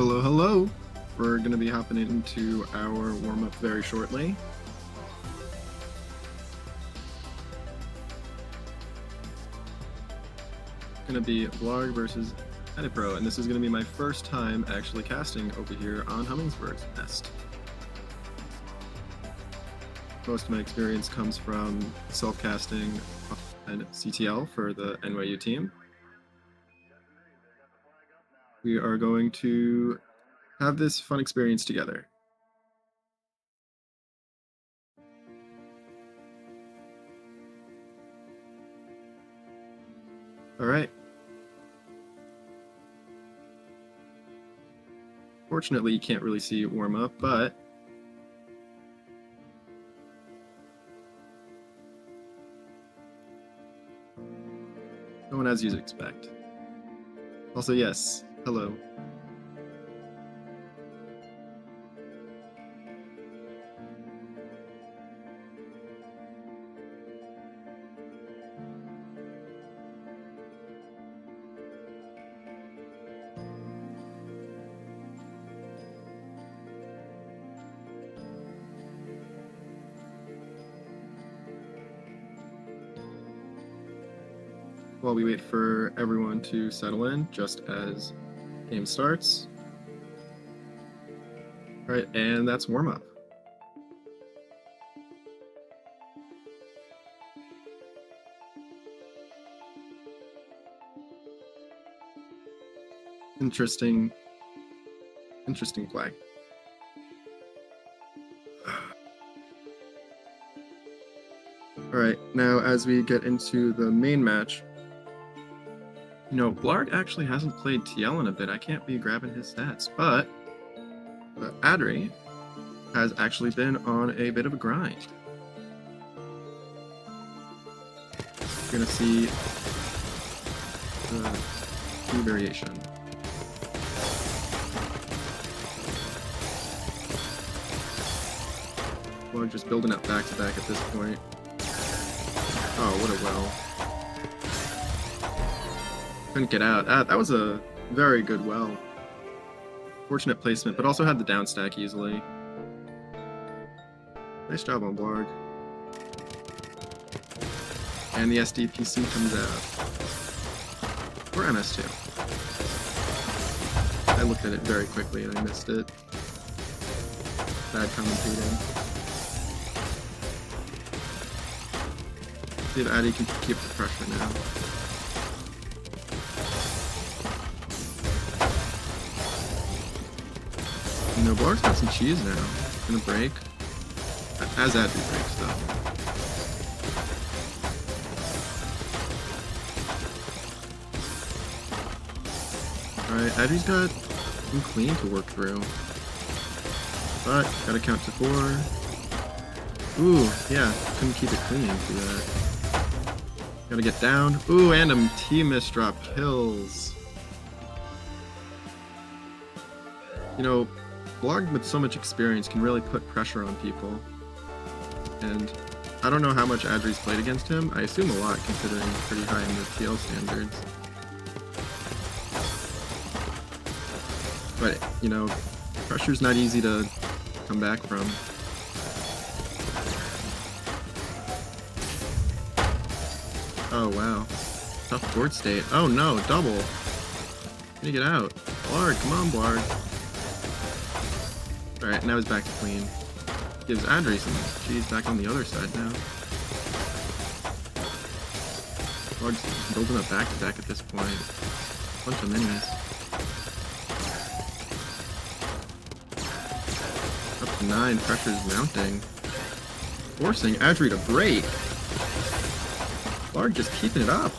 Hello, hello. We're going to be hopping into our warm-up very shortly. Going to be Blarg versus Edipro, and this is going to be my first time actually casting over here on Hummingsbird's Nest. Most of my experience comes from self-casting and CTL for the NYU team. We are going to have this fun experience together. All right. Fortunately, you can't really see warm up, but going as you'd expect. Also, yes, hello. While we wait for everyone to settle in, just as game starts. All right, and that's warm up. Interesting play. All right, now as we get into the main match, you know, Blarg actually hasn't played TL in a bit. I can't be grabbing his stats, but Adri has actually been on a bit of a grind. You're gonna see the key variation. Blarg just building up back-to-back at this point. Oh, what a well. Couldn't get out. That was a very good well. Fortunate placement, but also had the down stack easily. Nice job on Blarg. And the SDPC comes out. Or MS2. I looked at it very quickly and I missed it. Bad commentating. See if Addy can keep the pressure now. You know, Blarg's got some cheese now. Gonna break. As Adri breaks, though. Alright, Adri's got some clean to work through. But, gotta count to 4. Ooh, yeah, couldn't keep it clean through that. Gotta get down. Ooh, and a T-miss drop kills. You know, Blarg with so much experience can really put pressure on people. And I don't know how much Adri's played against him. I assume a lot, considering he's pretty high in the TL standards. But, you know, pressure's not easy to come back from. Oh, wow. Tough board state. Oh, no, double. Can you get out? Blarg, come on, Blarg. Alright, now he's back to clean. Gives Adri some cheese back on the other side now. Blarg's just building up back-to-back at this point. Bunch of minis. Up to 9, pressure's mounting. Forcing Adri to break. Blarg just keeping it up.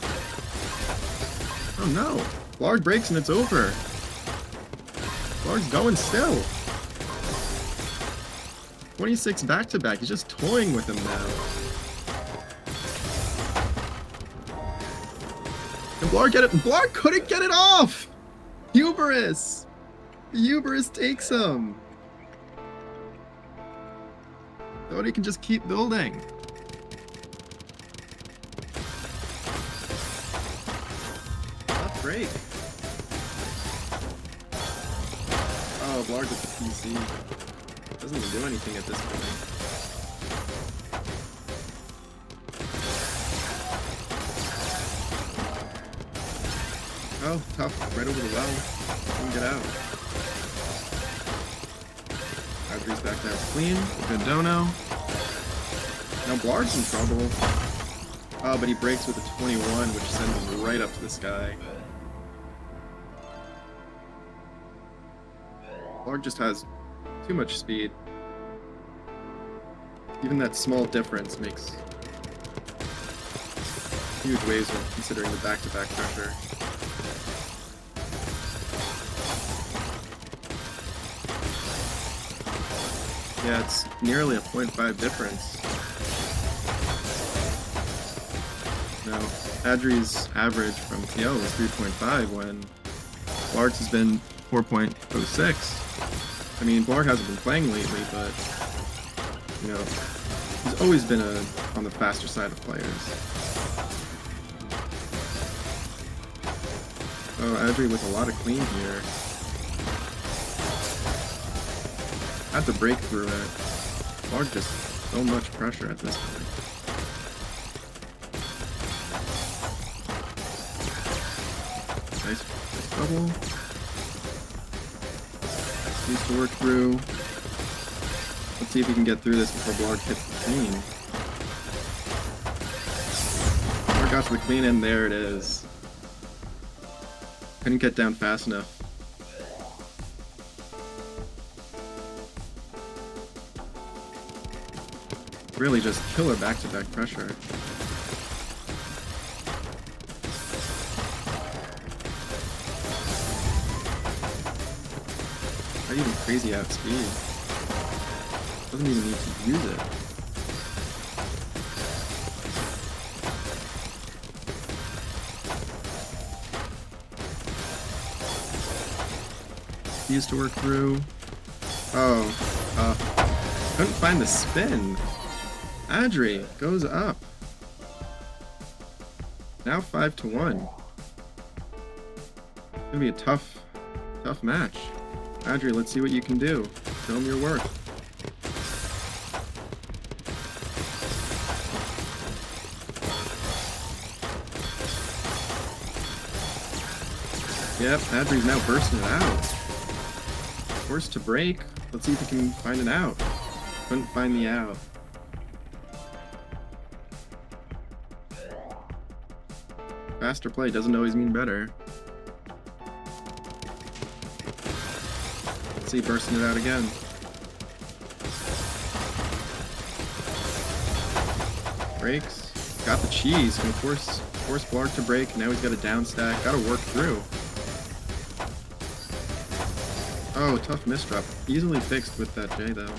Oh no. Blarg breaks and it's over. Blarg's going still. 26 back-to-back. He's just toying with him now. And Blarg get it. Blarg couldn't get it off! Hubris! The hubris takes him. Thought he can just keep building. Great. Oh, Blarg with the PC. Doesn't even do anything at this point. Oh, tough. Right over the well. Couldn't get out. Adri's back down clean. Good dono. Now Blarg's in trouble. Oh, but he breaks with a 21, which sends him right up to the sky. Blarg just has too much speed. Even that small difference makes huge waves when considering the back-to-back pressure. Yeah, it's nearly a 0.5 difference. Now, Adri's average from TL was 3.5 when Blarg's has been 4.06. I mean, Blarg hasn't been playing lately, but, you know, he's always been on the faster side of players. Oh, Adri with a lot of clean here. Had to break through it. Blarg just so much pressure at this point. Nice double. Needs to work through. Let's see if we can get through this before Blarg hits the clean. Blarg got to the clean, and there it is. Couldn't get down fast enough. Really just killer back-to-back pressure. Not even crazy outspeed. Doesn't even need to use it. Used to work through. Oh, couldn't find the spin. Adri goes up. Now 5-1. Gonna be a tough match. Adri, let's see what you can do. Show him your work. Yep, Adri's now bursting it out. Forced to break. Let's see if we can find an out. Couldn't find the out. Faster play doesn't always mean better. Let's see, bursting it out again. Breaks. Got the cheese. Gonna force Blarg to break. Now he's got a down stack. Gotta work through. Oh, tough misdrop. Easily fixed with that J though.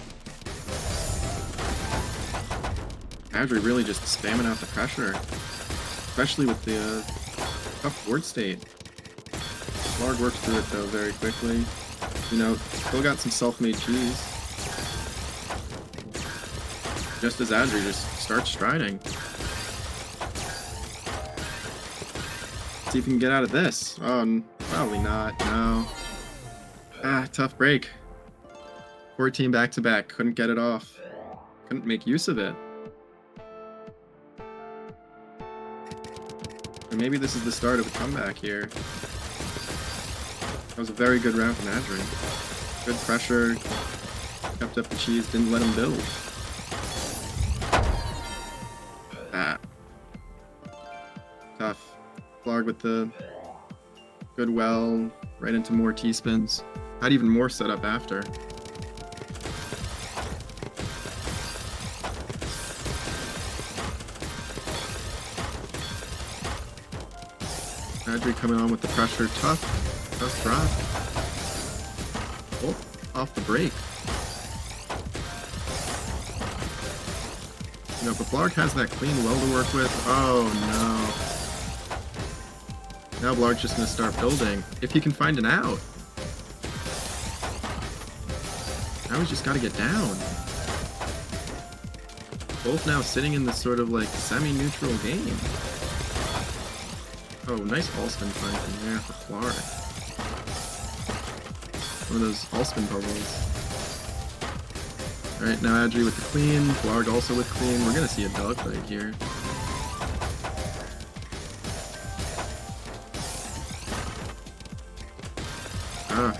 Adri really just spamming out the pressure. Especially with the tough board state. Blarg works through it though very quickly. You know, still got some self-made cheese. Just as Adri just starts striding. See if we can get out of this. Oh, probably not. No. Ah, tough break. 14 back-to-back. Couldn't get it off. Couldn't make use of it. And maybe this is the start of a comeback here. That was a very good round from Adri. Good pressure. Kept up the cheese. Didn't let him build. Ah. Tough. Blarg with the good well. Right into more T-spins. Had even more setup after. Adri coming on with the pressure. Tough drop. Oh, off the break. You know, but Blarg has that clean well to work with. Oh no. Now Blarg's just gonna start building. If he can find an out. Now he's just gotta get down. Both now sitting in this sort of like semi-neutral game. Oh, nice all spin find from there for Blarg. One of those all-spin bubbles. Alright, now Adri with the clean, Blarg also with clean. We're gonna see a dogfight here. Ah,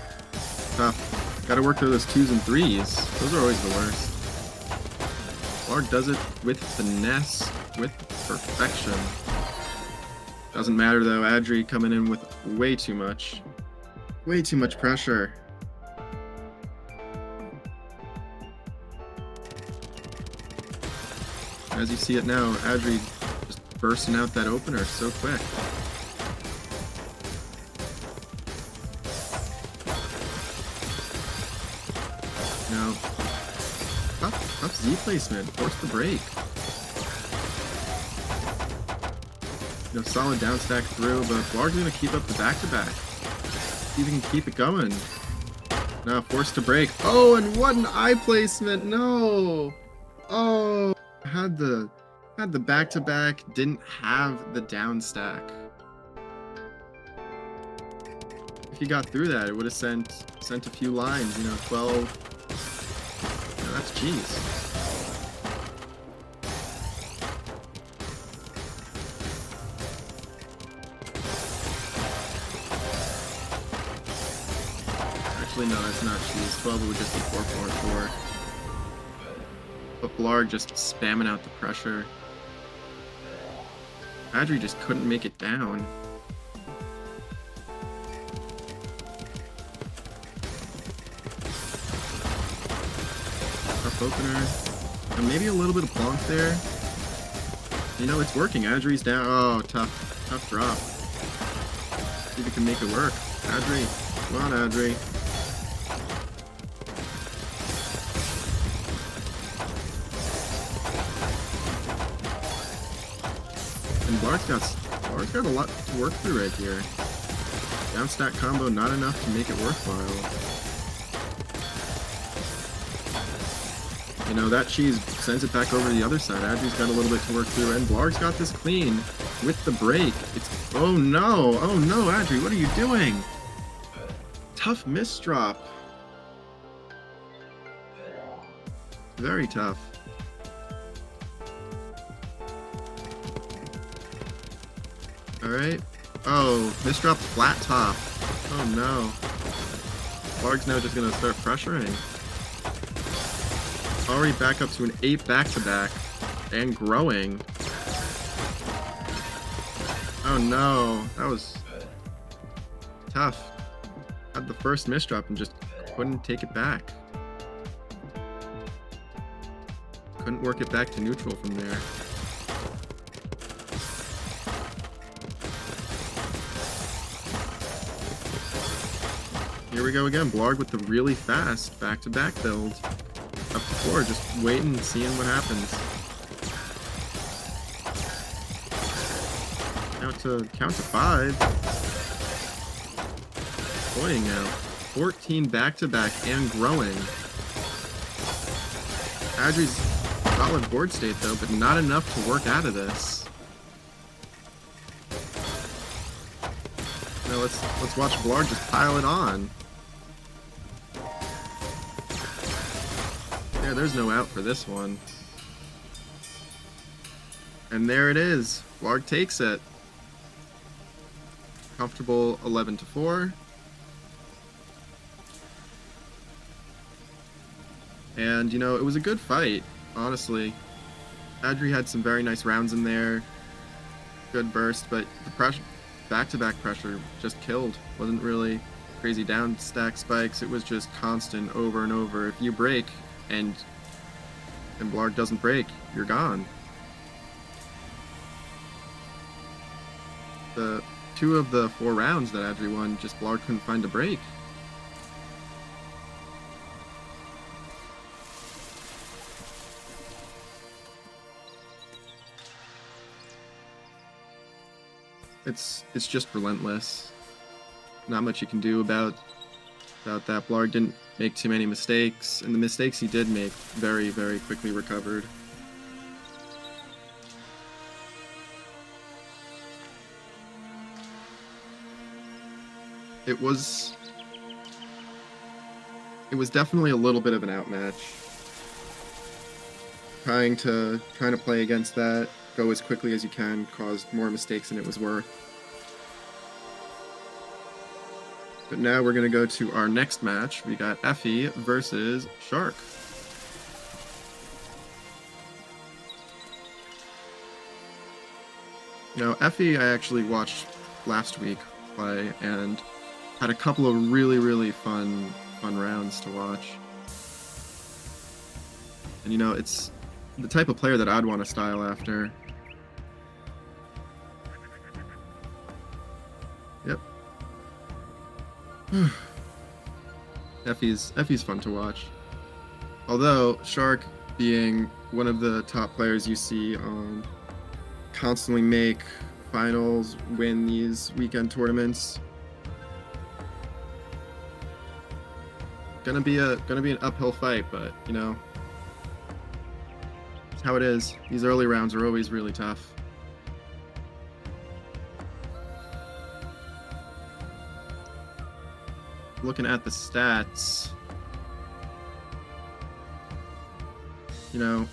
tough. Gotta work through those 2s and 3s. Those are always the worst. Blarg does it with finesse, with perfection. Doesn't matter though, Adri coming in with way too much. Way too much pressure. As you see it now, Adri just bursting out that opener so quick. Now, tough Z placement, force the break. You know, solid down stack through, but Blarg's gonna keep up the back-to-back. See if he can keep it going. Now, forced to break. Oh, and what an eye placement! No! Oh, had the back-to-back, didn't have the down stack. If he got through that, it would have sent a few lines, you know, 12. You know, that's cheese. Actually, no, that's not cheese. 12 would just be 4, 4, 4. But Blarg just spamming out the pressure. Adri just couldn't make it down. Tough opener. And maybe a little bit of plonk there. You know, it's working. Adri's down. Oh, tough drop. See if we can make it work. Adri. Come on, Adri. And Blarg's got a lot to work through right here. Down stack combo, not enough to make it worthwhile. You know, that cheese sends it back over to the other side. Adri's got a little bit to work through, and Blarg's got this clean with the break. Oh no, Adri, what are you doing? Tough misdrop. Very tough. Alright. Oh, misdrop flat top. Oh no. Blarg's now just gonna start pressuring. Already back up to an 8 back-to-back. And growing. Oh no. That was tough. Had the first misdrop and just couldn't take it back. Couldn't work it back to neutral from there. Here we go again. Blarg with the really fast back-to-back build. Up to 4, just waiting and seeing what happens. Count to 5. Pointing now. 14 back-to-back and growing. Adri's solid board state though, but not enough to work out of this. Now let's watch Blarg just pile it on. Yeah, there's no out for this one. And there it is. Blarg takes it. Comfortable 11-4. And, you know, it was a good fight, honestly. Adri had some very nice rounds in there. Good burst, but the pressure, back-to-back pressure just killed. Wasn't really crazy down stack spikes. It was just constant over and over. If you break and Blarg doesn't break, you're gone. The 2 of the 4 rounds that Adri won, just Blarg couldn't find a break. It's just relentless. Not much you can do about that. Blarg didn't make too many mistakes, and the mistakes he did make very, very quickly recovered. it was definitely a little bit of an outmatch. Trying to play against that, go as quickly as you can, caused more mistakes than it was worth. But now we're going to go to our next match. We got Effie versus Shark. You know, Effie I actually watched last week play and had a couple of really fun rounds to watch. And you know, it's the type of player that I'd want to style after. Yep. Effie's fun to watch. Although Shark being one of the top players you see constantly make finals, win these weekend tournaments. Gonna be an uphill fight, but you know, it's how it is. These early rounds are always really tough. Looking at the stats, you know,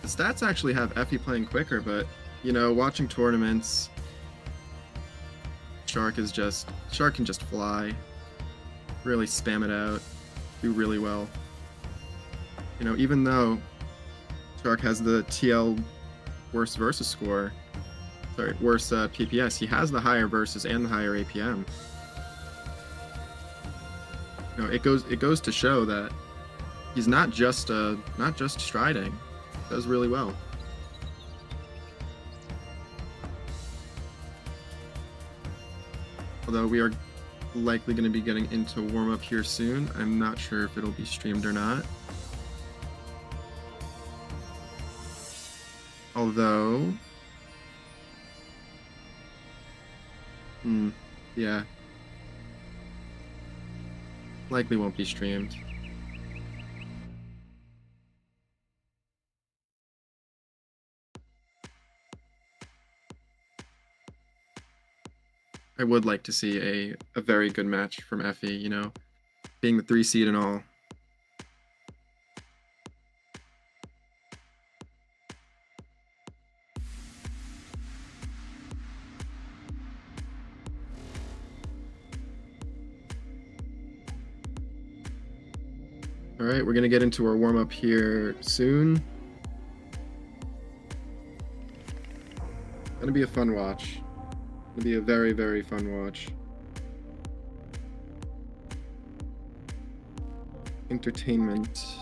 the stats actually have Effie playing quicker, but you know, watching tournaments, Shark can just fly, really spam it out, do really well. You know, even though Shark has the TL worst versus score, worse PPS, he has the higher versus and the higher APM. You know, it goes to show that he's not just striding. He does really well. Although we are likely going to be getting into warm-up here soon. I'm not sure if it'll be streamed or not. Although... yeah. Likely won't be streamed. I would like to see a very good match from Effie, you know, being the 3 seed and all. All right, we're going to get into our warm-up here soon. Gonna be a fun watch. Gonna be a very fun watch. Entertainment.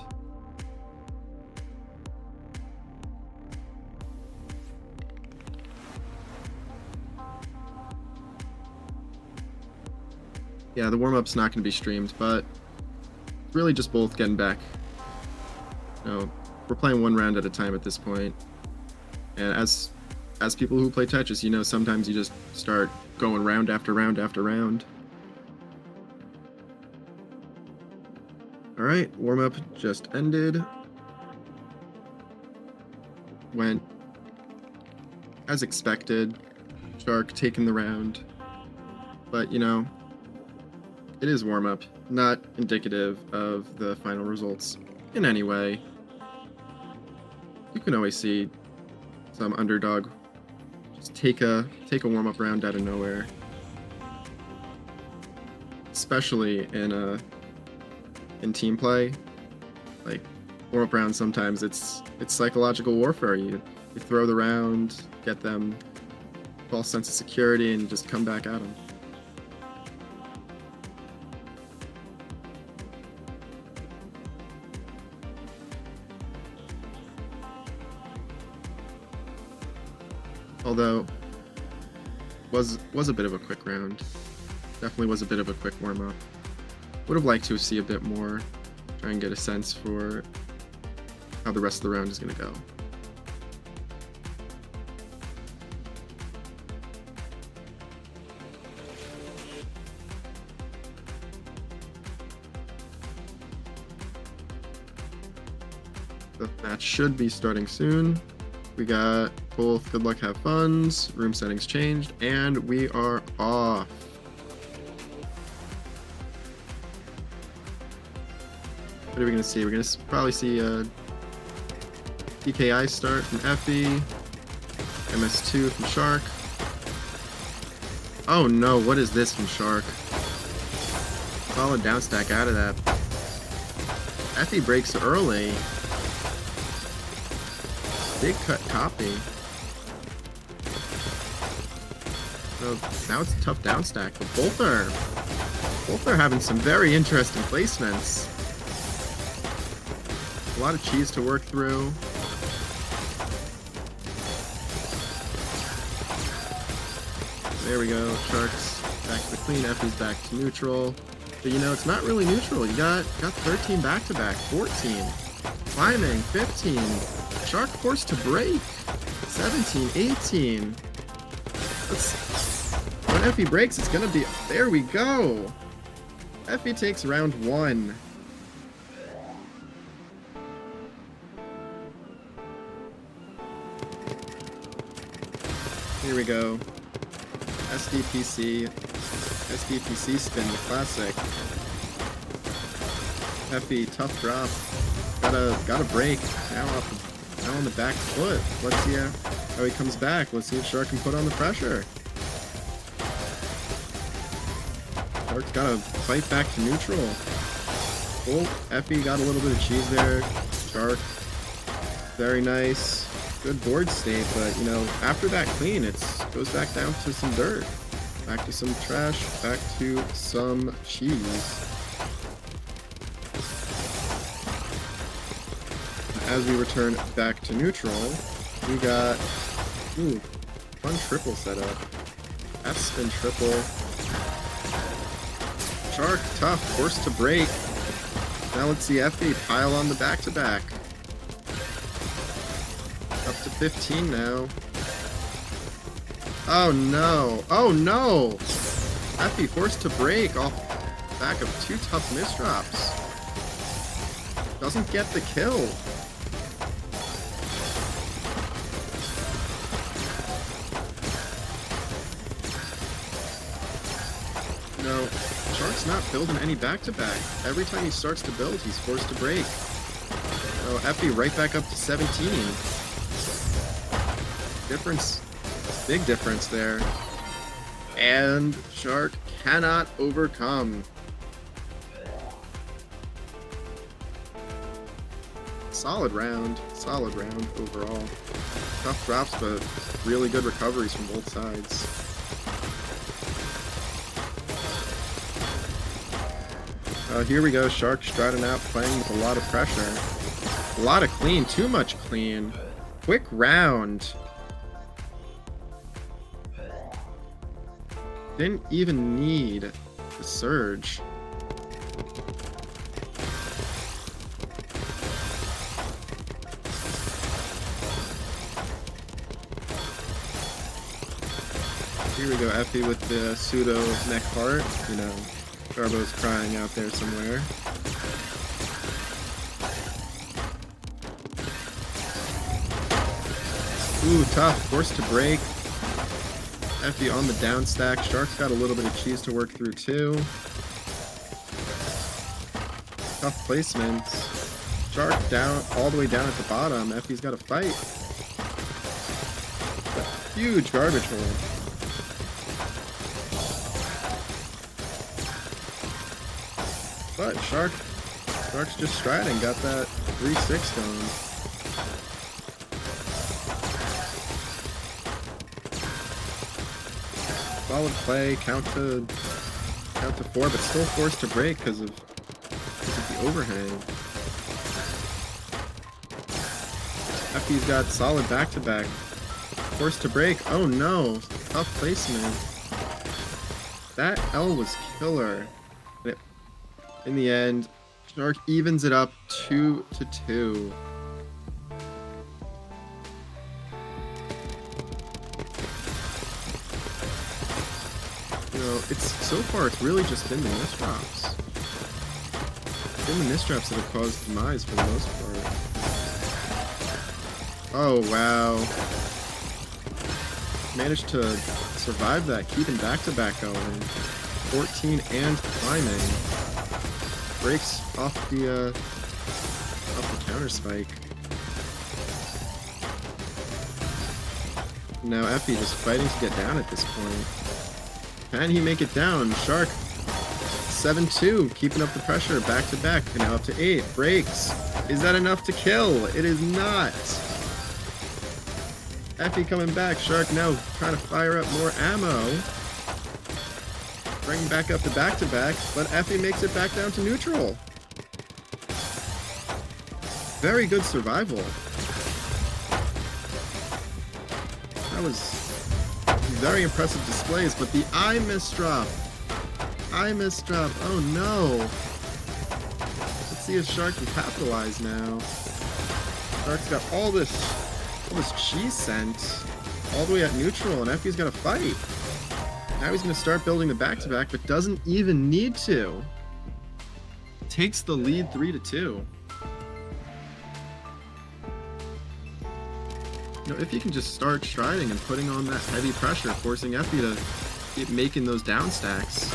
Yeah, the warm-up's not gonna be streamed, but really just both getting back. You know, we're playing one round at a time at this point. And as people who play Tetris, you know, sometimes you just start going round after round after round. Alright, warm-up just ended. Went as expected. Shark taking the round. But, you know, it is warm-up, not indicative of the final results in any way. You can always see some underdog just take a warm-up round out of nowhere. Especially in team play. Like, warm-up rounds sometimes it's psychological warfare. You throw the round, get them false sense of security, and just come back at them. Although, was a bit of a quick round. Definitely was a bit of a quick warm-up. Would have liked to see a bit more, try and get a sense for how the rest of the round is going to go. The match should be starting soon. We got both good luck, have funs, room settings changed, and we are off. What are we gonna see? We're gonna probably see DKI start from Effie, MS2 from Shark. Oh no, what is this from Shark? Solid down stack out of that. Effie breaks early. Big cut copy. So now it's a tough down stack, but both are having some very interesting placements. A lot of cheese to work through. There we go. Sharks back to the clean. Effie's back to neutral. But you know, it's not really neutral. You got 13 back-to-back, 14. Climbing, 15. Shark forced to break. 17, 18. When Effie breaks, it's gonna be... There we go! Effie takes round 1. Here we go. SDPC spin, the classic. Effie, tough drop. Gotta break. Now on the back foot. Let's see how he comes back. Let's see if Shark can put on the pressure. Shark's gotta fight back to neutral. Oh, Effie got a little bit of cheese there. Shark, very nice. Good board state, but you know, after that clean, it goes back down to some dirt. Back to some trash, back to some cheese. As we return back to neutral, we got, fun triple setup. F-spin triple. Shark, tough, forced to break. Now let's see Effie pile on the back-to-back. Up to 15 now. Oh no! Oh no! Effie forced to break off the back of 2 tough misdrops. Doesn't get the kill. No, Shark's not building any back-to-back. Every time he starts to build, he's forced to break. Oh, Effie right back up to 17. Difference. Big difference there. And Shark cannot overcome. Solid round overall. Tough drops, but really good recoveries from both sides. Here we go, Shark striding out, playing with a lot of pressure. A lot of clean, too much clean. Quick round. Didn't even need the surge. Here we go, Effie with the pseudo neck heart. You know, Garbo's crying out there somewhere. Ooh, tough. Forced to break. Effie on the down stack. Shark's got a little bit of cheese to work through too. Tough placements. Shark down, all the way down at the bottom. Effie's got to fight. Huge garbage hole. But Shark's just striding. Got that 3-6 going. Solid play, count to 4, but still forced to break because of the overhang. Effie's got solid back-to-back. Forced to break. Oh no! Tough placement. That L was killer. In the end, Shark evens it up 2-2. So far, it's really just been the misdrops. It's been the misdrops that have caused demise for the most part. Oh, wow. Managed to survive that, keeping back-to-back going. 14 and climbing. Breaks off the counter spike. Now Effie just fighting to get down at this point. Can he make it down? Shark 7-2, keeping up the pressure, back to back, and now up to 8. Breaks. Is that enough to kill? It is not. Effie coming back. Shark now trying to fire up more ammo. Bring back up to back, but Effie makes it back down to neutral. Very good survival. That was very impressive displays, but the eye misdrop. Oh no. Let's see if Shark can capitalize now. Shark's got all this cheese scent all the way at neutral, and Effie's gonna fight. Now he's gonna start building the back-to-back, but doesn't even need to. Takes the lead 3-2. You know, if you can just start striding and putting on that heavy pressure, forcing Effie to keep making those down stacks.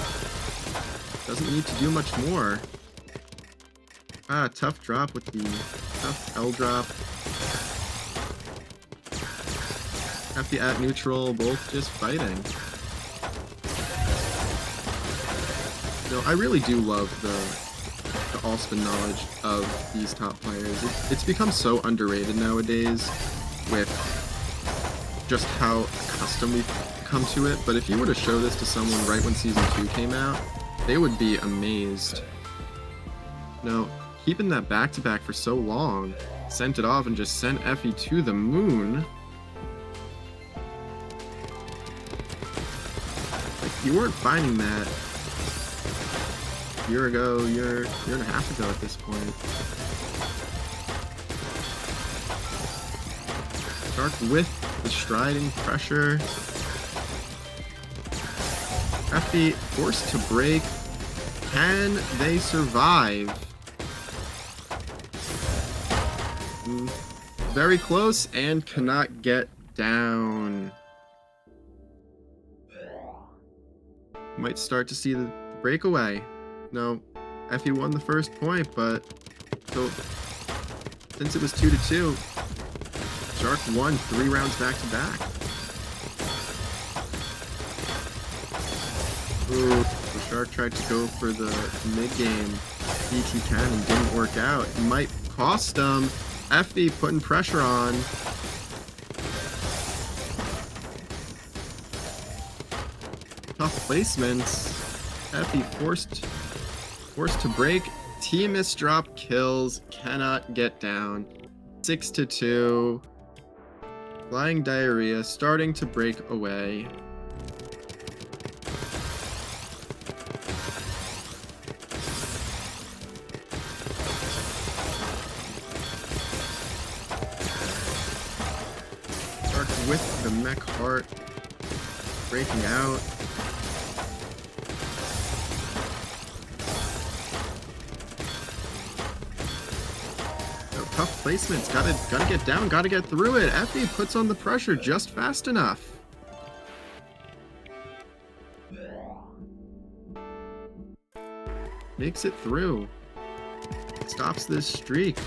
Doesn't need to do much more. Ah, tough drop with the tough L drop. Effie at neutral, both just fighting. You know, I really do love the all-spin knowledge of these top players. It's become so underrated nowadays with just how accustomed we've come to it, but if you were to show this to someone right when Season 2 came out, they would be amazed. Now, keeping that back-to-back for so long, sent it off and just sent Effie to the moon. Like, you weren't finding that a year and a half ago at this point. Shark with the striding pressure. Effie forced to break. Can they survive? Very close and cannot get down. Might start to see the breakaway. No, Effie won the first point, but so since it was 2-2, Shark won 3 rounds back to back. Ooh, the Shark tried to go for the mid-game DT cannon, didn't work out. It might cost him. Effie putting pressure on. Tough placements. Effie forced to break. T misdrop kills, cannot get down. 6-2. Flying diarrhea starting to break away. Shark with the mech heart breaking out. Tough placements, gotta get down, gotta get through it. Effie puts on the pressure just fast enough. Makes it through. Stops this streak.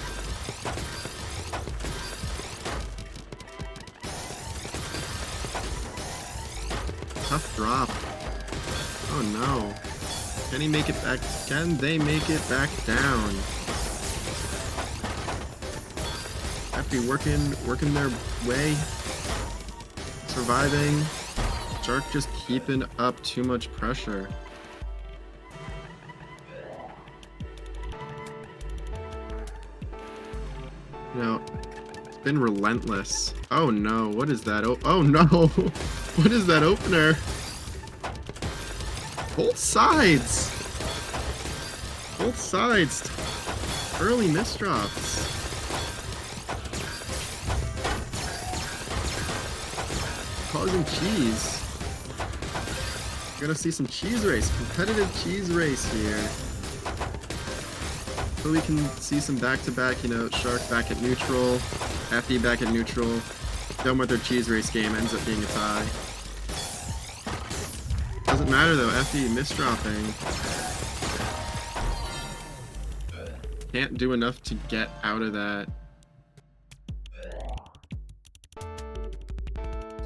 Tough drop. Oh no. Can he make it back? Can they make it back down? Effie working their way, surviving. Shark just keeping up too much pressure. You know, it's been relentless. Oh no, what is that? Oh no, what is that opener? Both sides. Early misdrops. Causing cheese. We're gonna see some cheese race, competitive cheese race here. So we can see some back-to-back, you know, Shark back at neutral, Effie back at neutral. Done with their cheese race game, ends up being a tie. Doesn't matter though, Effie misdropping. Can't do enough to get out of that.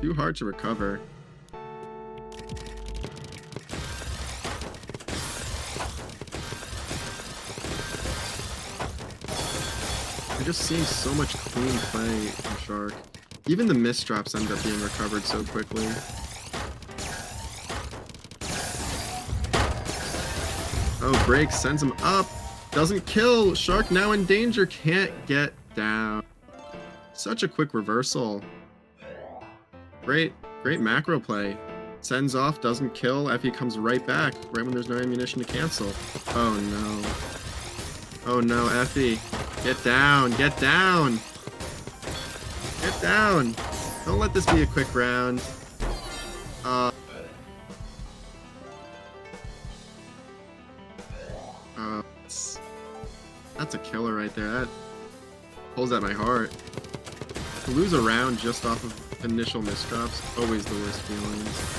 Too hard to recover. We're just seeing so much clean play from Shark. Even the misdrops end up being recovered so quickly. Oh, breaks, sends him up. Doesn't kill. Shark now in danger. Can't get down. Such a quick reversal. Great macro play. Sends off, doesn't kill. Effie comes right back, right when there's no ammunition to cancel. Oh no. Oh no, Effie. Get down, get down! Get down! Don't let this be a quick round. That's a killer right there. That pulls at my heart. To lose a round just off of initial misdrops, always the worst feelings.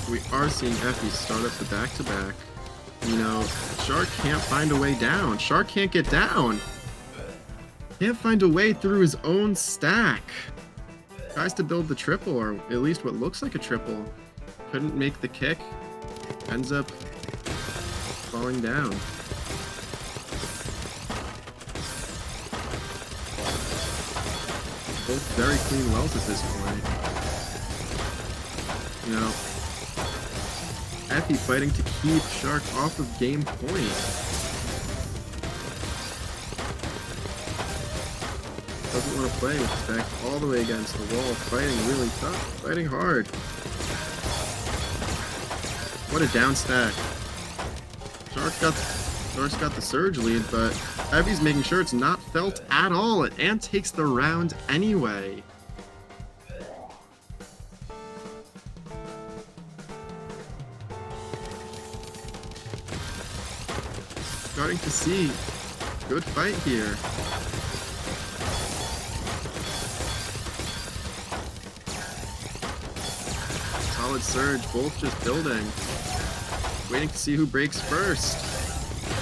We are seeing Effie start up the back-to-back. You know, Shark can't find a way down. Shark can't get down. Can't find a way through his own stack. Tries to build the triple, or at least what looks like a triple. Couldn't make the kick. Ends up falling down. Both very clean wells at this point. You know, Effie fighting to keep Shark off of game point. Doesn't want to play with his back all the way against the wall. Fighting really tough. Fighting hard. What a down stack. Shark's got the surge lead, but Effie's making sure it's not felt at all, and takes the round anyway. Starting to see good fight here. Solid surge, both just building. Waiting to see who breaks first.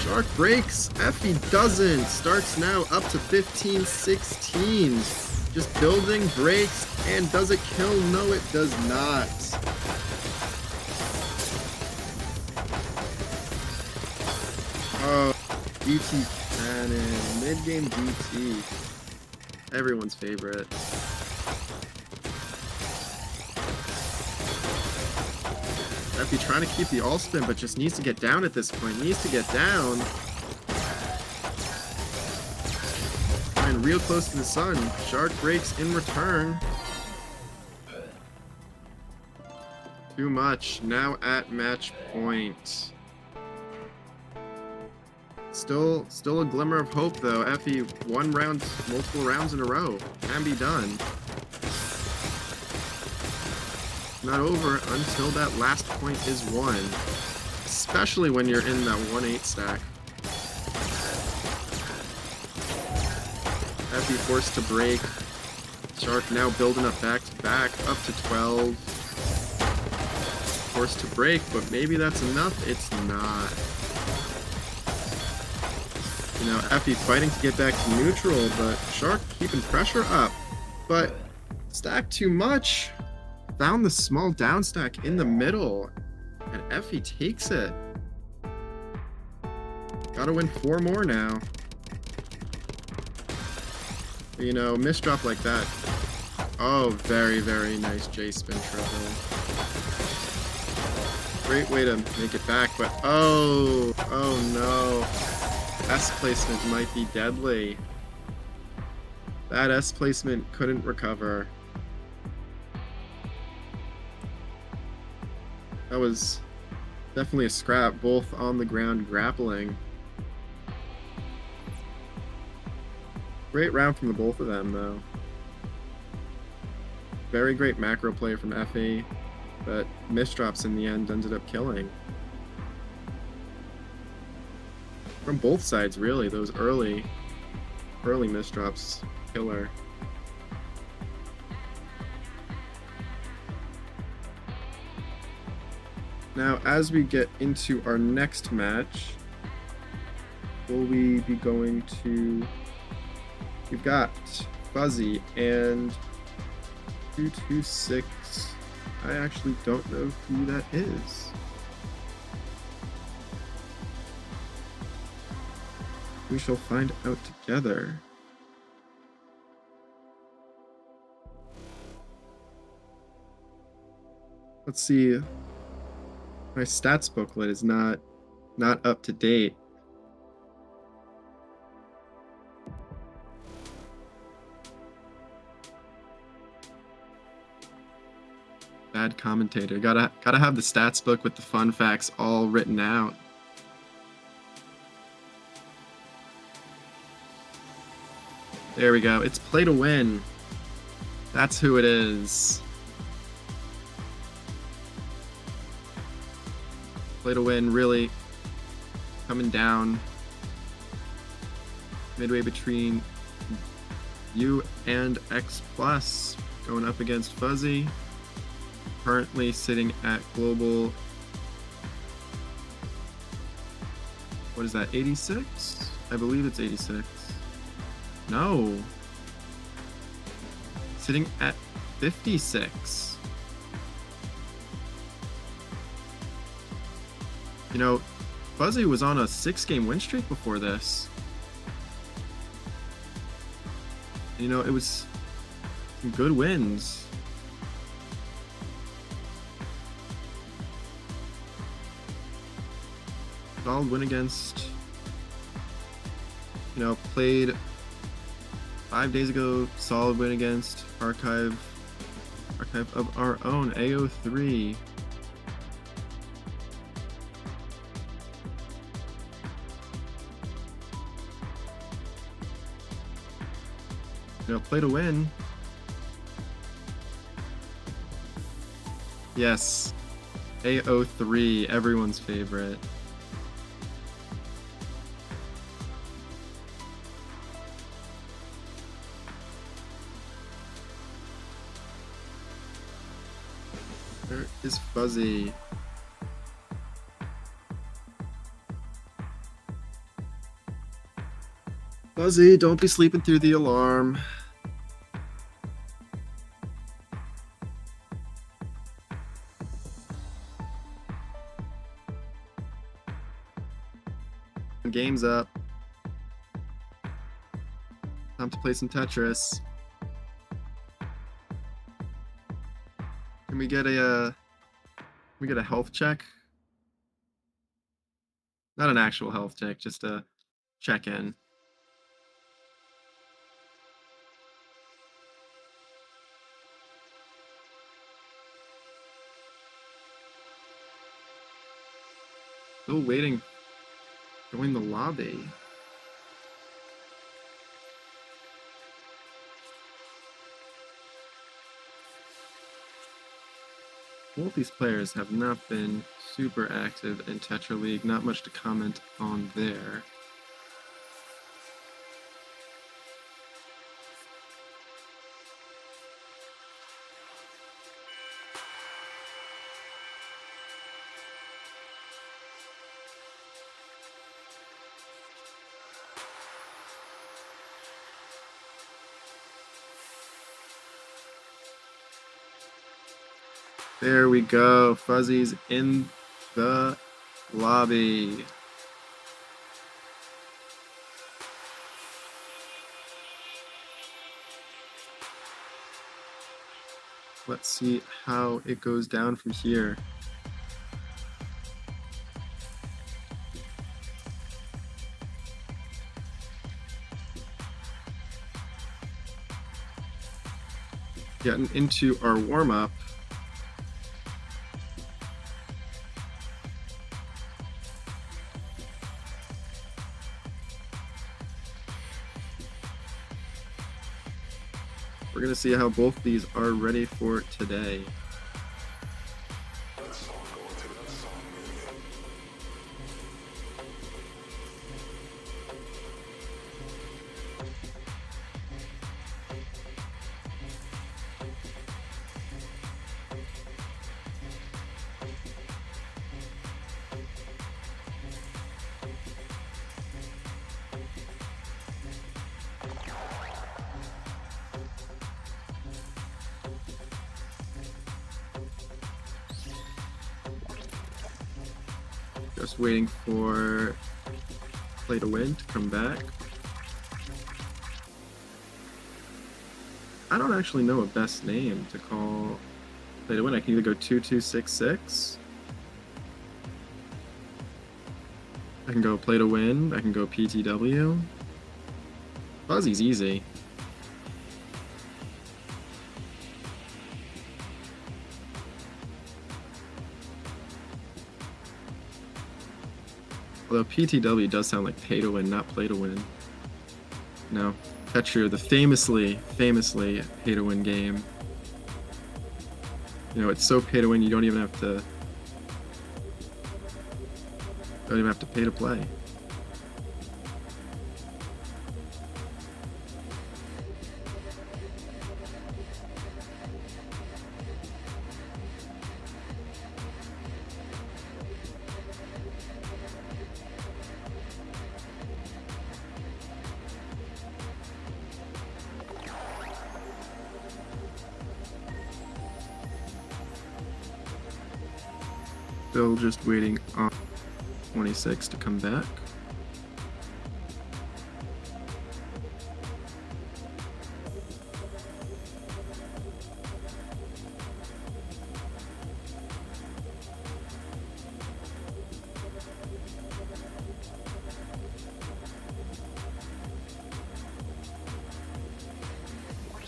Shark breaks, Effie doesn't. Starts now up to 15-16. Just building, breaks, and does it kill? No, it does not. Oh, DT cannon, mid-game DT. Everyone's favorite. Effie trying to keep the all spin, but just needs to get down at this point. Needs to get down. And real close to the sun. Shark breaks in return. Too much. Now at match point. Still a glimmer of hope though. Effie won rounds, multiple rounds in a row. Can be done. Not over until that last point is won. Especially when you're in that 1-8 stack. Effie forced to break. Shark now building up back to back, up to 12. Forced to break, but maybe that's enough. It's not. You know, Effie fighting to get back to neutral, but Shark keeping pressure up. But stack too much. Found the small down stack in the middle, and Effie takes it. Gotta win 4 more now. You know, misdrop like that. Oh, very, very nice J-spin triple. Great way to make it back, but oh no. S placement might be deadly. That S placement couldn't recover. That was definitely a scrap, both on the ground grappling. Great round from the both of them, though. Very great macro play from Effie, but misdrops in the end ended up killing. From both sides, really. Those early misdrops, killer. Now, as we get into our next match, will we be going to... We've got Fuzzy and 226. I actually don't know who that is. We shall find out together. Let's see. My stats booklet is not up to date. Bad commentator. Gotta have the stats book with the fun facts all written out. There we go. It's play to win. That's who it is. Play to win really coming down midway between you and X Plus, going up against Fuzzy. Currently sitting at global, what is that, 86? I believe it's 86. No. Sitting at 56. You know, Fuzzy was on a 6-game win streak before this. You know, it was some good wins. Solid win against, you know, played 5 days ago, solid win against Archive of Our Own, AO3. You know, play to win. Yes, AO3, everyone's favorite. Where is Fuzzy? Fuzzy, don't be sleeping through the alarm. Game's up. Time to play some Tetris. Can we get a health check? Not an actual health check, just a check-in. Still waiting. Join the lobby. Both these players have not been super active in Tetra League. Not much to comment on there. There we go. Fuzzy's in the lobby. Let's see how it goes down from here. Getting into our warm-up. We're going to see how both these are ready for today. Just waiting for Play to Win to come back. I don't actually know a best name to call Play to Win. I can either go 2266. I can go Play to Win. I can go PTW. Fuzzy's easy. Although PTW does sound like pay to win, not play to win. No, Tetria, the famously pay to win game. You know, it's so pay to win you don't even have to pay to play. Still just waiting on 26 to come back.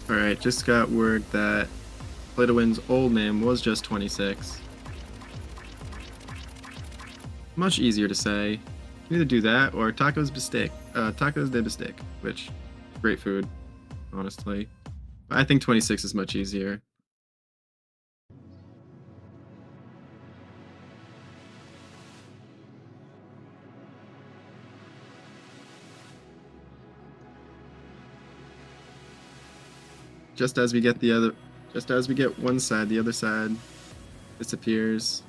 Alright, just got word that Play to Win's old name was just 26. Much easier to say. You can either do that or tacos de bistec, which great food, honestly. But I think 26 is much easier. Just as we get one side, the other side disappears.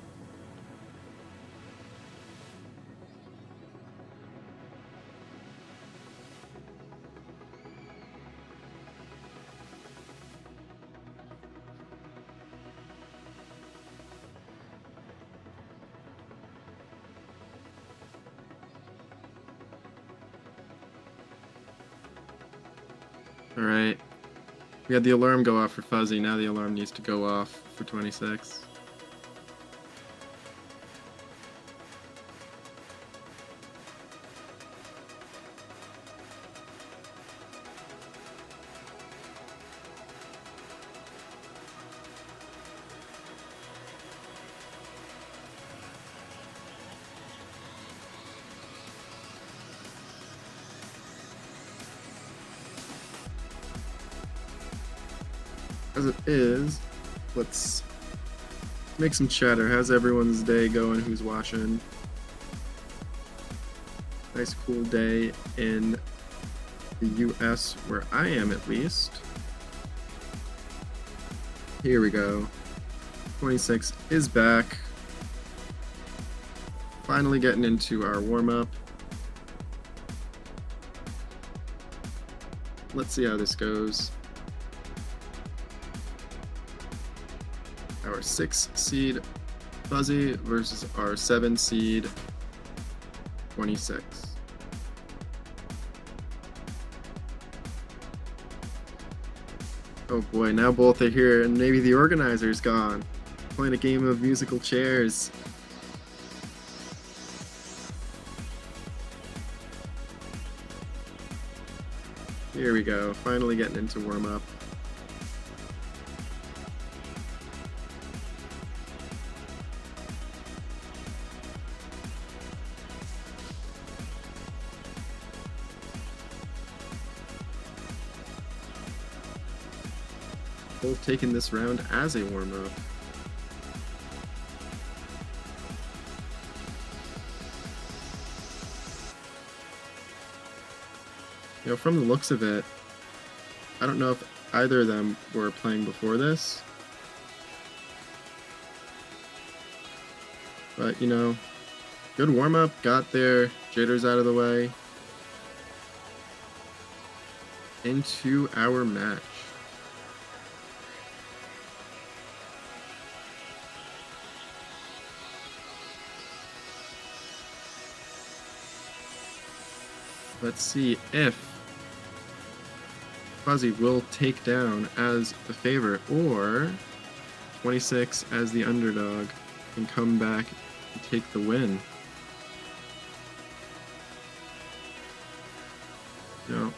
Alright. We had the alarm go off for Fuzzy, now the alarm needs to go off for 26. As it is, let's make some chatter. How's everyone's day going? Who's watching? Nice cool day in the US, where I am at least. Here we go. 26 is back. Finally getting into our warm-up. Let's see how this goes. Our 6 seed Fuzzy versus our 7 seed 26. Oh boy, now both are here, and maybe the organizer's gone. Playing a game of musical chairs. Here we go, finally getting into warm-up. Both taking this round as a warm-up. You know, from the looks of it, I don't know if either of them were playing before this. But, you know, good warm-up, got their jitters out of the way. Into our match. Let's see if Fuzzy will take down as the favorite, or 26 as the underdog can come back and take the win. No.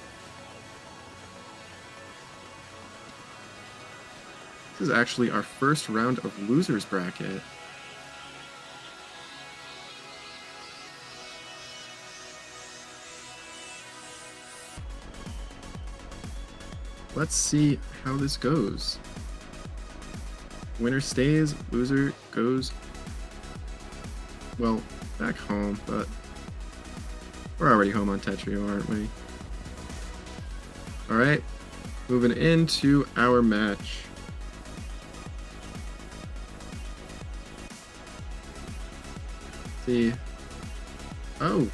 This is actually our first round of losers bracket. Let's see how this goes. Winner stays, loser goes, well, back home, but we're already home on Tetrio, aren't we? Alright, moving into our match. Let's see. Oh.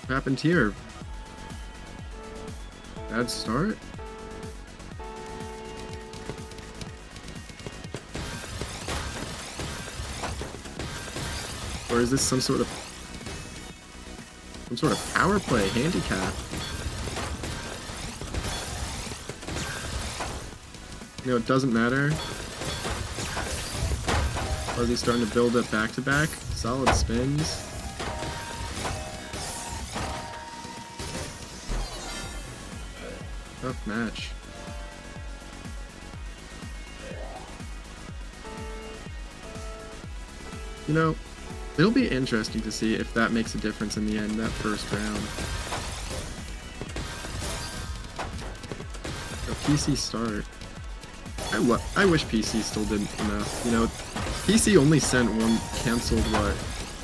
What happened here? Bad start? Or is this some sort of power play handicap? You know, it doesn't matter. Fuzzy's starting to build up back-to-back. Solid spins. Tough match. You know, it'll be interesting to see if that makes a difference in the end, that first round. A PC start. I wish PC still did enough. You know, PC only sent one, canceled what?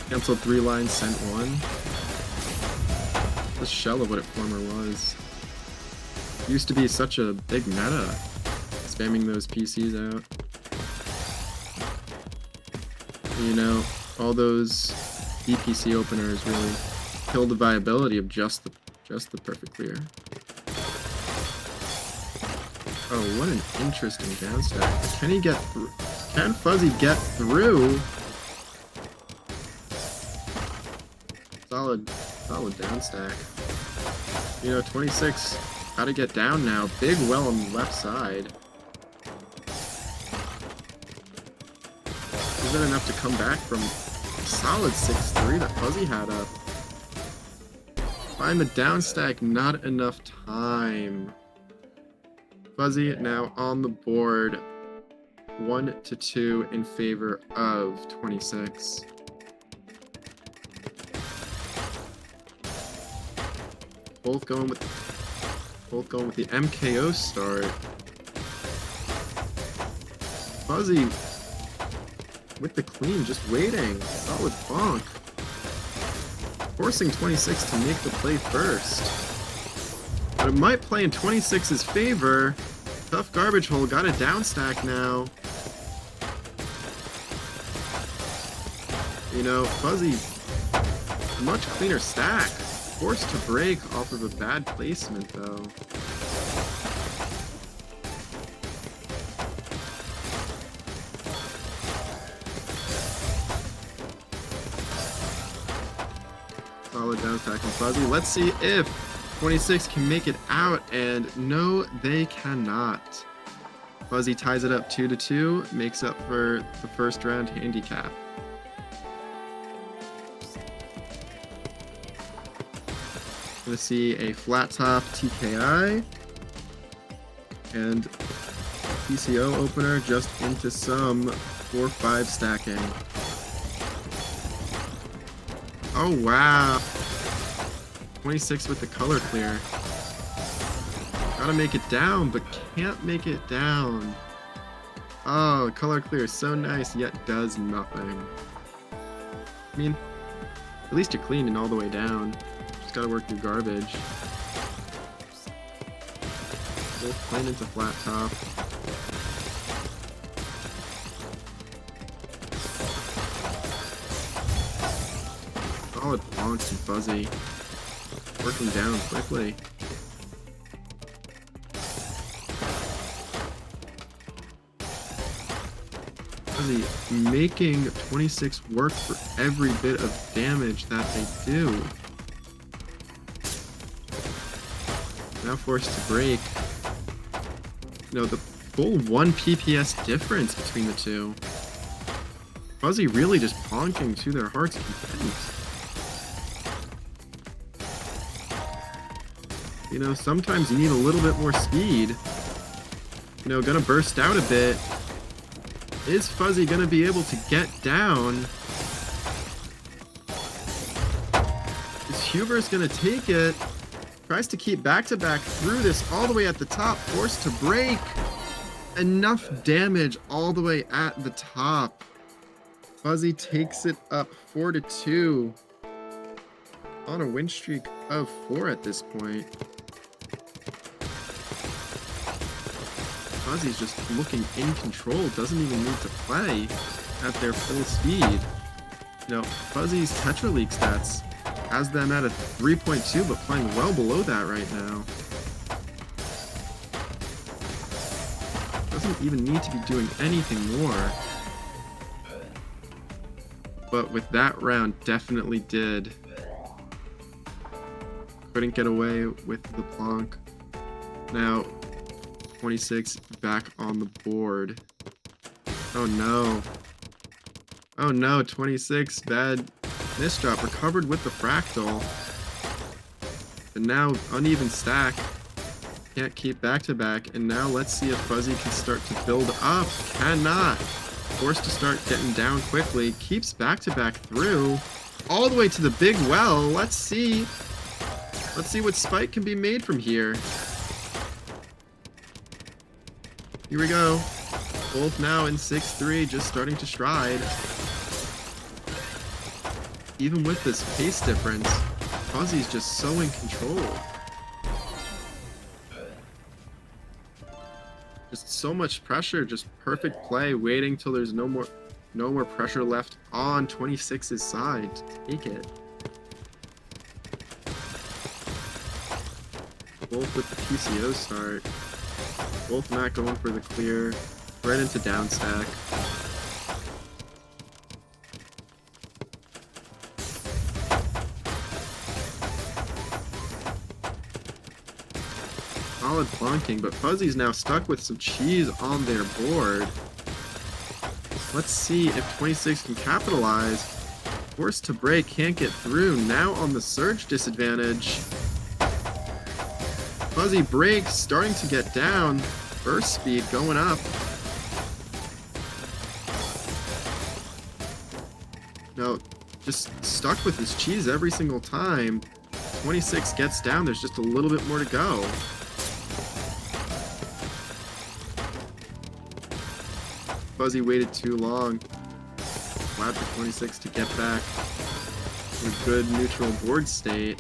Canceled 3 lines, sent 1. The shell of what it former was. Used to be such a big meta, spamming those PCs out. You know, all those DPC openers really killed the viability of just the perfect clear. Oh, what an interesting downstack. Can he get through? Can Fuzzy get through? Solid downstack. You know, 26. Gotta get down now. Big well on the left side. Is that enough to come back from solid 6-3 that Fuzzy had up? Find the downstack, not enough time. Fuzzy now on the board. 1-2 in favor of 26. Both going with the MKO start. Fuzzy with the clean, just waiting. Solid bonk. Forcing 26 to make the play first. But it might play in 26's favor. Tough garbage hole, got a down stack now. You know, Fuzzy, much cleaner stack. Forced to break off of a bad placement, though. Solid down stack from Fuzzy. Let's see if 26 can make it out, and no, they cannot. Fuzzy ties it up 2-2, makes up for the first round handicap. Gonna see a flat top TKI and PCO opener just into some 4-5 stacking. Oh wow! 26 with the color clear. Gotta make it down, but can't make it down. Oh, color clear, so nice, yet does nothing. I mean, at least you're cleaning all the way down. Just gotta work through garbage. Both playing into flat top. Solid bonks and Fuzzy. Working down quickly. Fuzzy making 26 work for every bit of damage that they do. Now forced to break. You know, the full 1 PPS difference between the two. Fuzzy really just bonking to their heart's content. You know, sometimes you need a little bit more speed. You know, gonna burst out a bit. Is Fuzzy gonna be able to get down? Is Hubers gonna take it? Tries to keep back-to-back through this all the way at the top. Forced to break. Enough damage all the way at the top. Fuzzy takes it up 4-2. On a win streak of 4 at this point. Fuzzy's just looking in control, doesn't even need to play at their full speed. You know, Fuzzy's Tetra League stats has them at a 3.2, but playing well below that right now. Doesn't even need to be doing anything more. But with that round, definitely did. Couldn't get away with the plonk. Now, 26 back on the board. Oh no. Oh no, 26, bad misdrop. Recovered with the fractal. But now, uneven stack. Can't keep back-to-back. And now let's see if Fuzzy can start to build up. Cannot. Forced to start getting down quickly. Keeps back-to-back through. All the way to the big well. Let's see. Let's see what spike can be made from here. Here we go. Both now in 6-3, just starting to stride. Even with this pace difference, Fuzzy's just so in control. Just so much pressure, just perfect play, waiting till there's no more pressure left on 26's side to take it. Both with the PCO start. Both not going for the clear. Right into down stack. Solid plonking, but Fuzzy's now stuck with some cheese on their board. Let's see if 26 can capitalize. Forced to break, can't get through. Now on the surge disadvantage. Fuzzy breaks, starting to get down. Burst speed going up. No, just stuck with his cheese every single time. 26 gets down, there's just a little bit more to go. Fuzzy waited too long. Glad for 26 to get back in a good neutral board state.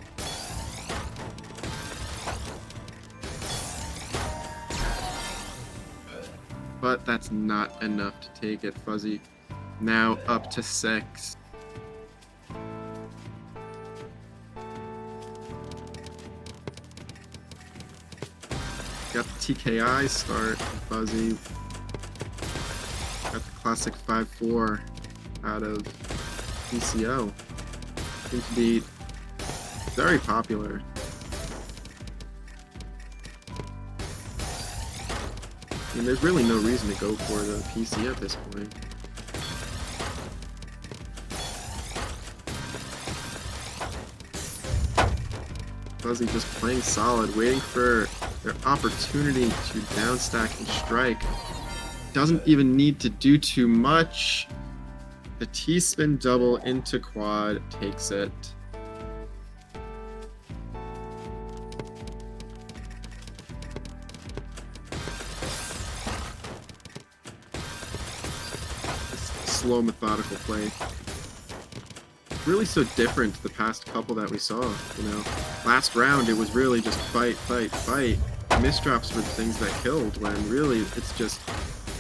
But that's not enough to take it. Fuzzy now up to 6. Got the TKI start, Fuzzy. Got the classic 5-4 out of PCO. Seems to be very popular. I mean, there's really no reason to go for the PC at this point. Fuzzy just playing solid, waiting for their opportunity to downstack and strike. Doesn't even need to do too much. The T-spin double into quad takes it. Slow, methodical play. Really so different to the past couple that we saw, you know. Last round, it was really just fight, fight, fight. Misdrops were the things that killed, when really it's just,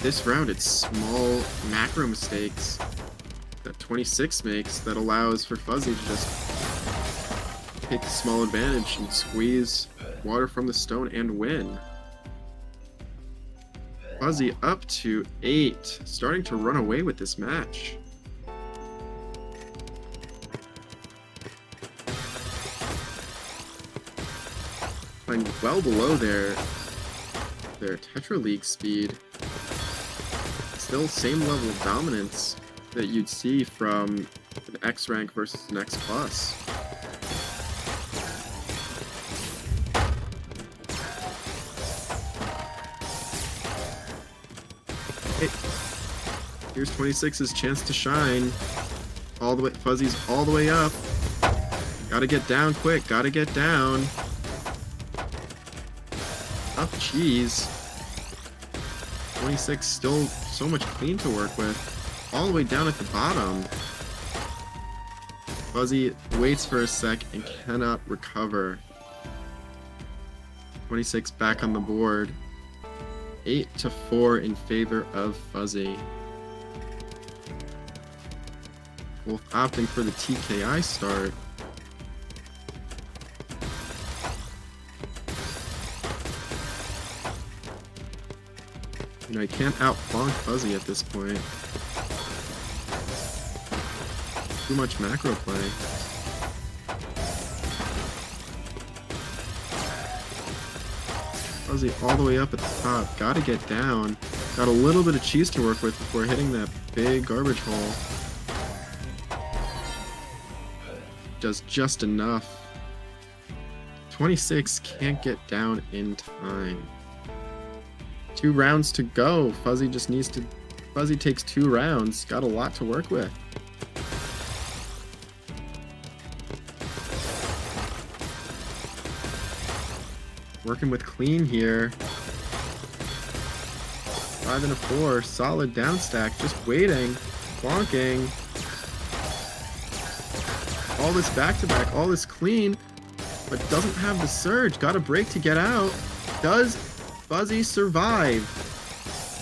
this round it's small macro mistakes that 26 makes that allows for Fuzzy to just take a small advantage and squeeze water from the stone and win. Fuzzy up to 8, starting to run away with this match. Playing well below their Tetra League speed. Still same level of dominance that you'd see from an X rank versus an X plus. Hey, here's 26's chance to shine. All the way, Fuzzy's all the way up. Gotta get down quick, gotta get down. Oh, jeez. 26 still so much clean to work with. All the way down at the bottom. Fuzzy waits for a sec and cannot recover. 26 back on the board. 8-4 in favor of Fuzzy. Both opting for the TKI start. You know, he can't outflank Fuzzy at this point. Too much macro play. Fuzzy all the way up at the top. Gotta get down. Got a little bit of cheese to work with before hitting that big garbage hole. Does just enough. 26 can't get down in time. 2 rounds to go. Fuzzy just needs to... Fuzzy takes 2 rounds. Got a lot to work with. Working with clean here. 5 and a 4. Solid down stack. Just waiting. Bonking. All this back-to-back. All this clean. But doesn't have the surge. Got a break to get out. Does Fuzzy survive?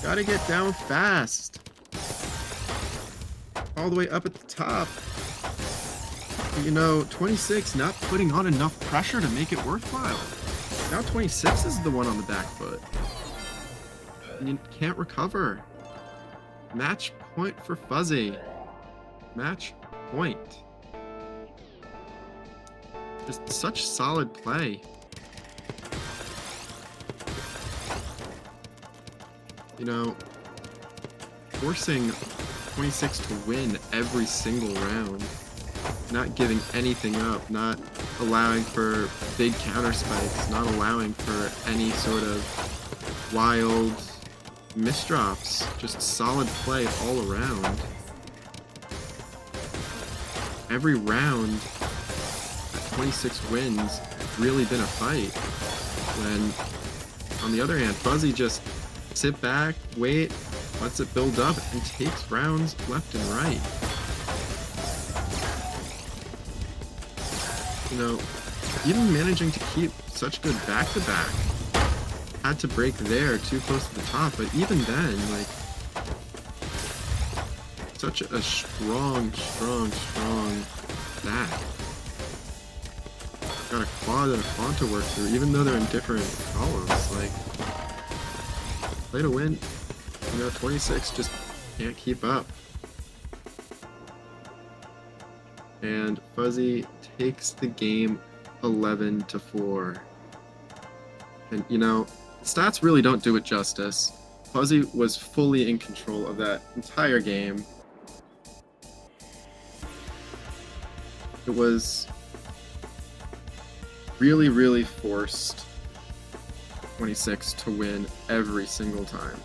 Gotta get down fast. All the way up at the top. You know, 26 not putting on enough pressure to make it worthwhile. Now 26 is the one on the back foot. And you can't recover. Match point for Fuzzy. Match point. Just such solid play. You know, forcing 26 to win every single round. Not giving anything up, not allowing for big counter spikes, not allowing for any sort of wild misdrops. Just solid play all around. Every round at 26 wins really been a fight. When, on the other hand, Fuzzy just sit back, wait, lets it build up, and takes rounds left and right. You know, even managing to keep such good back-to-back. Had to break there, too close to the top, but even then, like, such a strong back. Got a quad and a quad to work through, even though they're in different columns. Like, play to win. You know, 26 just can't keep up. And Fuzzy takes the game 11-4. And, you know, stats really don't do it justice. Fuzzy was fully in control of that entire game. It was really forced 26 to win every single time.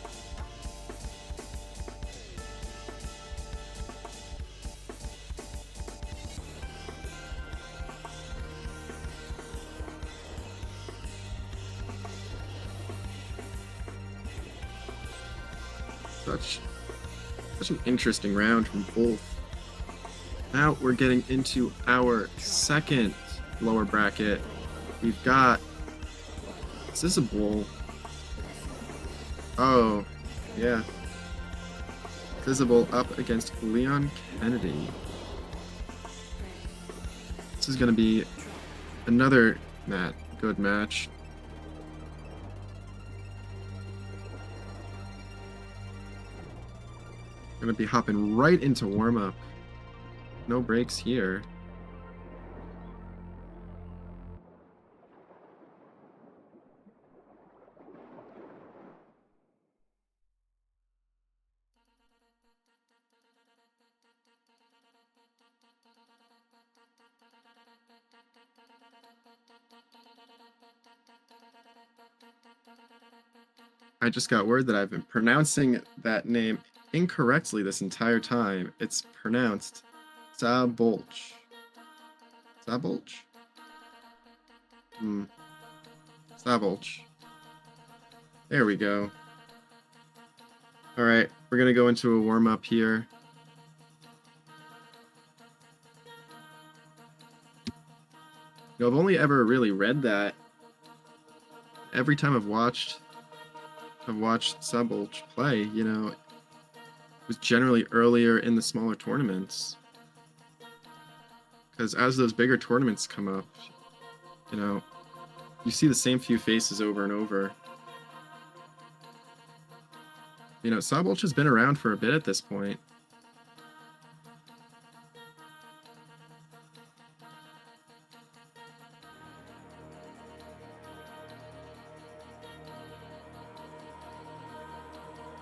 Such an interesting round from both. Now we're getting into our second lower bracket. We've got Visible. Oh, yeah. Visible up against Leon Kennedy. This is going to be another good match. Gonna be hopping right into warm-up. No breaks here. I just got word that I've been pronouncing that name incorrectly this entire time. It's pronounced Sabolch. Sabolch? Sabolch. There we go. Alright, we're gonna go into a warm-up here. You know, I've only ever really read that. Every time I've watched Sabolch play, you know, it was generally earlier in the smaller tournaments. Because as those bigger tournaments come up, you know, you see the same few faces over and over. You know, Sabolch has been around for a bit at this point.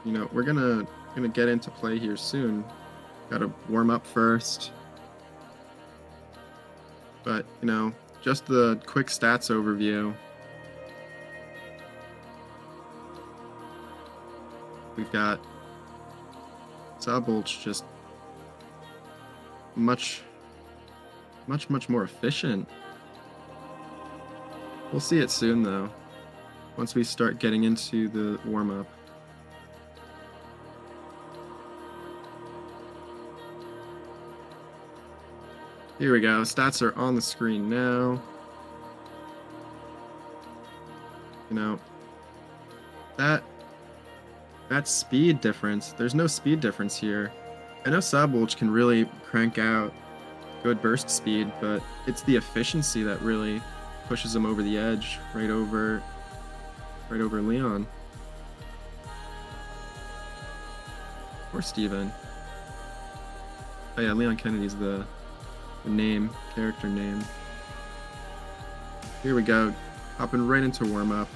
You know, we're gonna get into play here soon. Gotta warm up first. But, you know, just the quick stats overview. We've got Sabolch just much more efficient. We'll see it soon, though, once we start getting into the warm-up. Here we go. Stats are on the screen now. You know, that speed difference, there's no speed difference here. I know Sabolch can really crank out good burst speed, but it's the efficiency that really pushes him over the edge, right over Leon. Or Steven. Oh yeah, Leon Kennedy's the character name. Here we go, hopping right into warm-up.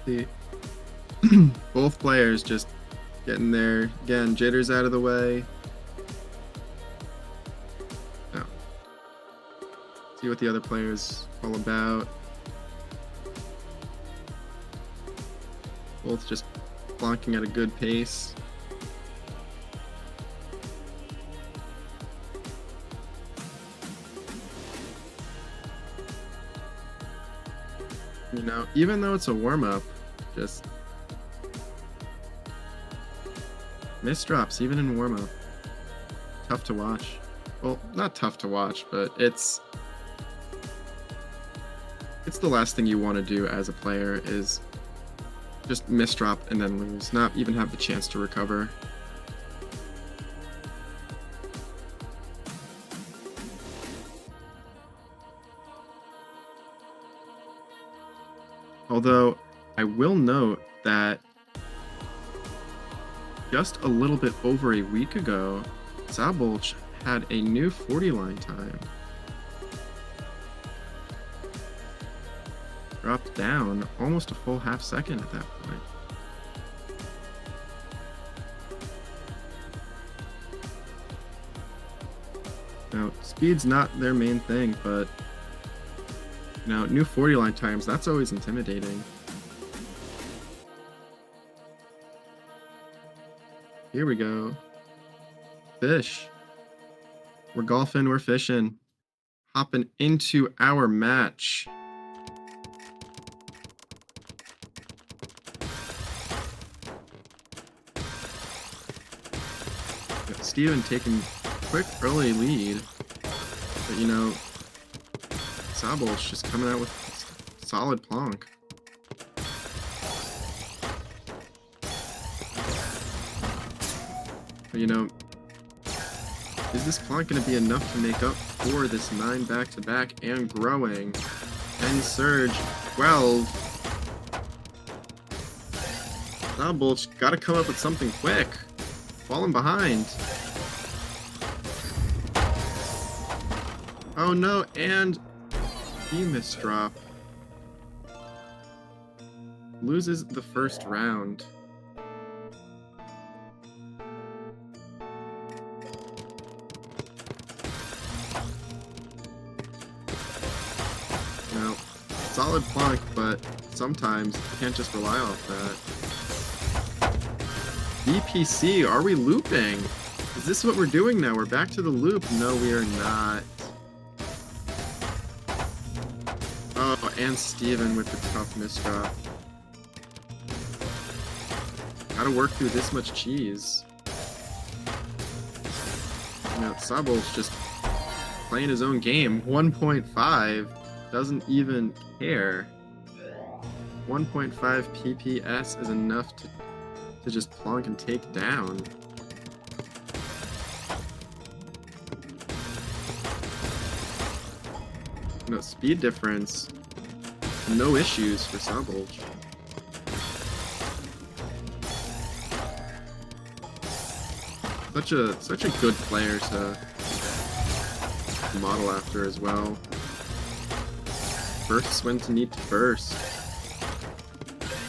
See, both players just getting there. Again, jitters out of the way. See what the other player's all about. Both just blocking at a good pace. You know, even though it's a warm-up, just misdrops even in warm-up. Tough to watch. Well, not tough to watch, but it's the last thing you want to do as a player is just misdrop and then lose, not even have the chance to recover. Although, I will note that just a little bit over a week ago, Sabolch had a new 40 line time. Dropped down almost a full half second at that point. Now, speed's not their main thing, but you know, new 40 line times, that's always intimidating. Here we go. Fish. We're golfing, we're fishing. Hopping into our match. Steven taking quick early lead, but you know, Sabolch just coming out with solid plonk. But you know, Is this Plonk going to be enough to make up for this 9 back-to-back and growing? And Surge, 12. Sabolch, gotta come up with something quick. Falling behind. Oh no, and he misdrop. Loses the first round. Now, solid Plonk, but sometimes you can't just rely off that. DPC, are we looping? Is this what we're doing now? We're back to the loop. No, we are not. Oh, and Steven with the tough misdrop. Gotta work through this much cheese. You know, Sabol's just playing his own game. 1.5. Doesn't even care. 1.5 PPS is enough to just plonk and take down. No speed difference. No issues for Sabolch. Such a good player to model after as well. Bursts when to need to burst.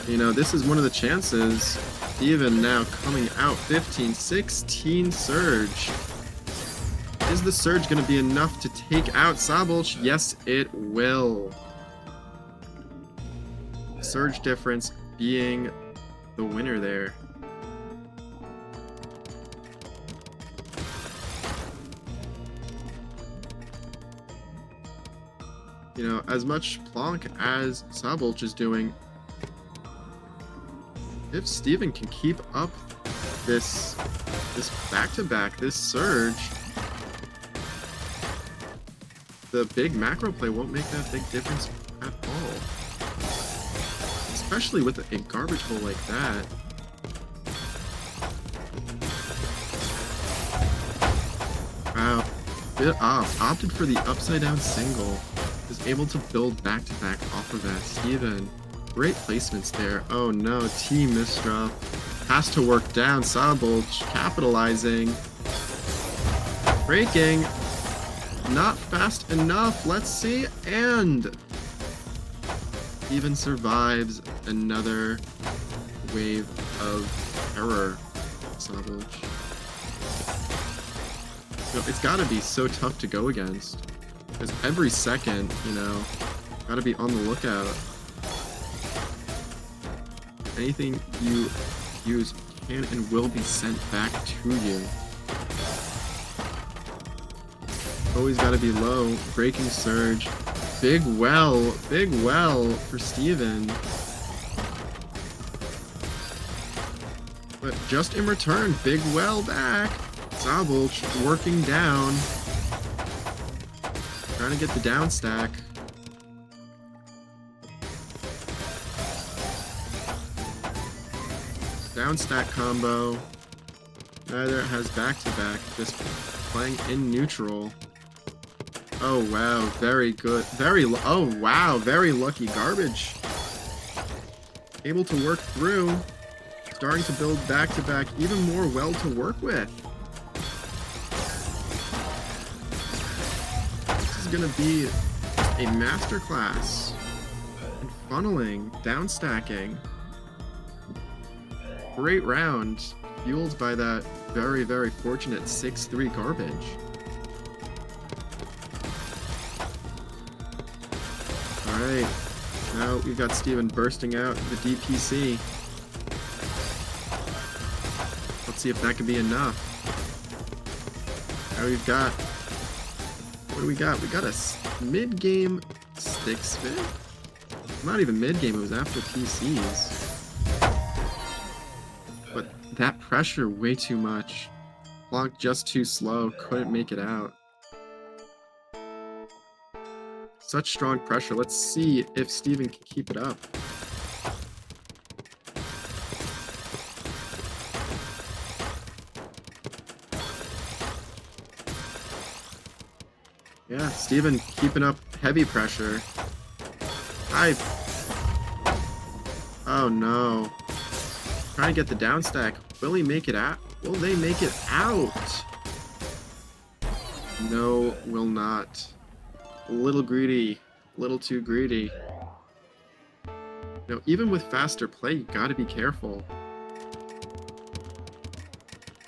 You know, this is one of the chances. Even now coming out 15-16 Surge. Is the Surge going to be enough to take out Sabolch? Yes, it will. Surge difference being the winner there. You know, as much Plonk as Sabolch is doing, if Steven can keep up this back-to-back, this Surge, the big macro play won't make that big difference at all. Especially with a garbage hole like that. Wow. Bit off. Opted for the upside down single. Was able to build back-to-back off of that. Steven, great placements there. Oh no, T misdrop. Has to work down. Sabolch capitalizing. Breaking. Not fast enough. Let's see. And even survives another wave of terror. Sabolch. You know, it's gotta be so tough to go against. Because every second, you know, gotta be on the lookout. Anything you use can and will be sent back to you. Always gotta be low. Breaking Surge. Big well for Steven. But just in return, big well back. Sabolch working down. Trying to get the down stack. Down stack combo. Neither has back-to-back, just playing in neutral. Oh wow, very good. Oh wow, very lucky garbage. Able to work through. Starting to build back-to-back, even more well to work with. This is gonna be a masterclass in funneling, down stacking. Great round, fueled by that very, very fortunate 6-3 garbage. Alright, now we've got Steven bursting out the DPC. Let's see if that can be enough. Now we've got... What do we got? We got a mid-game stick spin? Not even mid-game, it was after PCs. But that pressure, way too much. Plonk just too slow, couldn't make it out. Such strong pressure. Let's see if Steven can keep it up. Yeah, Steven keeping up heavy pressure. Oh no. Trying to get the down stack. Will he make it out? Will they make it out? No, will not. A little greedy. A little too greedy. You know, even with faster play, you gotta be careful.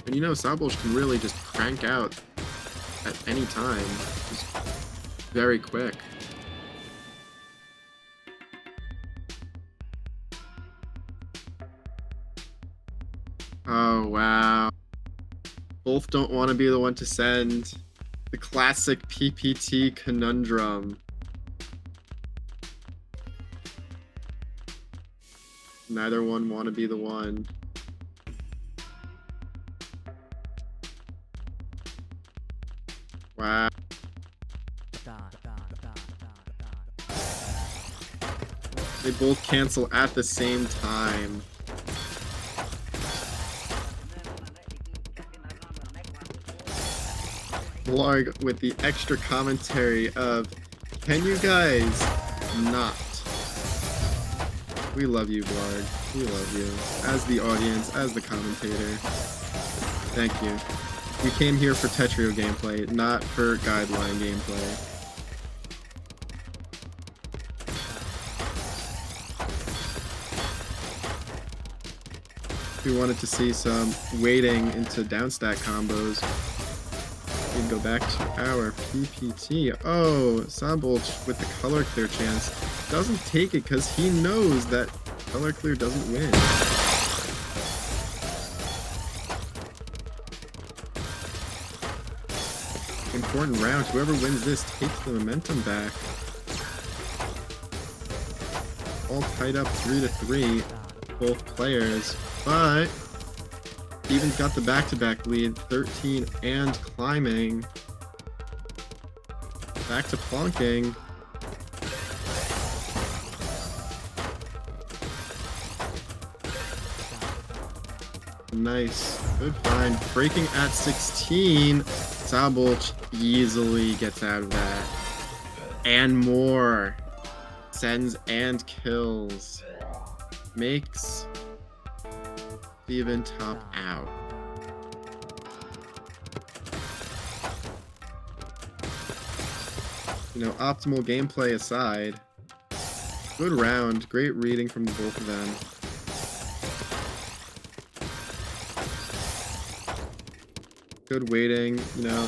And you know, Sabolj can really just crank out at any time. Just very quick. Oh, wow. Both don't want to be the one to send. The classic PPT conundrum. Neither one want to be the one. Wow. They both cancel at the same time. Blarg with the extra commentary of, can you guys not? We love you, Blarg. We love you. As the audience, as the commentator. Thank you. We came here for Tetrio gameplay, not for guideline gameplay. If we wanted to see some waiting into downstack combos, we'd go back to our PPT. Oh, Sabolj with the color clear chance doesn't take it because he knows that color clear doesn't win. Important round. Whoever wins this takes the momentum back. All tied up 3-3, both players, but Steven's got the back-to-back lead, 13 and climbing. Back to plonking. Nice. Good find. Breaking at 16. Sabolj easily gets out of that. And more. Sends and kills. Makes Steven top out. You know, optimal gameplay aside, good round, great reading from the both of them. Good waiting, you know.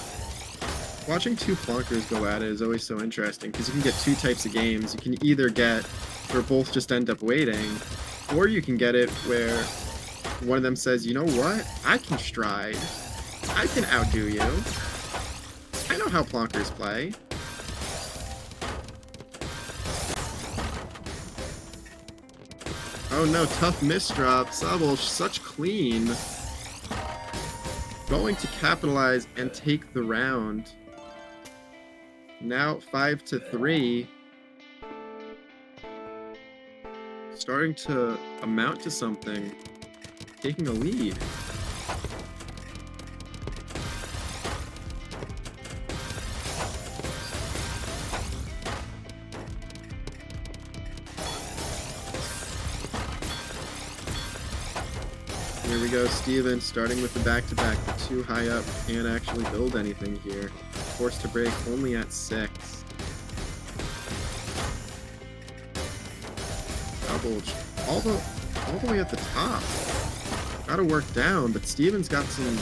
Watching two plonkers go at it is always so interesting because you can get two types of games. You can either get where both just end up waiting, or you can get it where one of them says, you know what? I can stride. I can outdo you. I know how plonkers play. Oh no, tough misdrop. Sabolj, such clean. Going to capitalize and take the round. Now 5-3. Starting to amount to something. Taking a lead. Here we go, Steven, starting with the back-to-back, but too high up, can't actually build anything here. Forced to break only at 6. Sabolj, all the way at the top. Gotta work down, but Steven's got some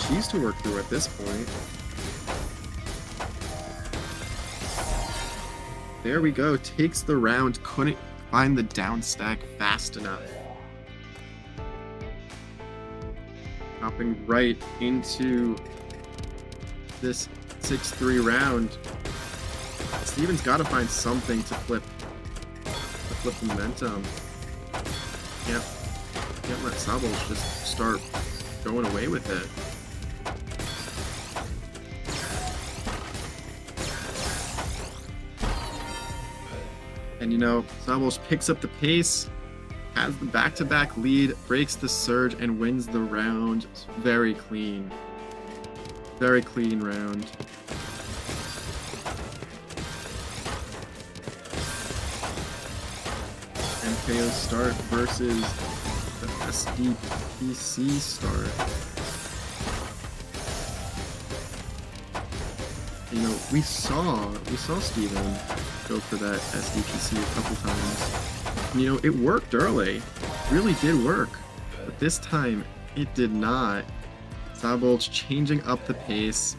cheese to work through at this point. There we go, takes the round, couldn't find the down stack fast enough. Hopping right into this 6-3 round. Steven's got to find something to flip the momentum. Can't let Sabolj just start going away with it. And you know, Sabolj picks up the pace, has the back-to-back lead, breaks the surge, and wins the round. Very clean. Very clean round. MKO start versus the SDPC start. You know, we saw Steven go for that SDPC a couple times. You know, it worked early. Really did work. But this time, it did not. Zabolch changing up the pace.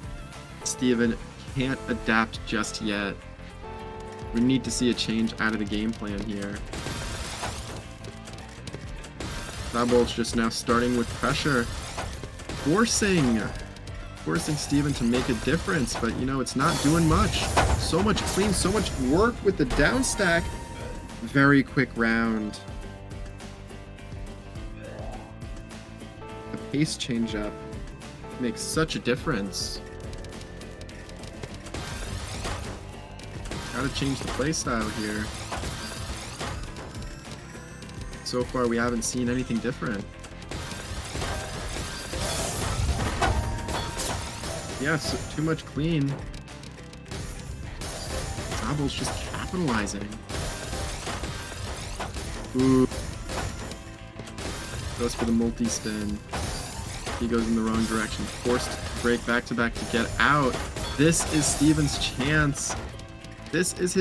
Steven can't adapt just yet. We need to see a change out of the game plan here. Zabolch just now starting with pressure. Forcing Steven to make a difference, but you know, it's not doing much. So much clean, so much work with the down stack. Very quick round. The pace change up makes such a difference. Gotta change the playstyle here. So far, we haven't seen anything different. Yes, too much clean. Zabolch just capitalizing. Ooh. Goes for the multi-spin. He goes in the wrong direction. Forced to break back-to-back to get out. This is Steven's chance. This is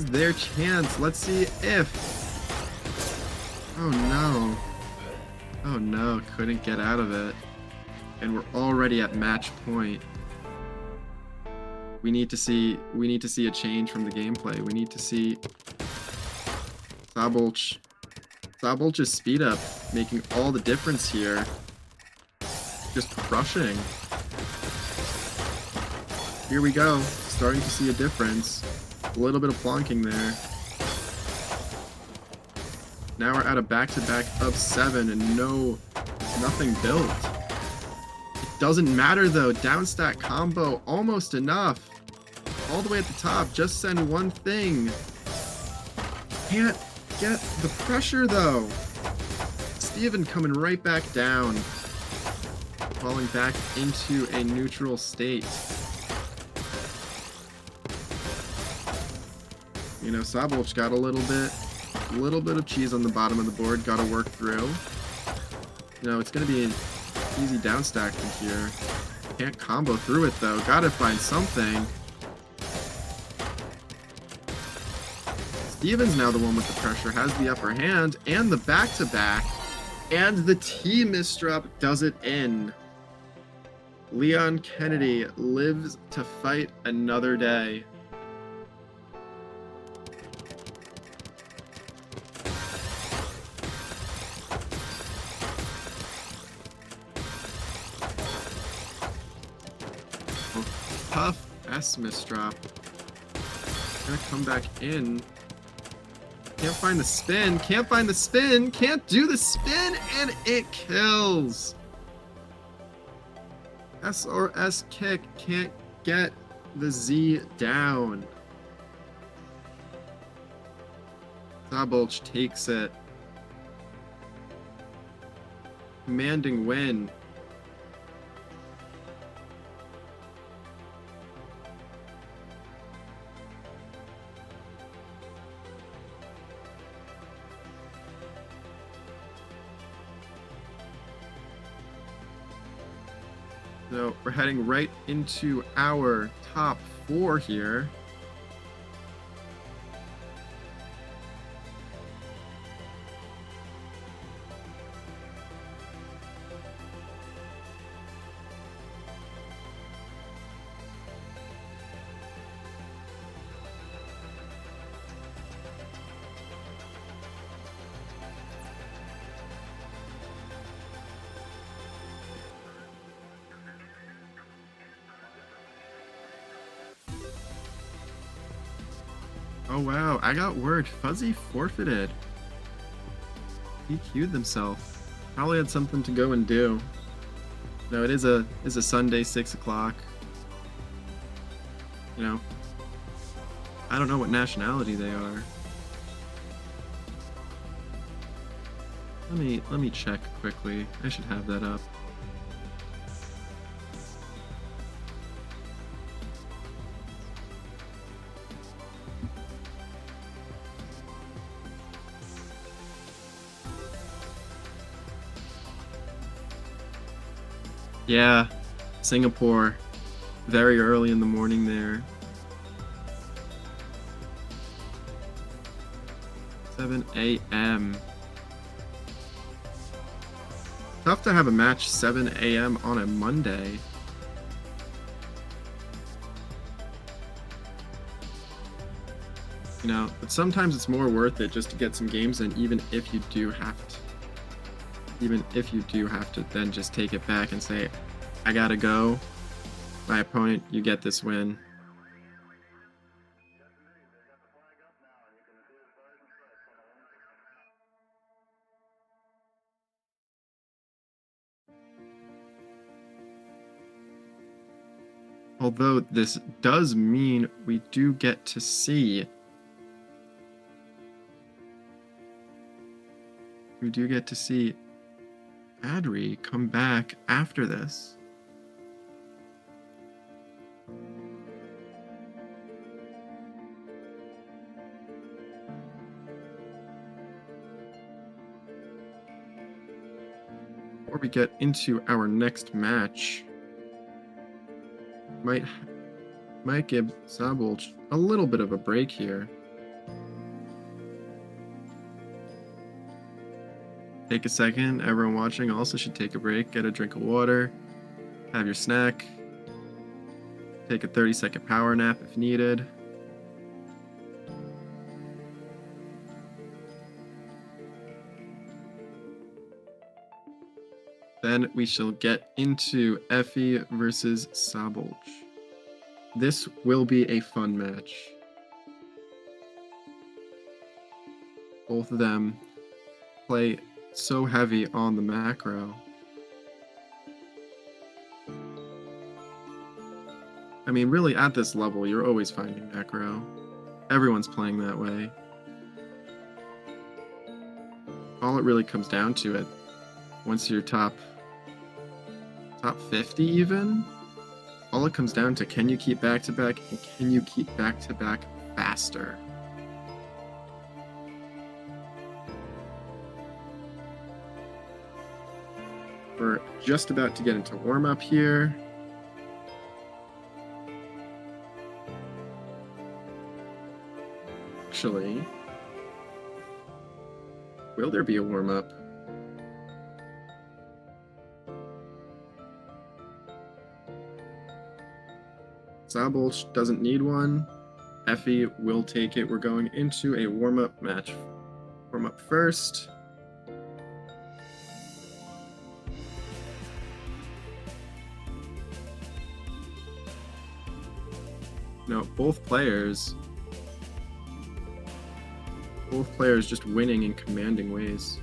their chance. Let's see if... Oh no. Oh no, couldn't get out of it. And we're already at match point. We need to see a change from the gameplay. We need to see Zabolch's speed up making all the difference here. Just crushing. Here we go. Starting to see a difference. A little bit of plonking there. Now we're at a back-to-back of 7 and nothing built. Doesn't matter though, down stack combo, almost enough. All the way at the top, just send one thing. Can't get the pressure though. Steven coming right back down. Falling back into a neutral state. You know, Zabolch got a little bit of cheese on the bottom of the board, gotta work through. You know, it's gonna be easy down stack from here. Can't combo through it though. Gotta find something. Steven's now the one with the pressure, has the upper hand, and the back-to-back. And the T misdrop does it in. Leon Kennedy lives to fight another day. Tough S misdrop. Gonna come back in. Can't find the spin. Can't find the spin. Can't do the spin, and it kills. SRS kick can't get the Z down. Zabolch takes it. Commanding win. So we're heading right into our top 4 here. Oh wow, I got word. Fuzzy forfeited. He queued himself. Probably had something to go and do. No, it is a Sunday, 6 o'clock. You know, I don't know what nationality they are. Let me check quickly. I should have that up. Yeah, Singapore. Very early in the morning there. 7 a.m. Tough to have a match 7 a.m. on a Monday. You know, but sometimes it's more worth it just to get some games in, even if you do have to then just take it back and say, I gotta go. My opponent, you get this win. Although this does mean we do get to see Adri come back after this. Before we get into our next match, might give Sabolch a little bit of a break here. Take a second. Everyone watching also should take a break. Get a drink of water. Have your snack. Take a 30-second power nap if needed. Then we shall get into Effie versus Sabolch. This will be a fun match. Both of them play so heavy on the macro. I mean, really, at this level, you're always finding macro. Everyone's playing that way. All it really comes down to it, once you're top 50 even, all it comes down to, can you keep back-to-back, and can you keep back-to-back faster? We're just about to get into warm-up here. Actually, will there be a warm-up? Sabolch doesn't need one. Effie will take it. We're going into a warm-up match. Warm-up first. No, both players just winning in commanding ways.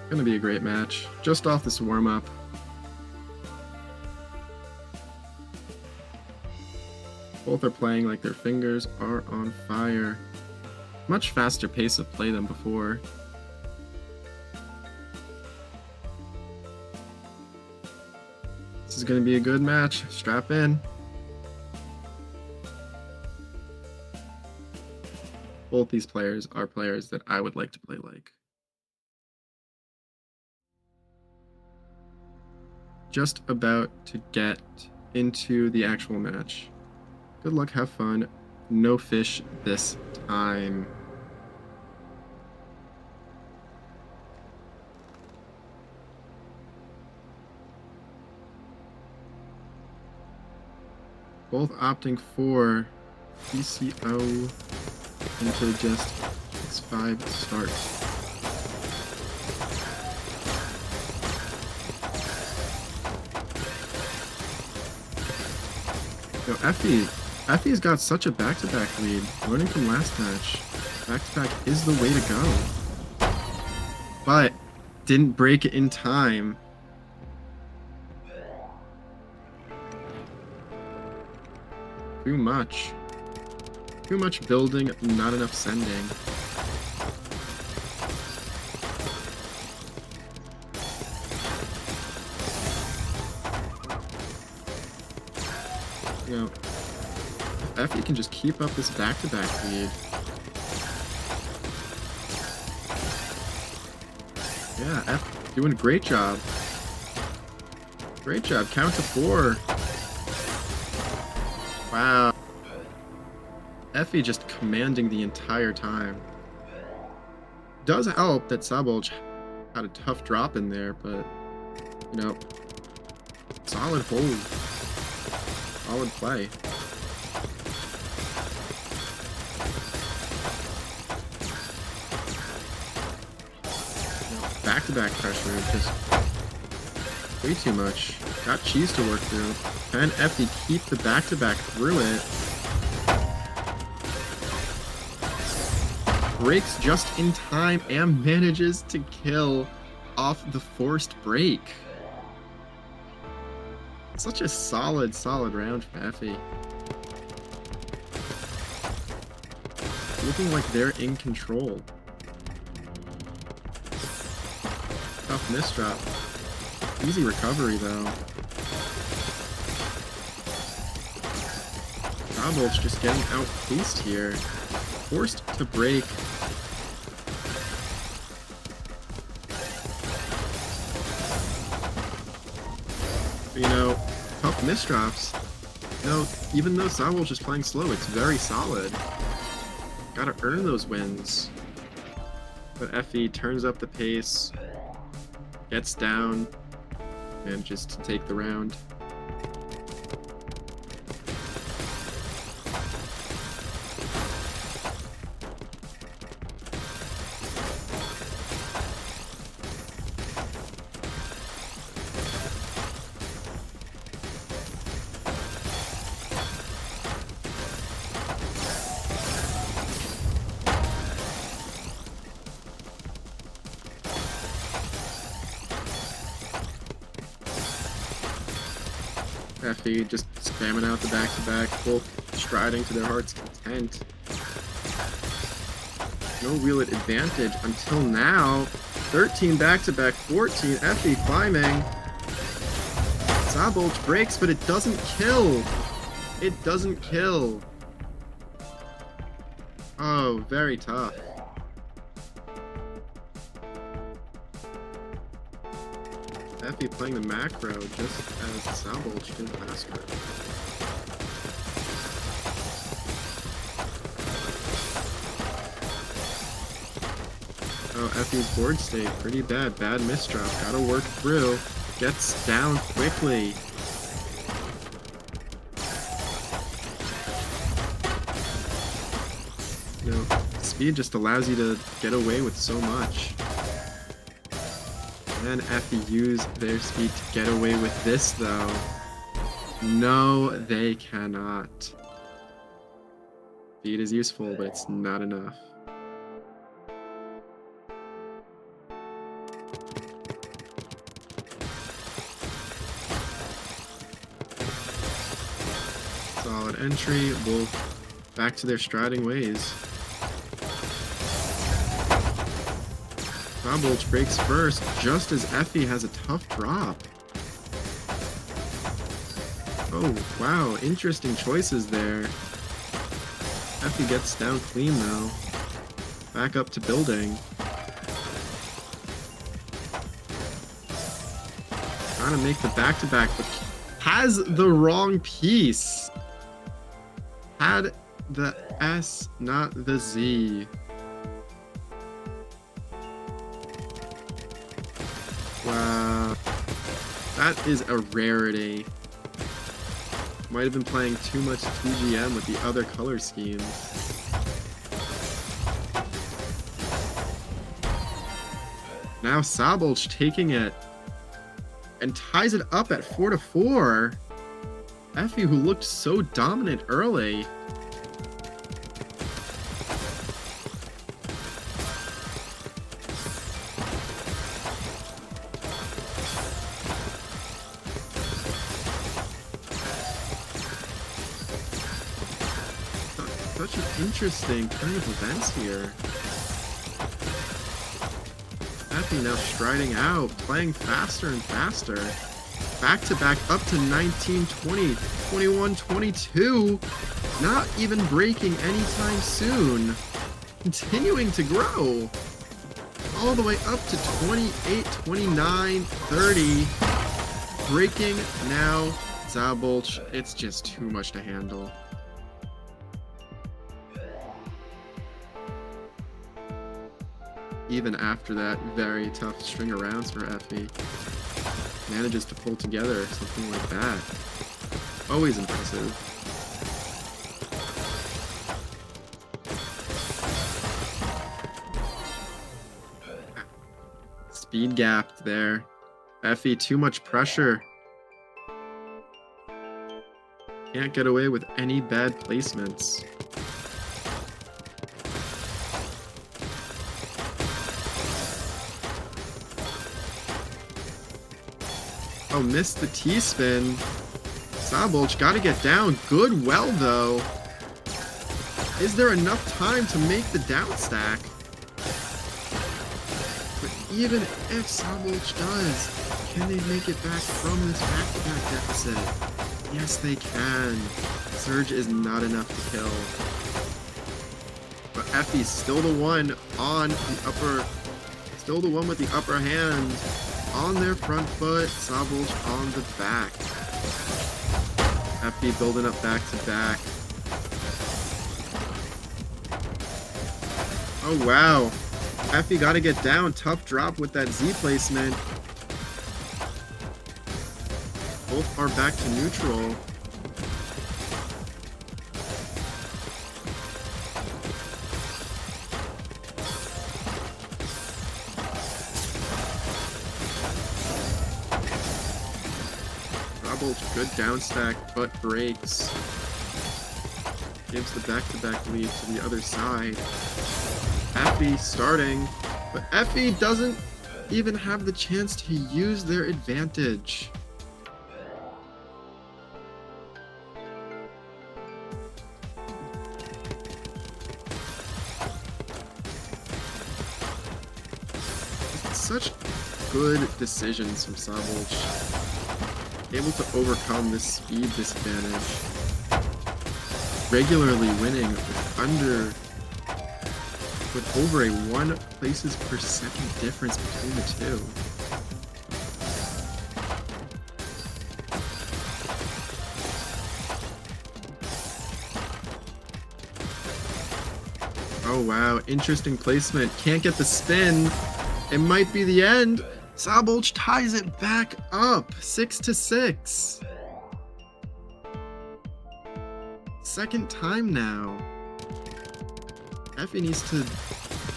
Gonna be a great match. Just off this warm-up. Both are playing like their fingers are on fire. Much faster pace of play than before. This is gonna be a good match. Strap in. Both these players are players that I would like to play like. Just about to get into the actual match. Good luck, have fun. No fish this time. Both opting for PCO into just X5 start. Yo, Effie's got such a back-to-back lead, learning from last match. Back-to-back is the way to go. But didn't break it in time. Too much. Too much building, not enough sending. You know, if Effie can just keep up this back-to-back lead. Yeah, F doing a great job. Great job. Count to 4. Wow. Effie just commanding the entire time. Does help that Sabolj had a tough drop in there, but, you know, solid hold. Solid play. Back-to-back pressure is just way too much. Got cheese to work through. Can Effie keep the back-to-back through it? Breaks just in time and manages to kill off the forced break. Such a solid round for Effie. Looking like they're in control. Tough misdrop. Easy recovery though. Sabolj just getting outpaced here. Forced to break. But, you know, tough misdrops. You know, even though Sabolj is playing slow, it's very solid. Gotta earn those wins. But Effie turns up the pace, gets down, manages to take the round. Effie just spamming out the back-to-back, both striding to their heart's content. No real advantage until now. 13 back-to-back, 14. Effie climbing. Sabolj breaks, but it doesn't kill. It doesn't kill. Oh, very tough. Effie playing the macro just as Sabolj did last round. Oh, Effie's board state, pretty bad. Bad misdrop, gotta work through. Gets down quickly. You know, speed just allows you to get away with so much. Can Effie use their speed to get away with this, though? No, they cannot. Speed is useful, but it's not enough. Solid entry, both back to their striding ways. Sabolj breaks first, just as Effie has a tough drop. Oh, wow, interesting choices there. Effie gets down clean, though. Back up to building. Trying to make the back-to-back, but has the wrong piece. Had the S, not the Z. Wow, that is a rarity. Might have been playing too much 2GM with the other color schemes. Now Sabolj taking it and ties it up at 4-4. Effie, who looked so dominant early. Such an interesting turn of events here. Effie now striding out, playing faster and faster. Back to back up to 19, 20, 21, 22. Not even breaking anytime soon. Continuing to grow. All the way up to 28, 29, 30. Breaking now. Zabolch, it's just too much to handle. Even after that very tough string of rounds for Effie, manages to pull together something like that. Always impressive. Speed gapped there. Effie, too much pressure. Can't get away with any bad placements. Oh, missed the T-spin. Zabolch gotta get down. Good well, though. Is there enough time to make the down stack? But even if Zabolch does, can they make it back from this back-to-back deficit? Yes, they can. Surge is not enough to kill. But Effie's still the one on the upper... Still the one with the upper hand. On their front foot, Zabolch on the back. Effie building up back to back. Oh wow. Effie gotta get down. Tough drop with that Z placement. Both are back to neutral. Good down stack, but breaks. Gives the back-to-back lead to the other side. Effie starting, but Effie doesn't even have the chance to use their advantage. Such good decisions from Zabolch. Able to overcome this speed disadvantage. Regularly winning with over a 1 places per second difference between the two. Oh wow, interesting placement. Can't get the spin. It might be the end. Zabolch ties it back up, 6-6. Second time now. Effie needs to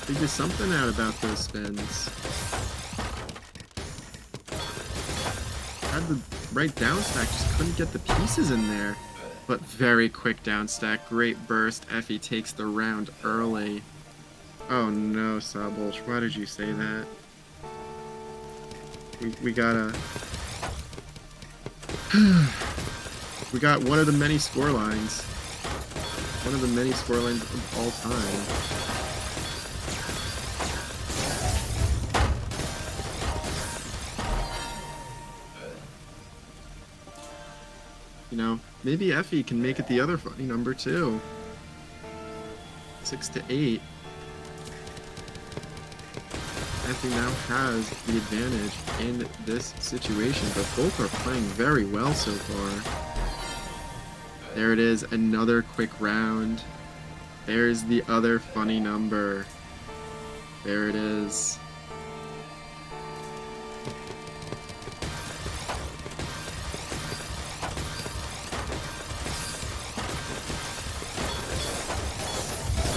figure something out about those spins. Had the right down stack, just couldn't get the pieces in there. But very quick down stack, great burst. Effie takes the round early. Oh no, Zabolch, why did you say that? We gotta... We got one of the many score lines. One of the many score lines of all time. You know, maybe Effie can make it the other funny number too. 6-8. Effie now has the advantage in this situation, but both are playing very well so far. There it is, another quick round. There's the other funny number. There it is.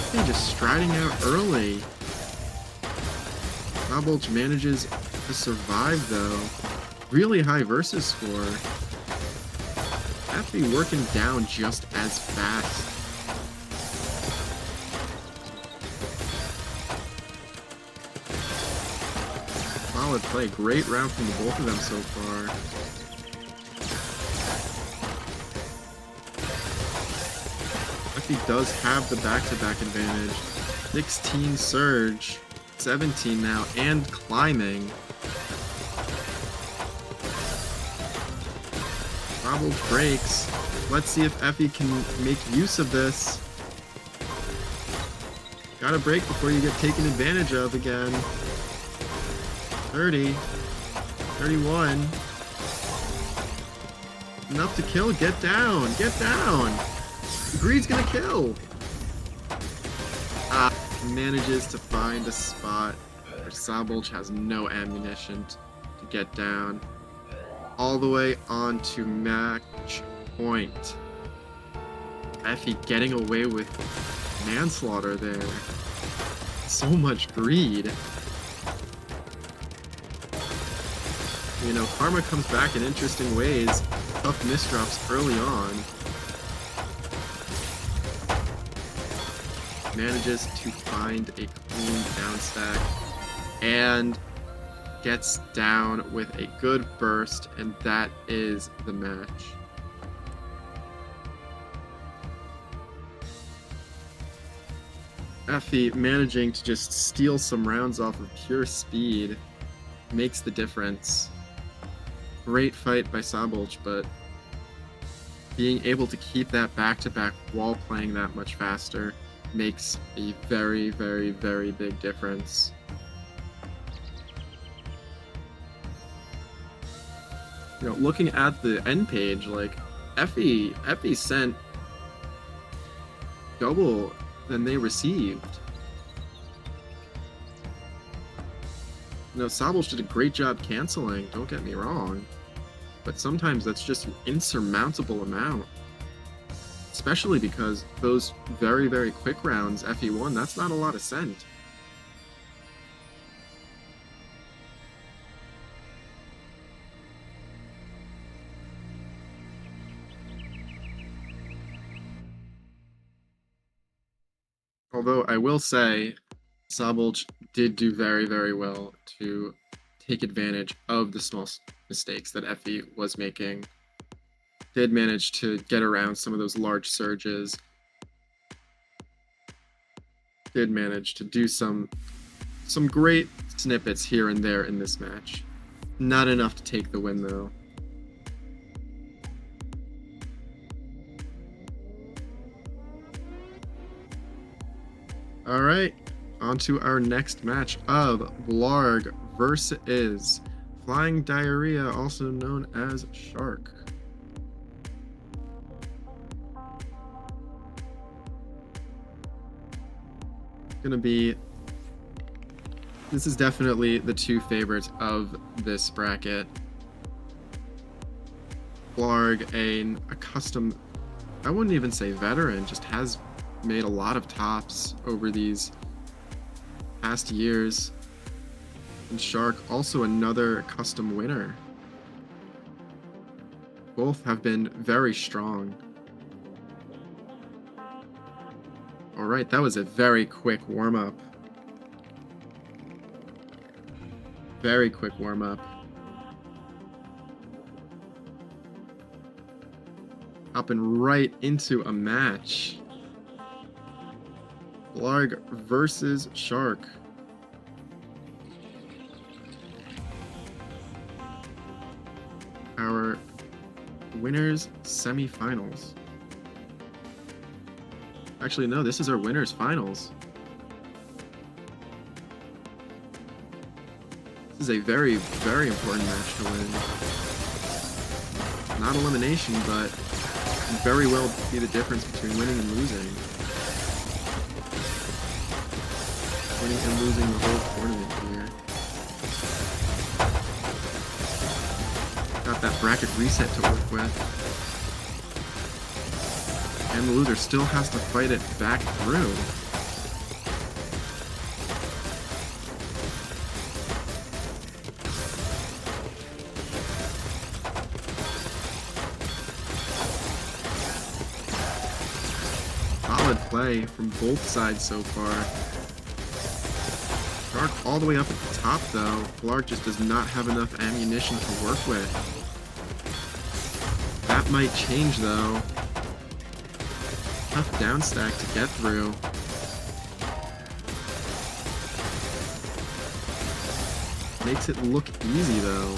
Effie just striding out early. Zabolch manages to survive though. Really high versus score. Effie working down just as fast. Solid play. Great round from the both of them so far. Effie does have the back-to-back advantage. 16 surge, 17 now, and climbing. Bravo breaks. Let's see if Effie can make use of this. Gotta break before you get taken advantage of again. 30. 31. Enough to kill. Get down. Get down. Greed's gonna kill. Manages to find a spot where Sabolch has no ammunition to get down. All the way on to match point. Effie getting away with manslaughter there. So much greed. You know, karma comes back in interesting ways. Tough misdrops early on. Manages to find a clean down stack and gets down with a good burst, and that is the match. Effie managing to just steal some rounds off of pure speed makes the difference. Great fight by Sabolch, but being able to keep that back-to-back while playing that much faster makes a very, very, very big difference. You know, looking at the end page, like, Effie sent double than they received. You know, Sabolch did a great job canceling, don't get me wrong, but sometimes that's just an insurmountable amount. Especially because those very, very quick rounds, Effie won, that's not a lot of cent. Although I will say, Sabolch did do very, very well to take advantage of the small mistakes that Effie was making. Did manage to get around some of those large surges. Did manage to do some great snippets here and there in this match. Not enough to take the win, though. All right, on to our next match of Blarg versus Flying Diarrhea, also known as Shark. This is definitely the two favorites of this bracket. Blarg, a custom, I wouldn't even say veteran, just has made a lot of tops over these past years. And Shark, also another custom winner. Both have been very strong. Alright, that was a very quick warm-up. Very quick warm-up. Hopping right into a match. Blarg versus Shark. Our winners semifinals. Actually, no, this is our winners finals. This is a very, very important match to win. Not elimination, but can very well be the difference between winning and losing. Winning and losing the whole tournament here. Got that bracket reset to work with. And the loser still has to fight it back through. Solid play from both sides so far. Shark all the way up at the top though. Blarg just does not have enough ammunition to work with. That might change though. tough down stack to get through. Makes it look easy though.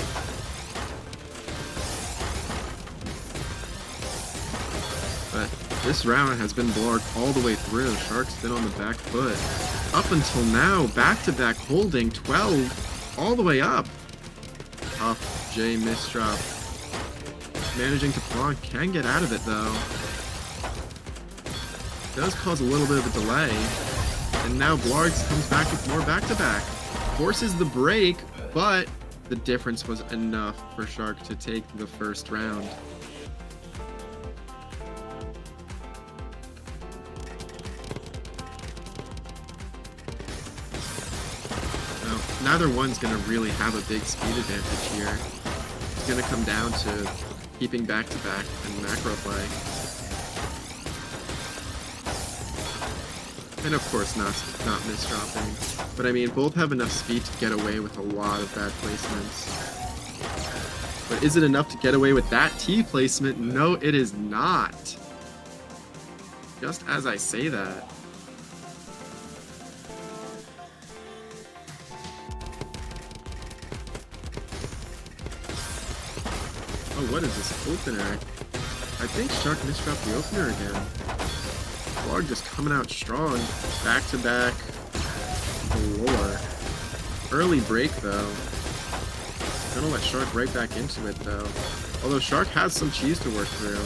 But this round has been Blarg all the way through. Shark's been on the back foot. Up until now, back-to-back holding 12 all the way up. Tough J misdrop. Managing to Blarg, can get out of it though. Does cause a little bit of a delay. And now Blarg comes back with more back-to-back. Forces the break, but the difference was enough for Shark to take the first round. Now, neither one's going to really have a big speed advantage here. It's going to come down to keeping back-to-back and macro play. And of course not misdropping. But I mean, both have enough speed to get away with a lot of bad placements. But is it enough to get away with that T placement? No, it is not. Just as I say that. Oh, what is this opener? I think Shark misdropped the opener again. Blarg just coming out strong. Back to back. Galore. Early break though. Gonna let Shark right back into it though. Although Shark has some cheese to work through.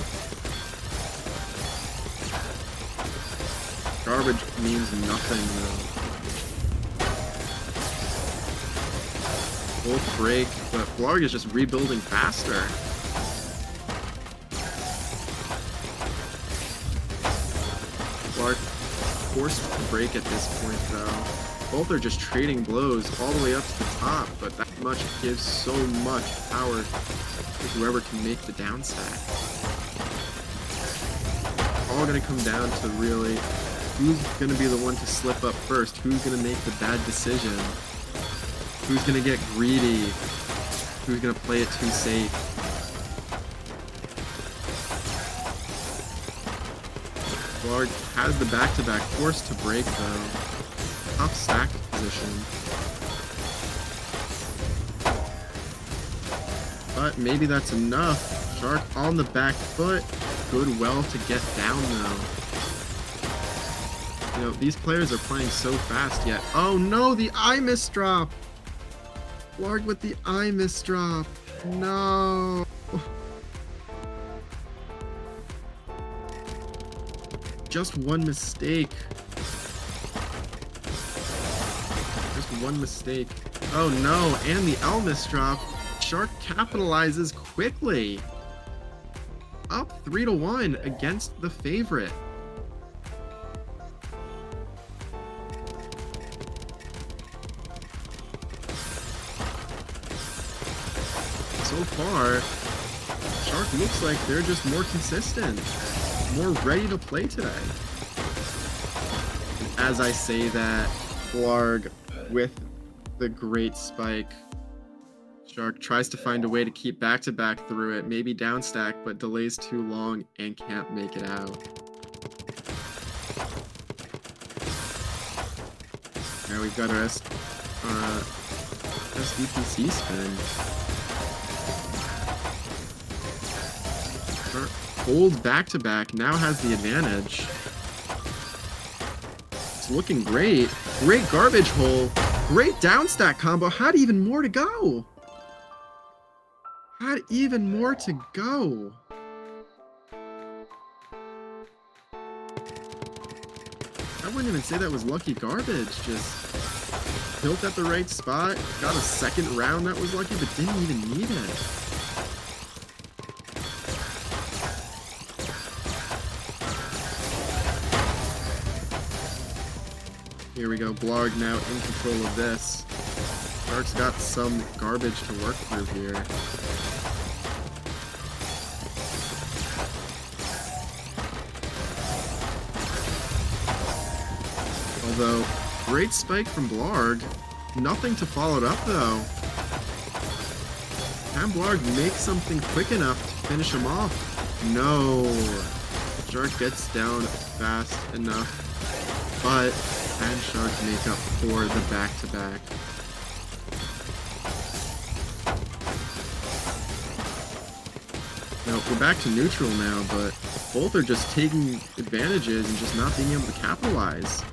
Garbage means nothing though. Both break, but Blarg is just rebuilding faster. Blarg forced to break at this point though. Both are just trading blows all the way up to the top, but that much gives so much power to whoever can make the down stack. All gonna come down to really who's gonna be the one to slip up first, who's gonna make the bad decision, who's gonna get greedy, who's gonna play it too safe. Blarg has the back-to-back, forced to break though. Tough stack position. But maybe that's enough. Shark on the back foot. Good well to get down though. You know, these players are playing so fast yet. Oh no, the eye misdrop! Blarg with the eye misdrop. No. Just one mistake. Just one mistake. Oh no, and the L misdrop. Shark capitalizes quickly. Up 3-1 against the favorite. So far, Shark looks like they're just more consistent, more ready to play today. And as I say that, Blarg with the great spike. Shark tries to find a way to keep back-to-back through it, maybe down stack, but delays too long and can't make it out. Now we've got our SDPC spin. Shark holds back-to-back, now has the advantage. It's looking great. Great garbage hole. Great down stack combo. Had even more to go. Had even more to go. I wouldn't even say that was lucky garbage. Just built at the right spot. Got a second round that was lucky, but didn't even need it. Here we go. Blarg now in control of this. Shark's got some garbage to work through here. Although, great spike from Blarg. Nothing to follow it up though. Can Blarg make something quick enough to finish him off? No. Shark gets down fast enough, but can Shark make up for the back-to-back? Now, we're back to neutral now, but both are just taking advantages and just not being able to capitalize.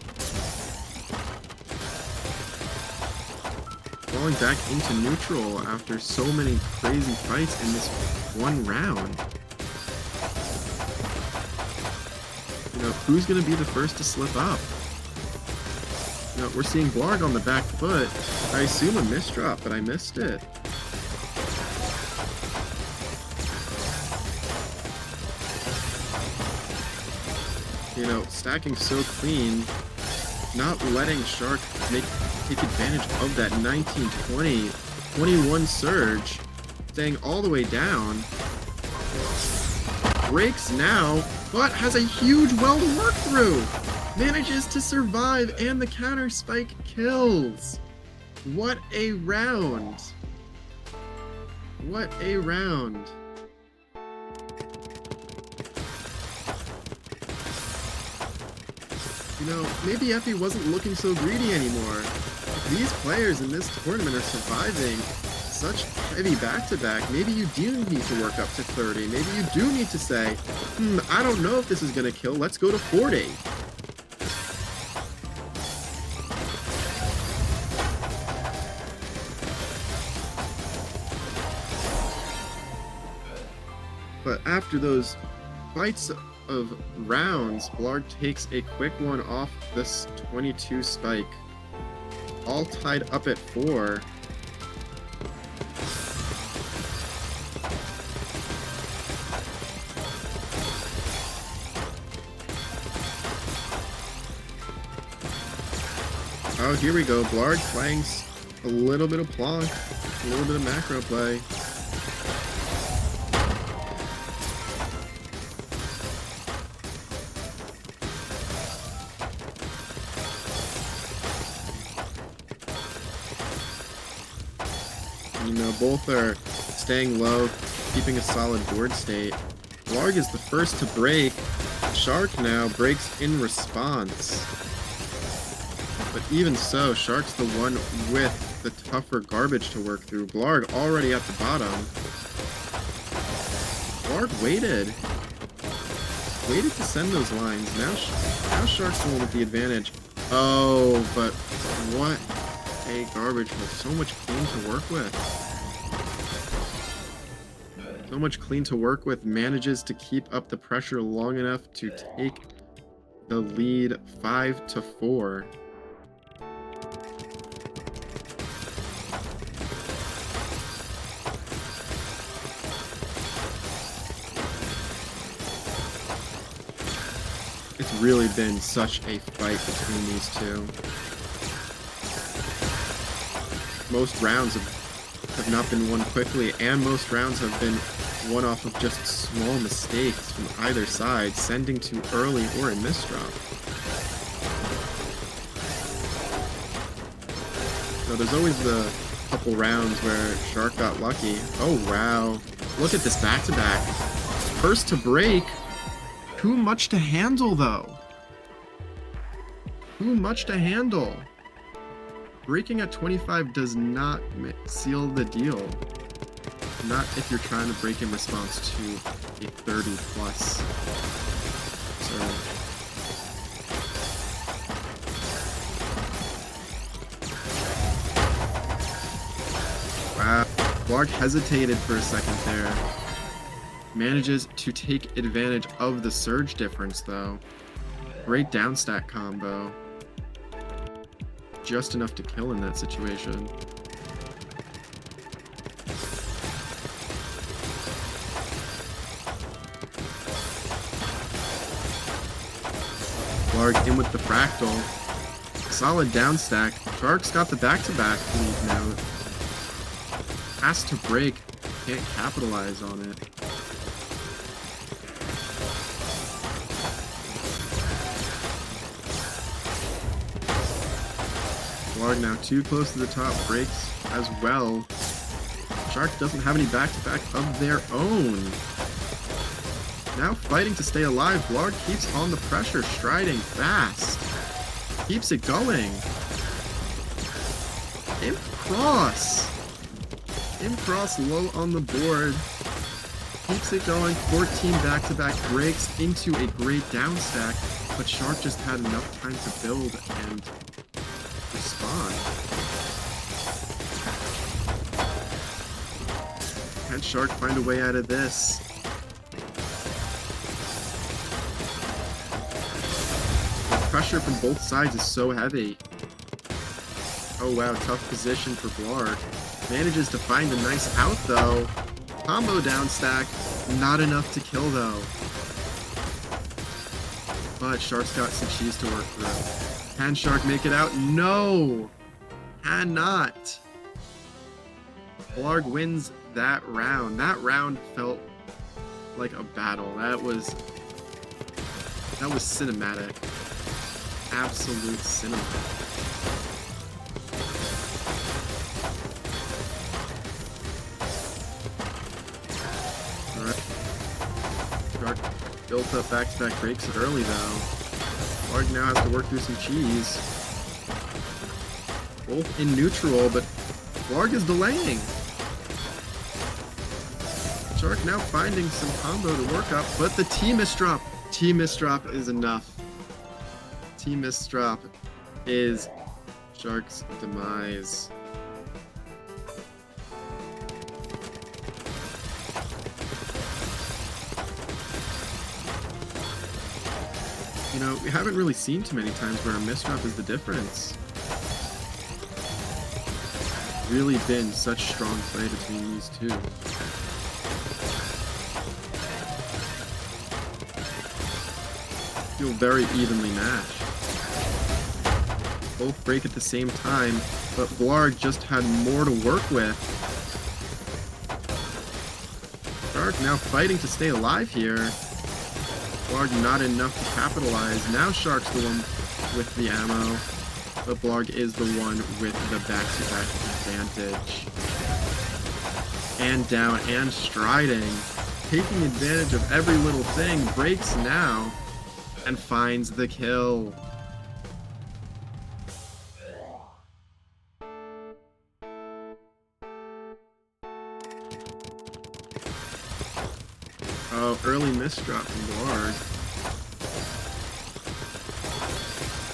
Falling back into neutral after so many crazy fights in this one round. You know, who's going to be the first to slip up? You know, we're seeing Blarg on the back foot. I assume a misdrop, but I missed it. You know, stacking so clean, not letting Shark take advantage of that 19-20, 21 surge, staying all the way down. Breaks now, but has a huge well to work through. Manages to survive, and the counter spike kills. What a round. What a round. You know, maybe Effie wasn't looking so greedy anymore. If these players in this tournament are surviving such heavy back-to-back, maybe you do need to work up to 30. Maybe you do need to say, I don't know if this is going to kill. Let's go to 40. But after those fights of rounds, Blarg takes a quick one off this 22 spike. All tied up at 4. Oh, here we go. Blarg playing a little bit of plonk, a little bit of macro play. You know, both are staying low, keeping a solid board state. Blarg is the first to break. Shark now breaks in response. But even so, Shark's the one with the tougher garbage to work through. Blarg already at the bottom. Blarg waited to send those lines. Now Shark's the one with the advantage. Oh, but what a garbage with so much clean to work with. So much clean to work with, manages to keep up the pressure long enough to take the lead 5-4. It's really been such a fight between these two. Most rounds have not been won quickly, and most rounds have been won off of just small mistakes from either side, sending too early or a misdrop. So there's always the couple rounds where Shark got lucky. Oh wow, look at this back-to-back. First to break. Too much to handle though. Too much to handle. Breaking at 25 does not seal the deal. Not if you're trying to break in response to a 30 plus. So. Wow. Blarg hesitated for a second there. Manages to take advantage of the surge difference though. Great downstack combo. Just enough to kill in that situation. Blarg in with the fractal. Solid downstack. Shark's got the back-to-back lead now. Has to break. Can't capitalize on it. Blarg now too close to the top, breaks as well. Shark doesn't have any back-to-back of their own. Now fighting to stay alive. Blarg keeps on the pressure, striding fast. Keeps it going. Imp Cross. Imp Cross low on the board. Keeps it going. 14 back-to-back breaks into a great down stack. But Shark just had enough time to build and respond. Can Shark find a way out of this? The pressure from both sides is so heavy. Oh wow, tough position for Blarg. Manages to find a nice out though. Combo down stack, not enough to kill though. But Shark's got some cheese to work through. Can Shark make it out? No! Cannot. Blarg wins that round. That round felt like a battle. That was cinematic. Absolute cinema. Alright. Shark built up back-to-back breaks early though. Blarg now has to work through some cheese. Both in neutral, but Blarg is delaying. Shark now finding some combo to work up, but the T-Misdrop. T-Misdrop is enough. T-Misdrop is Shark's demise. You know, we haven't really seen too many times where a misdrop is the difference. Really been such strong play between these two. Feel very evenly matched. Both break at the same time, but Blarg just had more to work with. Shark now fighting to stay alive here. Blarg not enough to capitalize. Now Shark's the one with the ammo, but Blarg is the one with the back-to-back advantage. And down and striding, taking advantage of every little thing, breaks now, and finds the kill. Oh, early misdrop from Blarg.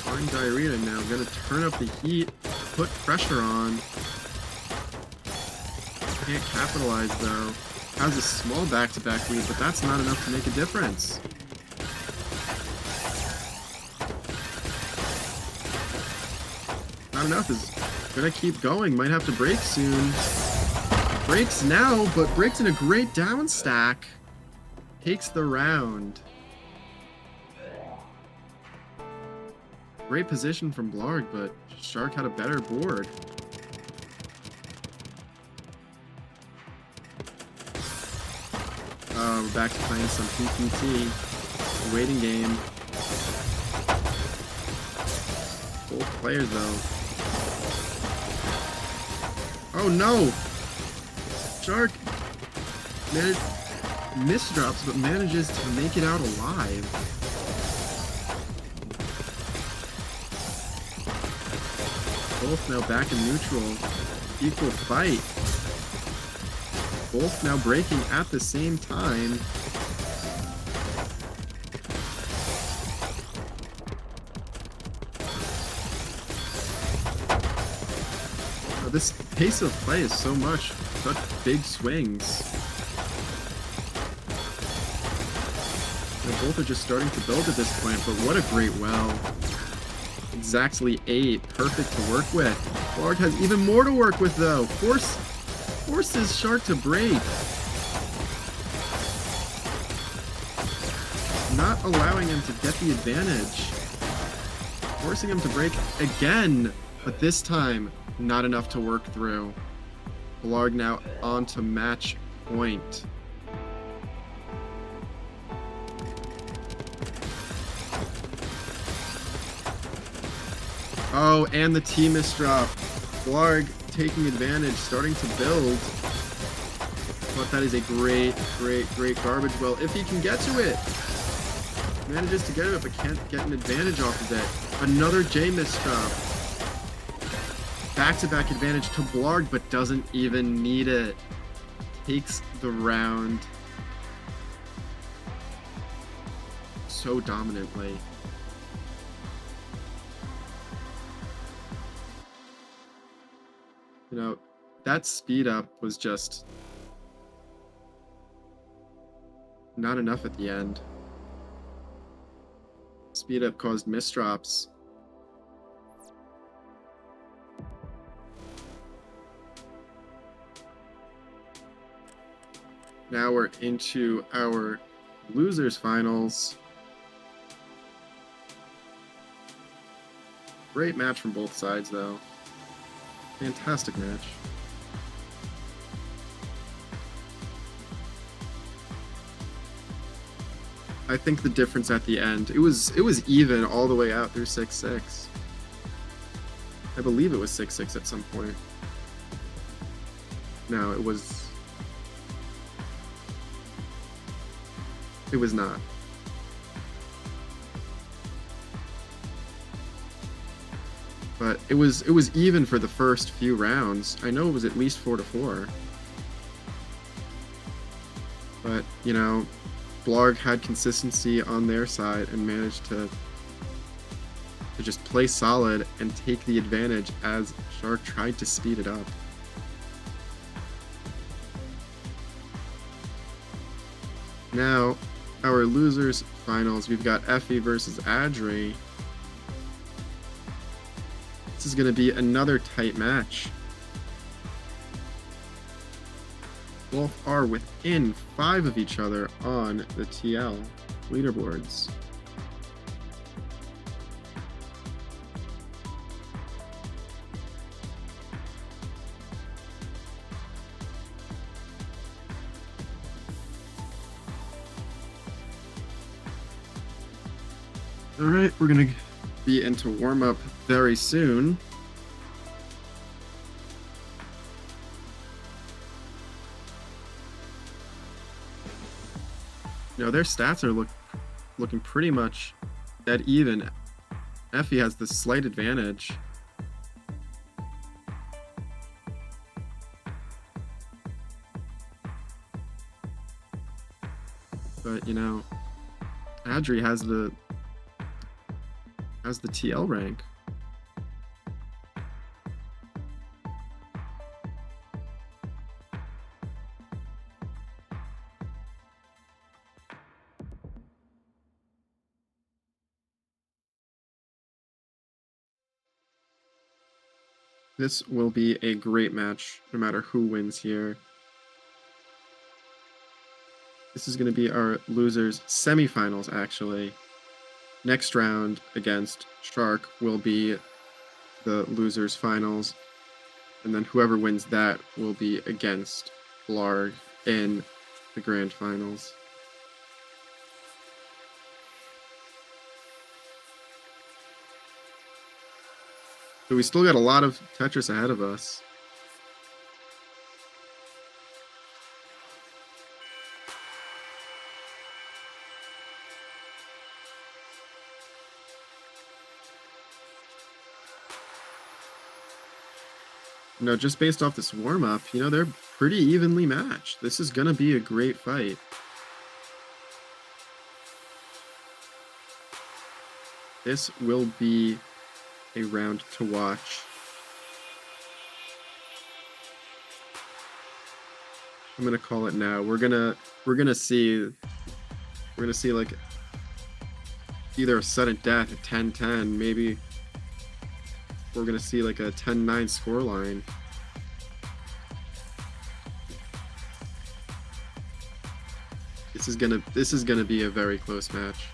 Fine Diarrhea now, gonna turn up the heat, put pressure on. Can't capitalize though. Has a small back-to-back lead, but that's not enough to make a difference. Not enough is gonna keep going. Might have to break soon. Breaks now, but breaks in a great down stack. Takes the round. Great position from Blarg, but Shark had a better board. We're back to playing some PPT. Waiting game. Both players though. Oh no! Shark misdrops, but manages to make it out alive. Both now back in neutral. Equal fight. Both now breaking at the same time. This pace of play is so much, such big swings. Both are just starting to build at this point, but what a great well. Exactly 8, perfect to work with. Blarg has even more to work with though. Forces Shark to break. Not allowing him to get the advantage. Forcing him to break again, but this time, not enough to work through. Blarg now on to match point. Oh, and the T-Misdrop. Blarg taking advantage, starting to build. But that is a great garbage well. If he can get to it. Manages to get it, but can't get an advantage off of it. Another J misstop. Back-to-back advantage to Blarg, but doesn't even need it. Takes the round so dominantly. You know, that speed up was just not enough at the end. Speed up caused misdrops. Now we're into our losers finals. Great match from both sides though. Fantastic match. I think the difference at the end, it was even all the way out through 6-6. I believe it was 6-6 at some point. No, it was not. But it was even for the first few rounds. I know it was at least 4-4. But, you know, Blarg had consistency on their side and managed to just play solid and take the advantage as Shark tried to speed it up. Now, our losers finals, we've got Effie versus Adri. This is going to be another tight match. Both are within 5 of each other on the TL leaderboards. All right, we're going to be into warm-up very soon. You know, their stats are looking pretty much dead even. Effie has the slight advantage. But, you know, Adri has the TL rank. This will be a great match, no matter who wins here. This is going to be our losers semifinals, actually. Next round against Shark will be the losers finals, and then whoever wins that will be against Blarg in the grand finals. So we still got a lot of Tetris ahead of us. You know, just based off this warm-up, you know, they're pretty evenly matched. This is going to be a great fight. This will be a round to watch. I'm gonna call it now. We're gonna see like either a sudden death, a 10-10, maybe we're gonna see like a 10-9 scoreline. This is gonna be a very close match.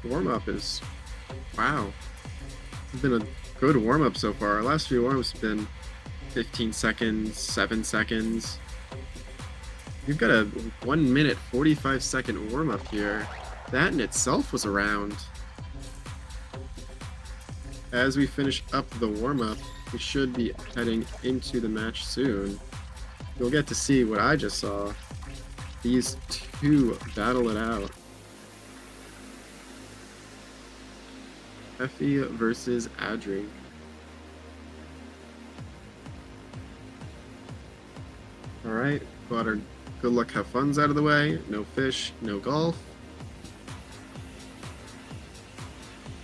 Warm-up is, wow. It's been a good warm-up so far. Our last few warm-ups have been 15 seconds, 7 seconds. We've got a 1 minute 45-second warm-up here. That in itself was a round. As we finish up the warm-up, we should be heading into the match soon. You'll get to see what I just saw. These two battle it out. Effie versus Adri. Alright, got our good luck have fun's out of the way. No fish, no golf.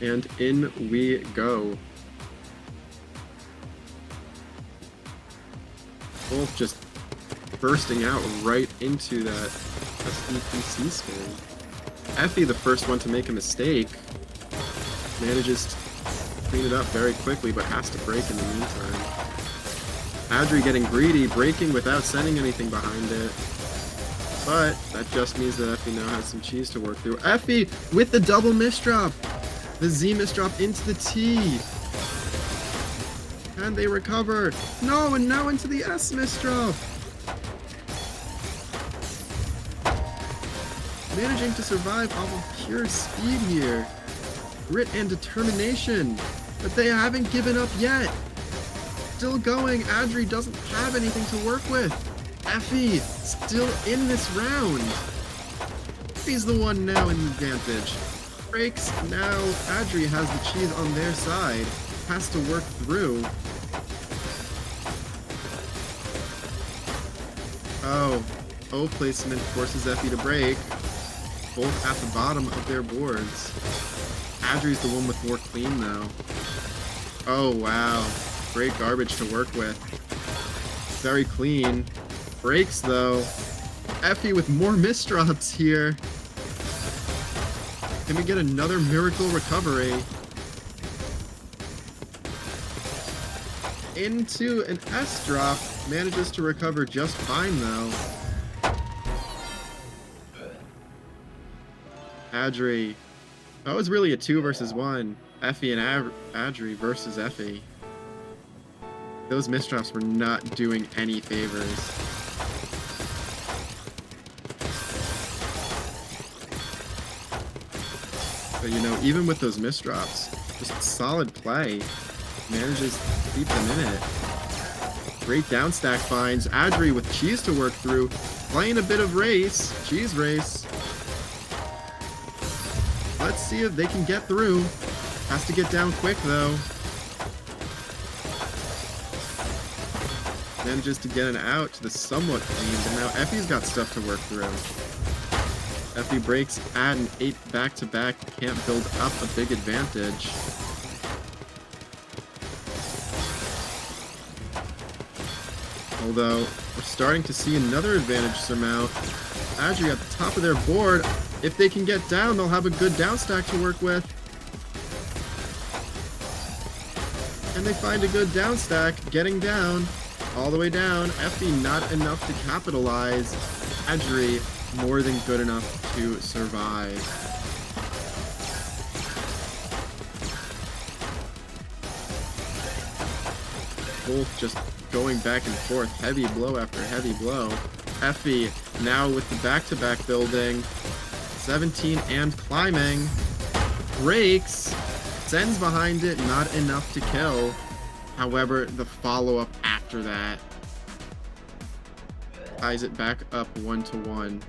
And in we go. Both just bursting out right into that SDPC spin. Effie, the first one to make a mistake, manages to clean it up very quickly, but has to break in the meantime. Adri getting greedy, breaking without sending anything behind it. But that just means that Effie now has some cheese to work through. Effie with the double misdrop! The Z misdrop into the T! And they recover! No, and now into the S misdrop! Managing to survive off of pure speed here. Grit and determination, but they haven't given up yet. Still going. Adri doesn't have anything to work with. Effie still in this round. Effie's the one now in the advantage. Breaks now. Adri has the cheese on their side. Has to work through. Oh, O placement forces Effie to break. Both at the bottom of their boards. Adri's the one with more clean though. Oh wow, great garbage to work with. Very clean. Breaks though. Effie with more misdrops here. Can we get another miracle recovery? Into an S drop. Manages to recover just fine though. Adri. That was really a 2 versus 1. Effie and Adri versus Effie. Those misdrops were not doing any favors. But you know, even with those misdrops, just solid play. Manages to keep them in it. Great downstack finds. Adri with cheese to work through. Playing a bit of race. Cheese race. Let's see if they can get through. Has to get down quick though. Manages to get an out to the somewhat clean, but now Effie's got stuff to work through. Effie breaks, add an 8 back-to-back, can't build up a big advantage. Although, we're starting to see another advantage surmount. Adri at the top of their board. If they can get down, they'll have a good downstack to work with. And they find a good downstack, getting down, all the way down. Effie not enough to capitalize. Adri more than good enough to survive. Both just going back and forth, heavy blow after heavy blow. Effie now with the back-to-back building. 17 and climbing. Breaks. Sends behind it, not enough to kill. However, the follow-up after that ties it back up 1-1.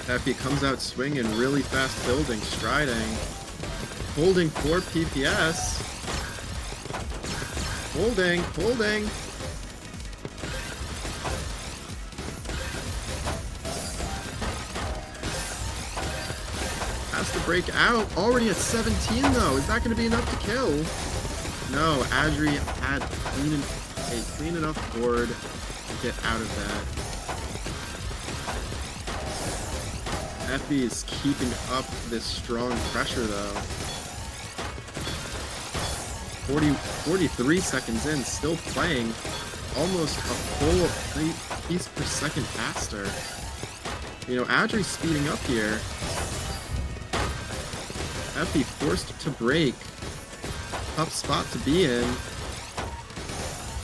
Effie comes out swinging, really fast building, striding. Holding 4 PPS. Holding. Has to break out. Already at 17 though. Is that going to be enough to kill? No, Adri had a clean enough board to get out of that. Effie is keeping up this strong pressure though. 43 seconds in, still playing almost a full piece per second faster. You know, Adri's speeding up here. Effie forced to break. Tough spot to be in.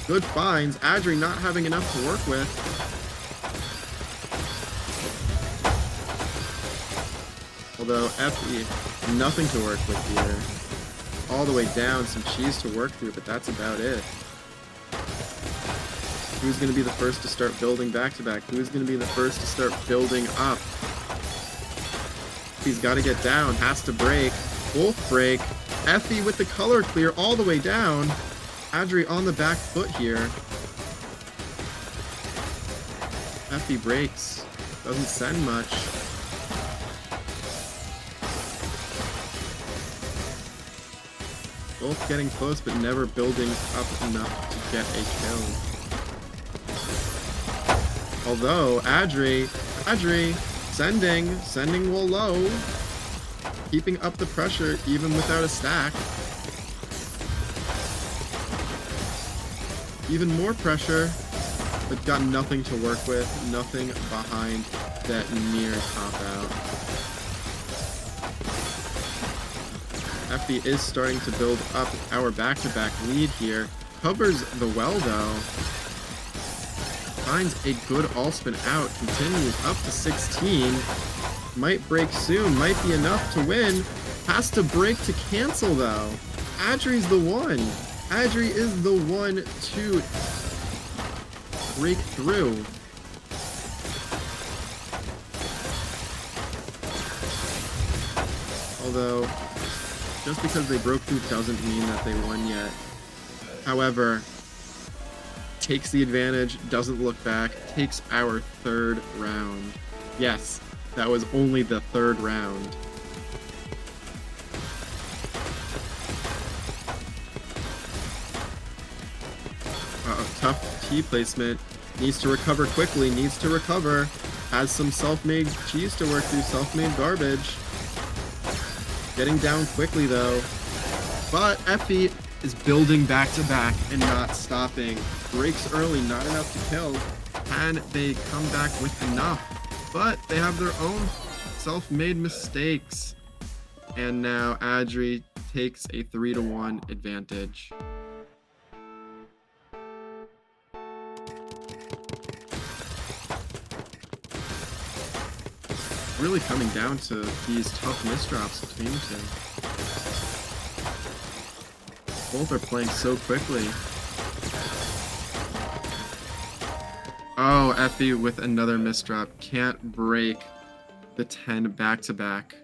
Good finds. Adri not having enough to work with. Although Effie, nothing to work with here. All the way down, some cheese to work through, but that's about it. Who's going to be the first to start building back-to-back? Who's going to be the first to start building up? He's got to get down, has to break. Both break. Effie with the color clear all the way down. Adri on the back foot here. Effie breaks. Doesn't send much. Both getting close, but never building up enough to get a kill. Although, Adri, sending will low. Keeping up the pressure even without a stack. Even more pressure, but got nothing to work with, nothing behind that near top out. Effie is starting to build up our back-to-back lead here. Covers the well though. Finds a good all-spin out, continues up to 16. Might break soon, might be enough to win. Has to break to cancel though. Adri's the one. Adri is the one to break through. Although, just because they broke through doesn't mean that they won yet. However, takes the advantage, doesn't look back, takes our third round. Yes, that was only the third round. Tough T placement. Needs to recover quickly, needs to recover. Has some self-made cheese to work through, self-made garbage. Getting down quickly though. But Effie is building back to back and not stopping. Breaks early, not enough to kill. Can they come back with enough? But they have their own self-made mistakes. And now Adri takes a 3-1 advantage. Really coming down to these tough misdrops between the two. Both are playing so quickly. Oh, Effie with another misdrop. Can't break the 10 back-to-back.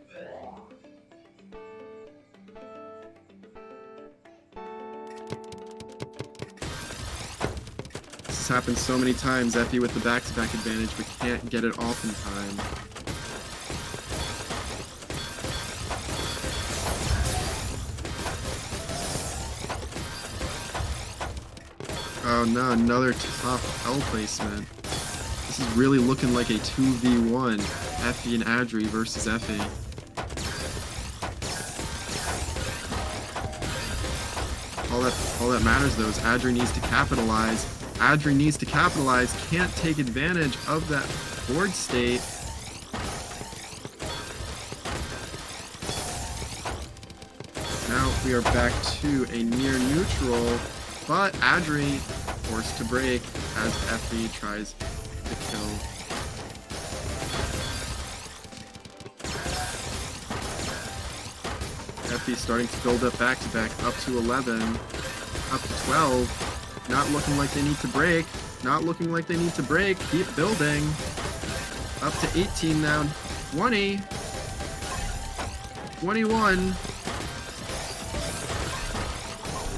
This has happened so many times. Effie with the back-to-back advantage, but can't get it off in time. Oh no, another tough L placement. This is really looking like a 2v1. Effie and Adri versus Effie. All that matters though is Adri needs to capitalize. Adri needs to capitalize. Can't take advantage of that board state. Now we are back to a near neutral. But Adri forced to break as Effie tries to kill. Effie starting to build up back-to-back, up to 11, up to 12. Not looking like they need to break. Not looking like they need to break. Keep building. Up to 18 now. 20. 21.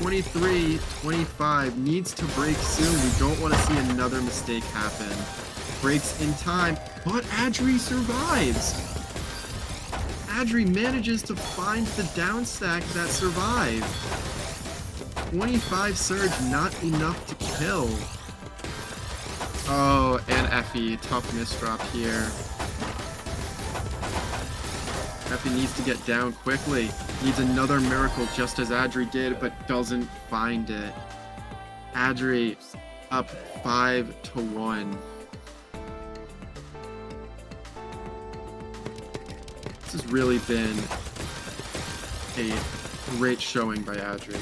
23, 25, needs to break soon. We don't want to see another mistake happen. Breaks in time, but Adri survives. Adri manages to find the down stack that survived. 25 surge, not enough to kill. Oh, and Effie, tough misdrop here. Effie needs to get down quickly. Needs another miracle just as Adri did, but doesn't find it. Adri up 5-1. This has really been a great showing by Adri.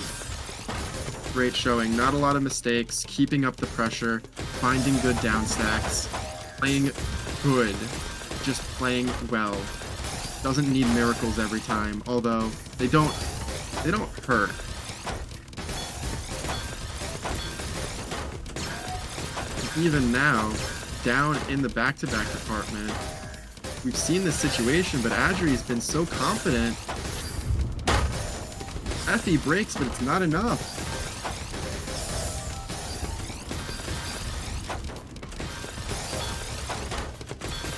Great showing. Not a lot of mistakes. Keeping up the pressure. Finding good down stacks. Playing good. Just playing well. Doesn't need miracles every time. Although they don't hurt. Even now, down in the back-to-back department, we've seen this situation, but Adri's been so confident. Effie breaks, but it's not enough.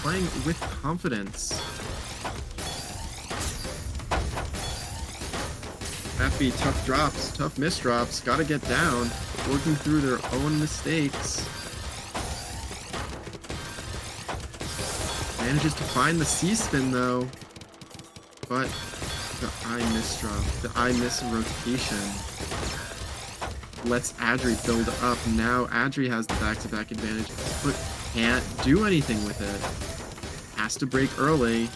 Playing with confidence. Effie, tough drops, tough misdrops, gotta get down, working through their own mistakes. Manages to find the C-spin though, but the I misdrop, the I miss rotation lets Adri build up. Now Adri has the back-to-back advantage, but can't do anything with it. Has to break early.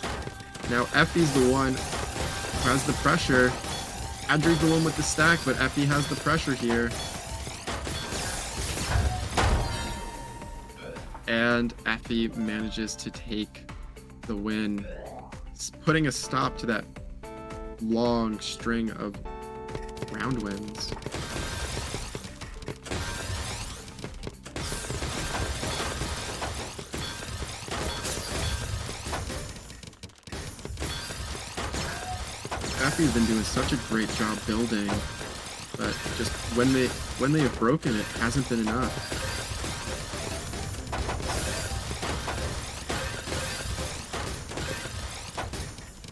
Now Effie's the one who has the pressure. Adri's the one with the stack, but Effie has the pressure here. And Effie manages to take the win, putting a stop to that long string of round wins. Effie's been doing such a great job building, but just when they have broken it, hasn't been enough.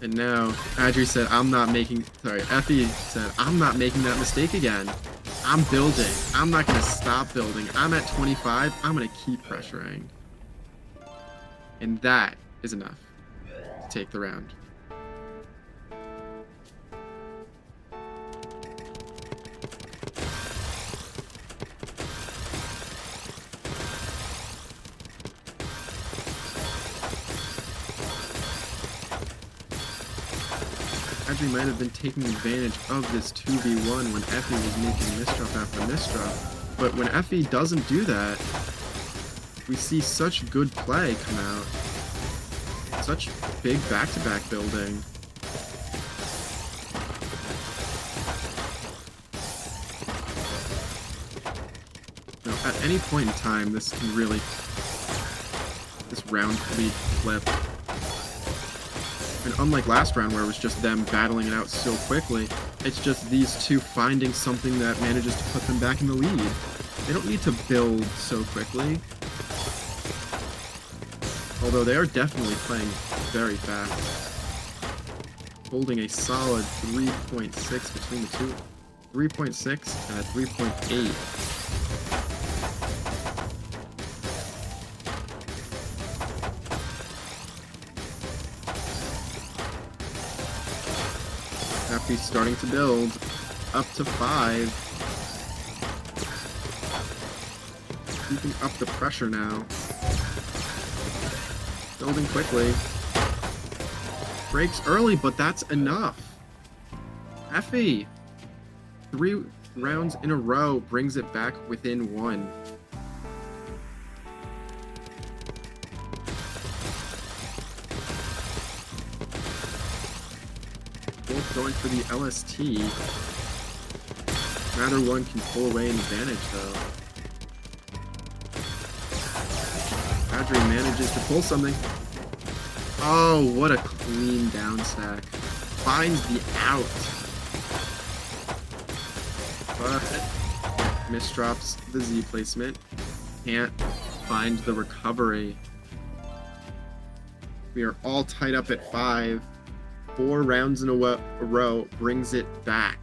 And now, Effie said, I'm not making that mistake again. I'm building. I'm not going to stop building. I'm at 25. I'm going to keep pressuring. And that is enough to take the round. Adri might have been taking advantage of this 2v1 when Effie was making misdrop after misdrop, but when Effie doesn't do that, we see such good play come out. Such big back-to-back building. Now, at any point in time, this round can be flipped. And unlike last round where it was just them battling it out so quickly, it's just these two finding something that manages to put them back in the lead. They don't need to build so quickly. Although they are definitely playing very fast. Holding a solid 3.6 between the two. 3.6 and a 3.8. Effie's starting to build up to 5. Keeping up the pressure now. Building quickly. Breaks early, but that's enough. Effie, 3 rounds in a row brings it back within 1. Both going for the LST. Neither one can pull away an advantage, though. Adri manages to pull something. Oh, what a clean down stack. Finds the out. But misdrops the Z placement. Can't find the recovery. We are all tied up at 5. 4 rounds in a row brings it back.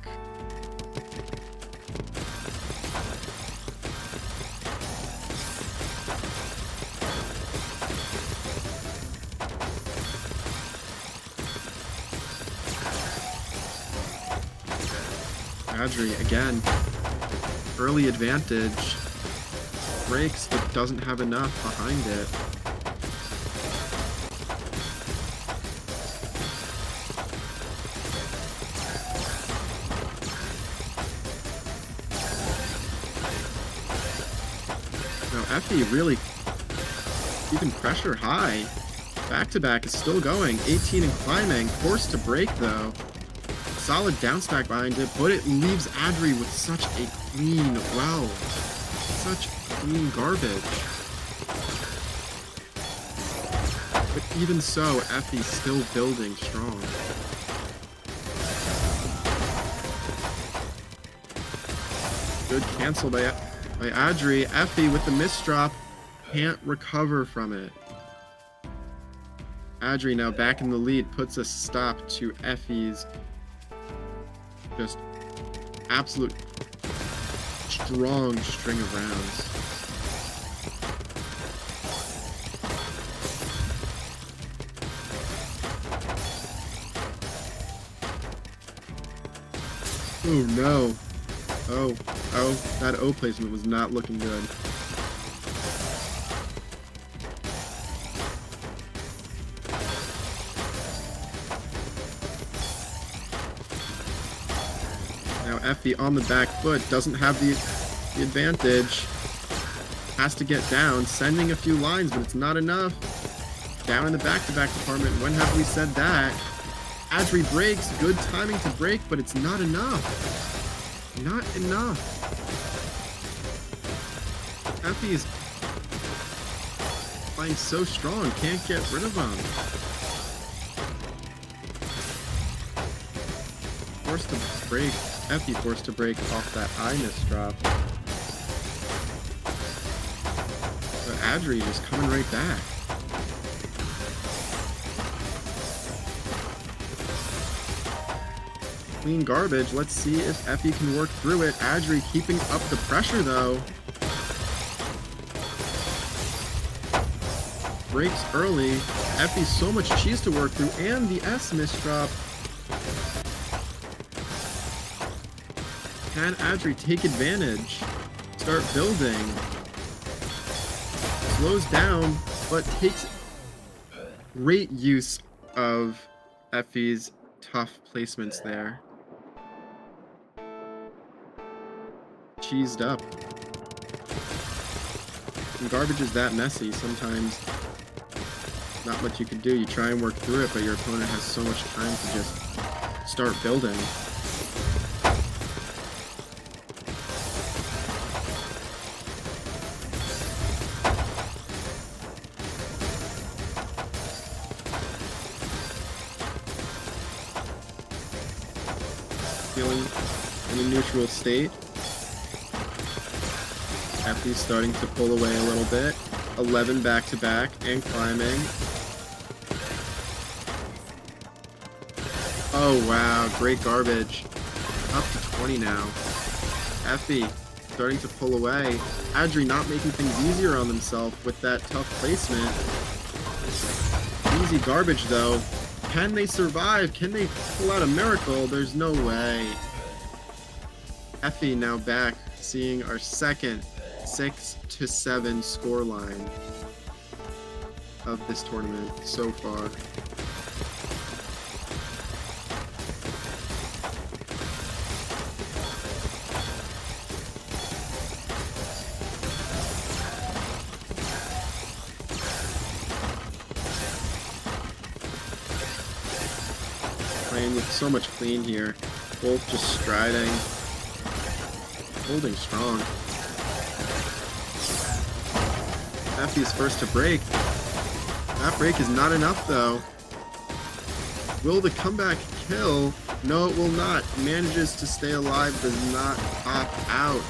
Adri again, early advantage, breaks but doesn't have enough behind it. Effie really keeping pressure high. Back-to-back is still going. 18 and climbing. Forced to break, though. Solid down smack behind it, but it leaves Adri with such a clean well. Such clean garbage. But even so, Effie's still building strong. Good cancel by Adri. Effie with the misdrop. Can't recover from it. Adri now back in the lead, puts a stop to Effie's just absolute strong string of rounds. Oh no. Oh, that O placement was not looking good. Now Effie on the back foot, doesn't have the advantage. Has to get down, sending a few lines, but it's not enough. Down in the back-to-back department, when have we said that? Adri breaks, good timing to break, but it's not enough. Not enough. Effie is playing so strong, can't get rid of him. Forced to break. Effie forced to break off that eye misdrop. But Adri just coming right back. Clean garbage. Let's see if Effie can work through it. Adri keeping up the pressure though. Breaks early. Effie so much cheese to work through, and the S misdrop. Can Adri take advantage? Start building. Slows down, but takes great use of Effie's tough placements there. Cheesed up. When garbage is that messy, sometimes not much you can do. You try and work through it, but your opponent has so much time to just start building. Feeling in a neutral state. Effie's starting to pull away a little bit. 11 back-to-back and climbing. Oh wow, great garbage. Up to 20 now. Effie starting to pull away. Adri not making things easier on himself with that tough placement. Easy garbage though. Can they survive? Can they pull out a miracle? There's no way. Effie now back, seeing our second 6-7 scoreline of this tournament so far. Playing with so much clean here. Both just striding. Holding strong. Effie's first to break. That break is not enough though. Will the comeback kill? No, it will not. Manages to stay alive, does not pop out.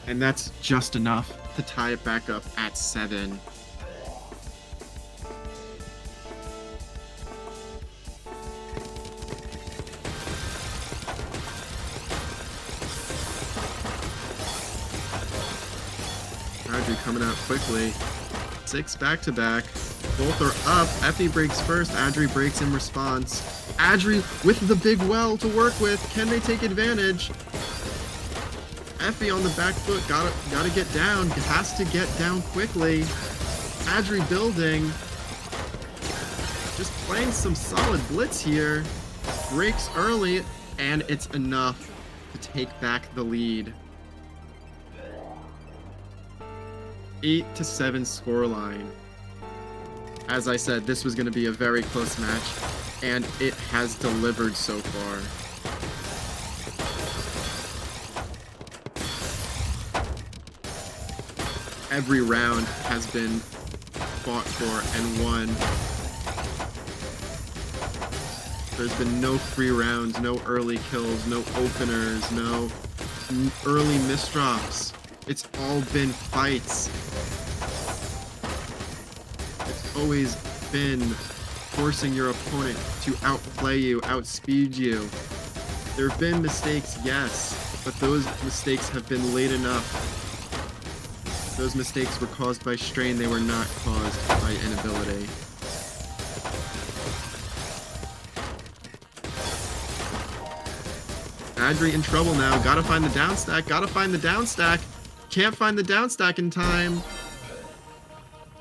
And that's just enough to tie it back up at 7. Adri coming out quickly. 6 back-to-back. Both are up. Effie breaks first. Adri breaks in response. Adri with the big well to work with. Can they take advantage? Effie on the back foot. Gotta get down. Has to get down quickly. Adri building. Just playing some solid blitz here. Breaks early, and it's enough to take back the lead. 8-7 scoreline. As I said, this was going to be a very close match, and it has delivered so far. Every round has been fought for and won. There's been no free rounds, no early kills, no openers, no early misdrops. It's all been fights. It's always been forcing your opponent to outplay you, outspeed you. There have been mistakes, yes, but those mistakes have been late enough. Those mistakes were caused by strain, they were not caused by inability. Adri in trouble now. Gotta find the down stack. Gotta find the down stack. Can't find the down stack in time.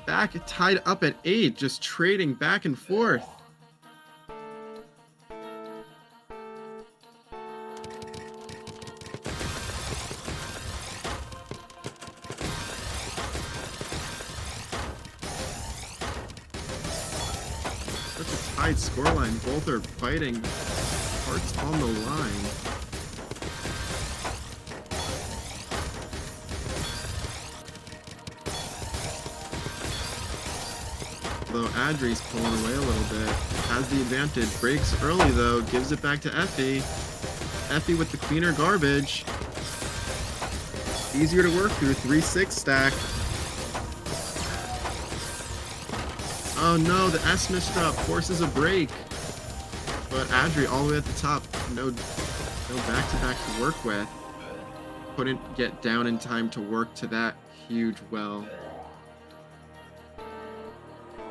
Back tied up at 8, just trading back and forth. Such a tied scoreline. Both are fighting. Hearts on the line. Though Adri's pulling away a little bit. Has the advantage. Breaks early though. Gives it back to Effie. Effie with the cleaner garbage. Easier to work through. 3-6 stack. Oh no, the S misdrop forces a break. But Adri all the way at the top. No back-to-back to work with. Couldn't get down in time to work to that huge well.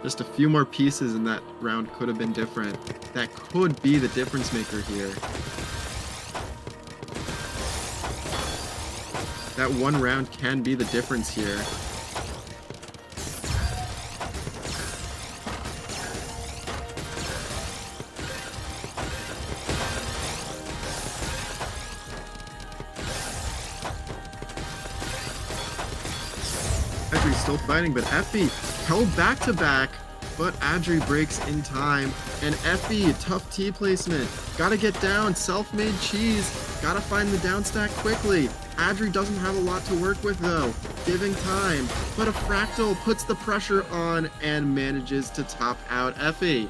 Just a few more pieces in that round could have been different. That could be the difference maker here. That one round can be the difference here. Adri's still fighting, but Effie held back to back, but Adri breaks in time. And Effie, tough T placement. Gotta get down, self-made cheese. Gotta find the down stack quickly. Adri doesn't have a lot to work with though, giving time. But a fractal puts the pressure on and manages to top out Effie.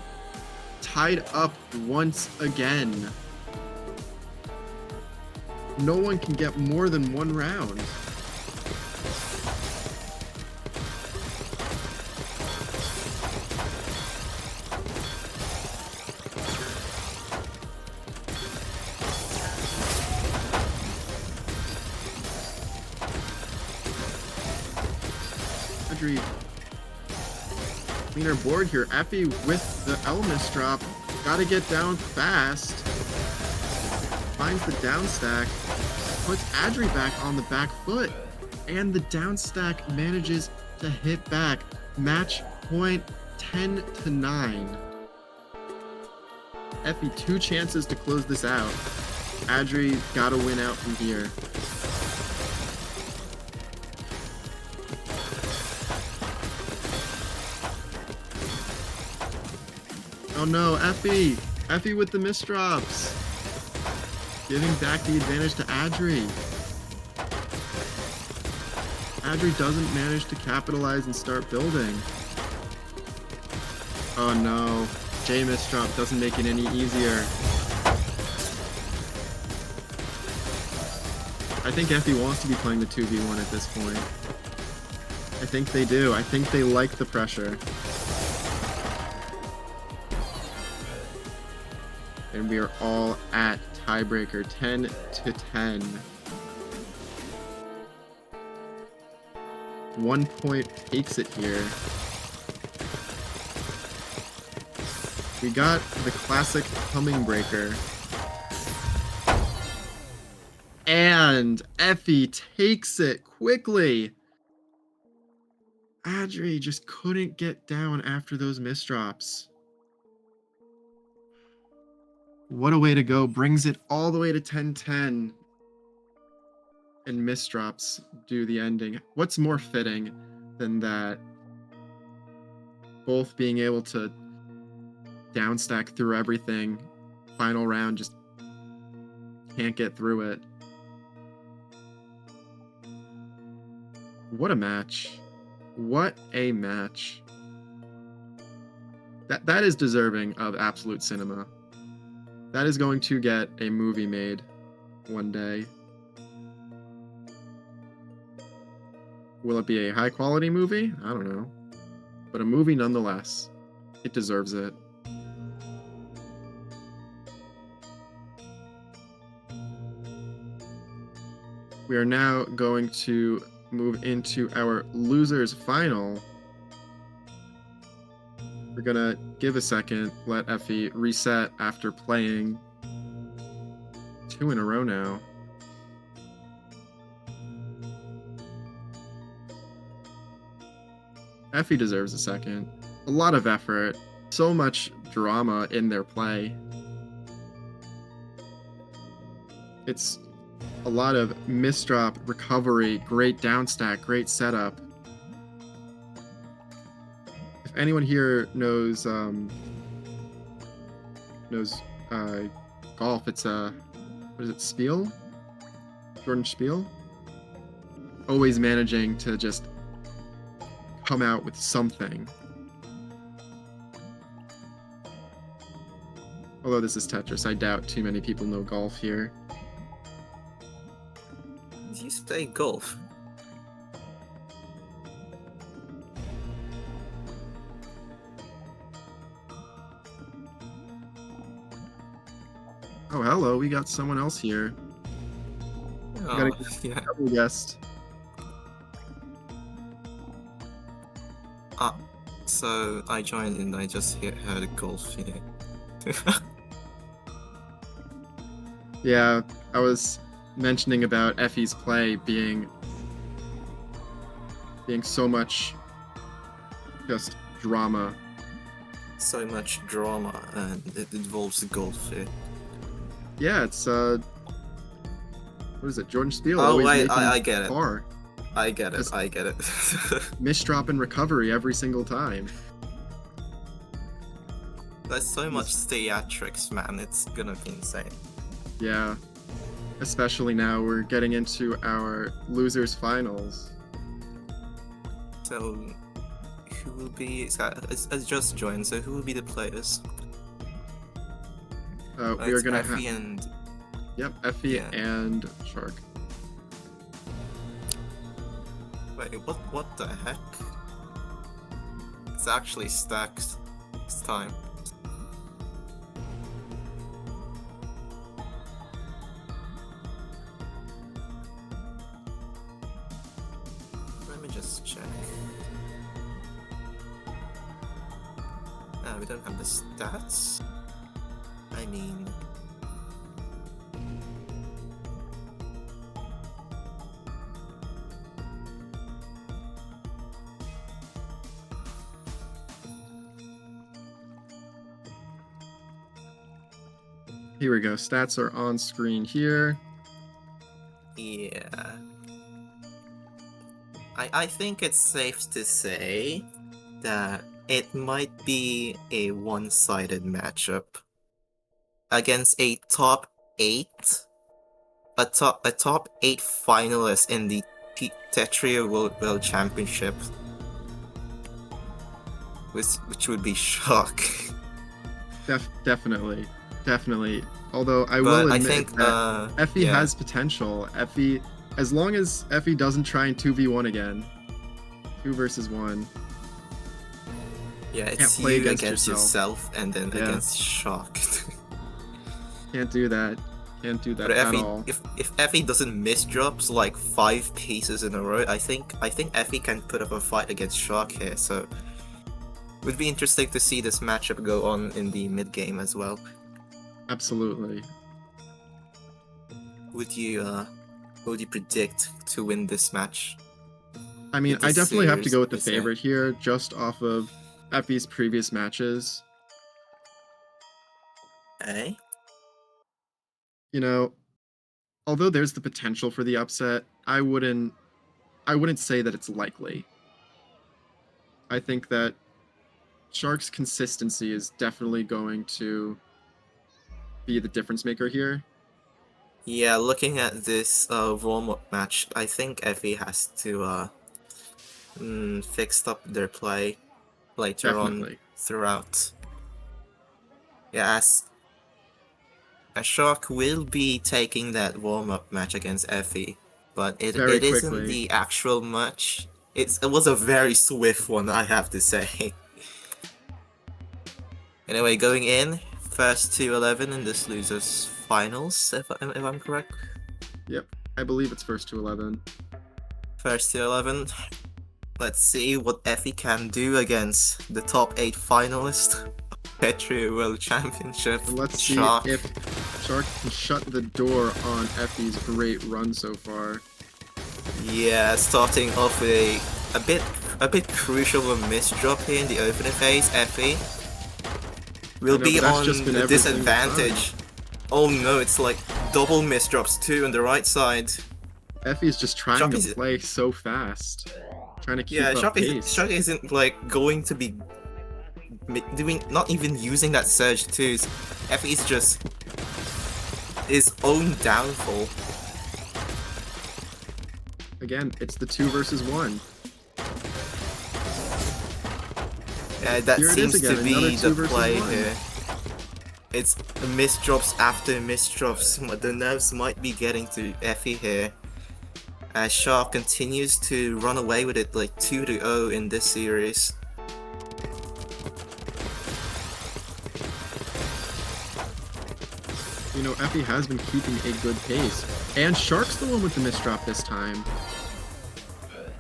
Tied up once again. No one can get more than one round. Cleaner board here. Effie with the Elmis drop. Gotta get down fast. Finds the down stack. Puts Adri back on the back foot. And the down stack manages to hit back. Match point 10-9. Effie 2 chances to close this out. Adri gotta win out from here. Oh no, Effie! Effie with the misdrops! Giving back the advantage to Adri. Adri doesn't manage to capitalize and start building. Oh no, J misdrop doesn't make it any easier. I think Effie wants to be playing the 2v1 at this point. I think they do. I think they like the pressure. And we are all at tiebreaker, 10-10. 1 point takes it here. We got the classic humming breaker. And Effie takes it quickly. Adri just couldn't get down after those misdrops. What a way to go. Brings it all the way to 10-10. And misdrops do the ending. What's more fitting than that. Both being able to downstack through everything. Final round just can't get through it. What a match. What a match. That is deserving of absolute cinema. That is going to get a movie made one day. Will it be a high quality movie? I don't know. But a movie nonetheless. It deserves it. We are now going to move into our losers final. We're gonna give a second, let Effie reset after playing 2 in a row now. Effie deserves a second. A lot of effort, so much drama in their play. It's a lot of misdrop, recovery, great downstack, great setup. If anyone here knows golf, it's what is it, Spiel? Jordan Spiel? Always managing to just come out with something. Although this is Tetris, I doubt too many people know golf here. Did you say golf? Oh, hello, we got someone else here. Oh, yeah. Double guest. So I joined and I just heard golf, you know. Yeah, I was mentioning about Effie's play being so much just drama. So much drama, and it involves golf here. Yeah, it's what is it? Jordan Spiel Oh always wait, making I get it. par. I get it. Just- I get it. Misdrop and recovery every single time. There's so much theatrics, man. It's gonna be insane. Yeah. Especially now we're getting into our losers finals. So, who will be? I just joined. So who will be the players? We are It's gonna Effie have and Effie yeah. and Shark. wait. What the heck? It's actually stacked this time. Let me just check. We don't have the stats. I mean... Here we go. Stats are on screen here. Yeah. I think it's safe to say that it might be a one-sided matchup against a top 8, a top 8 finalist in the Tetria World Championship, which would be shock. Definitely. Although I will admit I think that Effie has potential. Effie, as long as Effie doesn't try and 2v1 again, 2 versus 1. Yeah, it's Can't play you against yourself and then against Shock. Can't do that. Can't do that But at all. if Effie doesn't miss drops like 5 pieces in a row, I think Effie can put up a fight against Shock here. So it would be interesting to see this matchup go on in the mid game as well. Absolutely. Would you predict to win this match? I mean, I definitely have to go with the series, per se. favorite here, just off of Effie's previous matches. Eh? You know, although there's the potential for the upset, I wouldn't say that it's likely. I think that Shark's consistency is definitely going to be the difference maker here. Yeah, looking at this warm-up match, I think Effie has to fix up their play later on Definitely. throughout. Yeah, as Shark will be taking that warm-up match against Effie, but Very it isn't quickly. the actual match. It was a very swift one, I have to say. Anyway, going in, first to 11 in this losers finals, if I'm correct. Yep. I believe it's first to 11. First to 11. Let's see what Effie can do against the top 8 finalist of Petri World Championship. And let's see Shark. if Shark can shut the door on Effie's great run so far. Yeah, starting off with a bit crucial of a misdrop here in the opening phase. Effie will be on a disadvantage. Oh no, it's like double misdrops too on the right side. Effie's just trying Shark to is- play so fast. Trying to keep Yeah, up pace. Shark isn't like going to be not even using that surge too. Effie is just his own downfall. Again, it's the 2 versus 1. Yeah, that Here it is seems to again, another be 2 the versus play 1. here. It's misdrops after misdrops. The nerves might be getting to Effie here. As Shark continues to run away with it like 2-0 in this series. You know, Effie has been keeping a good pace. And Shark's the one with the misdrop this time.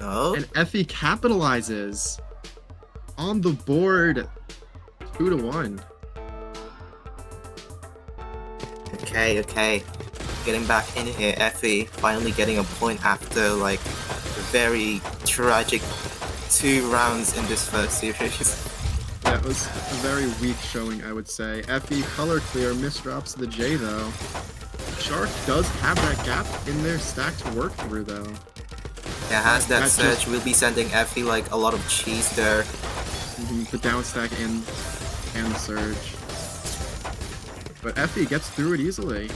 Oh, And Effie capitalizes on the board 2-1. okay. Getting back in here, Effie finally getting a point after like a very tragic 2 rounds in this first series. That was a very weak showing, I would say. Effie color clear, misdrops the J though. Shark does have that gap in their stack to work through though. Yeah, has that That's surge. just- We'll be sending Effie like a lot of cheese there. The down stack and the surge. But Effie gets through it easily.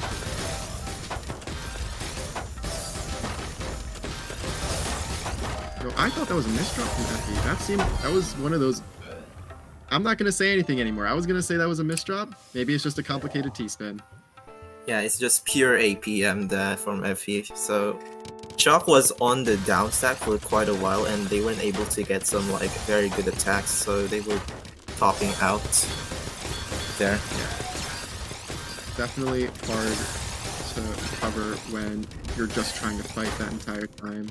No, I thought that was a misdrop from Effie. That was one of those. I'm not gonna say anything anymore. I was gonna say that was a misdrop. Maybe it's just a complicated T-spin. Yeah, it's just pure APM there from Effie. So Shark was on the down stack for quite a while and they weren't able to get some like very good attacks, so they were topping out there. Definitely hard to cover when you're just trying to fight that entire time.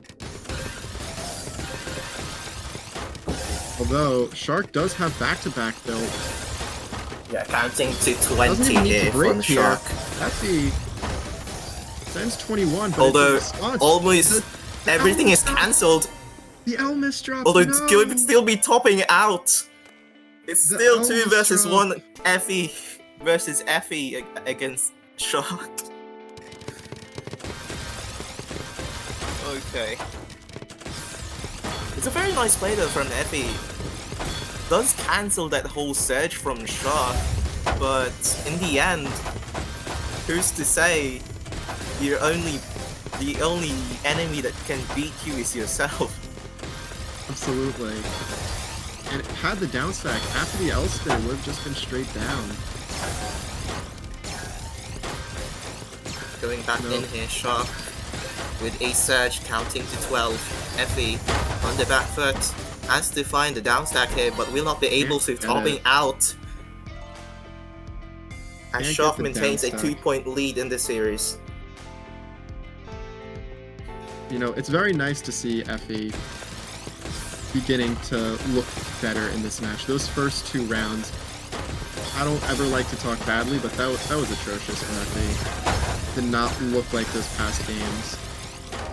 Although Shark does have back-to-back built. Yeah, counting to Doesn't 20 even need here to break from here. Shark. Effie sends 21, but Although it's a response. almost everything is cancelled. The L misdrop. Although no! it could still be topping out. It's The still L 2 versus misdrop. 1 Effie versus Effie against Shark. Okay. It's a very nice play though from Effie. Does cancel that whole surge from Shark, but in the end, who's to say the only enemy that can beat you is yourself? Absolutely. And had the down stack after the L spin would have just been straight down. Going back No. in here, Shark with a surge counting to 12. Effie on the back foot has to find the down stack here, but will not be able to, Get topping it. out. Can't As get Shark the maintains a down stack. 2-point lead in the series. You know, it's very nice to see Effie beginning to look better in this match. Those first 2 rounds, I don't ever like to talk badly, but that was atrocious for Effie. Did not look like those past games.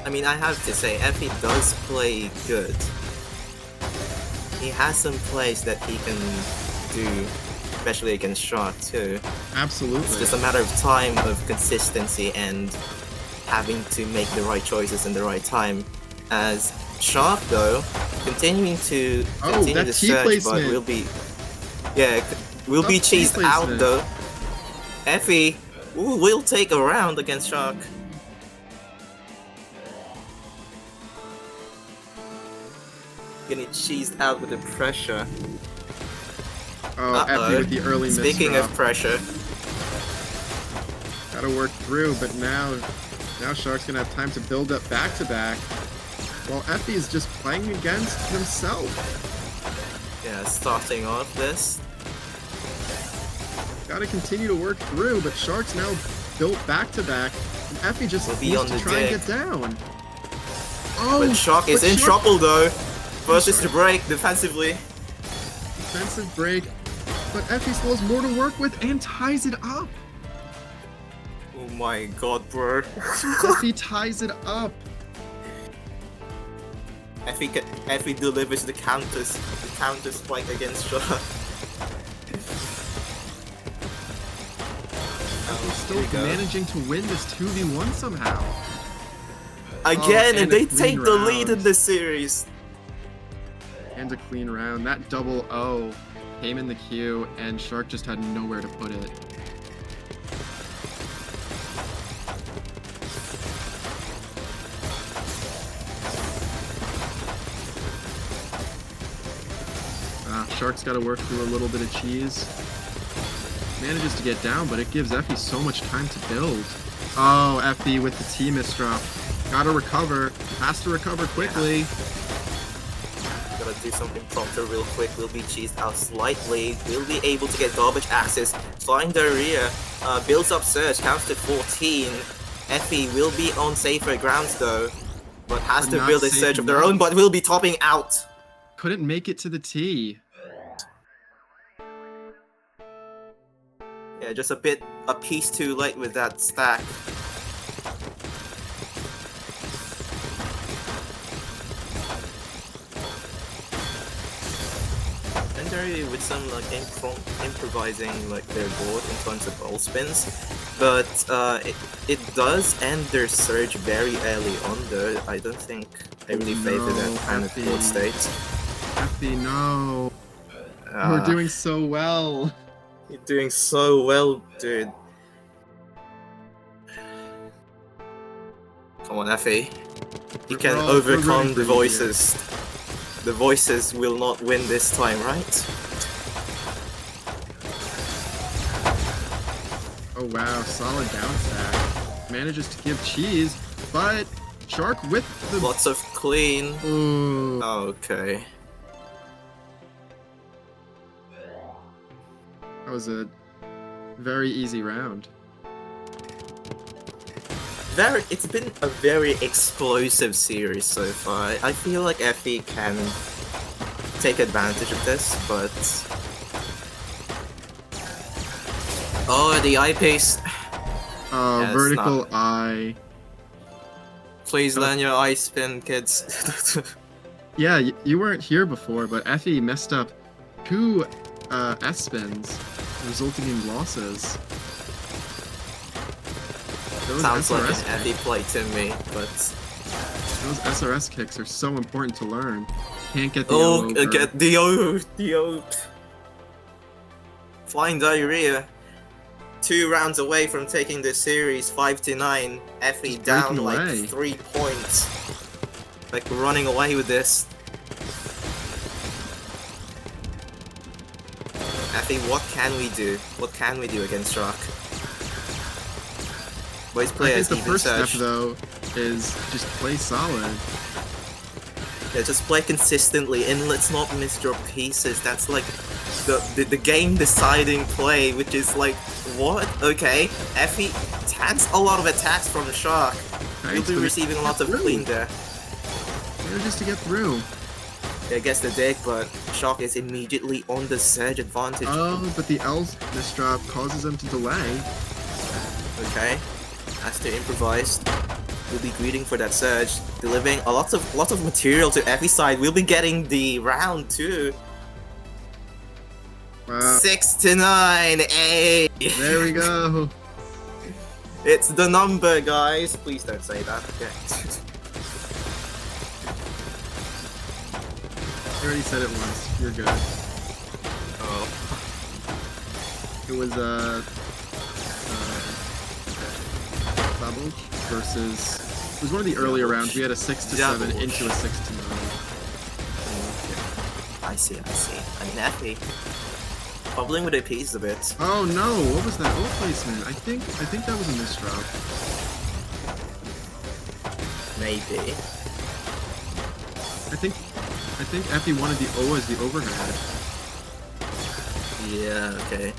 I mean, I have to say, Effie does play good. He has some plays that he can do, especially against Shark too. Absolutely. It's just a matter of time of consistency and having to make the right choices in the right time. As Shark though, continuing to Oh, continue that the T search, but placement. will be Tough T chased out placement. though. Effie will take a round against Shark. Getting cheesed out with the pressure. Oh, Effie with the early miss Speaking drop. of pressure, Gotta work through, but now Shark's gonna have time to build up back to back, while Effie is just playing against himself. yeah, starting off this. Gotta continue to work through, but Shark's now built back to back, and Effie just Will be needs on to the try and dig. get down. Oh, But Shark is in Shark- trouble though. Versus the break defensively. Defensive break, but Effie still has more to work with and ties it up. Oh my god, bro. Effie ties it up. Effie delivers the counter spike against Shark. Effie's still Here we go. managing to win this 2v1 somehow. Again, and and a they clean take the lead in round. this series. And a clean round. That double O came in the queue, and Shark just had nowhere to put it. Shark's got to work through a little bit of cheese. Manages to get down, but it gives Effie so much time to build. Oh, Effie with the T misdrop. Gotta recover. Has to recover quickly. Gotta do something prompter real quick. Will be cheesed out slightly. Will be able to get garbage access. Flying diarrhea. Builds up surge. Counts to 14. Effie will be on safer grounds though. But has But to not build a safe surge of their enough. own, but will be topping out. Couldn't make it to the T. Yeah, just a piece too late with that stack. Legendary with some like improvising like their board in terms of ball spins, but it does end their surge very early on though. I don't think I really favor that kind of board state. Effie, no. We're doing so well. You're doing so well, dude. Come on, Effie. You can We're overcome rooting the for you here. voices. The voices will not win this time, right? Oh wow, solid down stack. Manages to give cheese, but Shark with the... Lots of clean. Ooh. Okay. That was a very easy round. It's been a very explosive series so far. I feel like Effie can take advantage of this, but... Oh, the eye pace. Yeah, it's Vertical not- eye. Please learn your eye spin, kids. Yeah, you weren't here before, but Effie messed up 2 S-spins, resulting in losses. Those Sounds like an SRS Effie play to me, but... Those SRS kicks are so important to learn. Can't get the Oh, O over. get the O. Flying diarrhea. 2 rounds away from taking this series, 5-9. Effie Just down breaking like away. 3 points. Like running away with this. Effie, what can we do? What can we do against Shark? Boys I players think the even first step, search. though, is just play solid. Yeah, just play consistently and let's not miss your pieces. That's like the game deciding play, which is like, what? Okay, Effie tanks a lot of attacks from the Shark. You'll Nice, be but receiving a lot of through. clean there. Manages to get through. Yeah, gets the dig, but Shark is immediately on the surge advantage. Oh, but the L's misdrop causes him to delay. Okay, has to improvise. We'll be greeting for that surge, delivering a lot of material to Effie's side. We'll be getting the round too. Wow. 6-9, hey! There we go. It's the number, guys. Please don't say that. Okay. You already said it once. You're good. Oh. It was Bubble versus. It was one of the earlier rounds. We had a 6-7 into a 6-9. I see. I mean, Effie. Bubbling with a piece a bit. Oh no! What was that ult placement? I think that was a misdrop. Maybe. I think Effie wanted the O as the overhead. Yeah. Okay.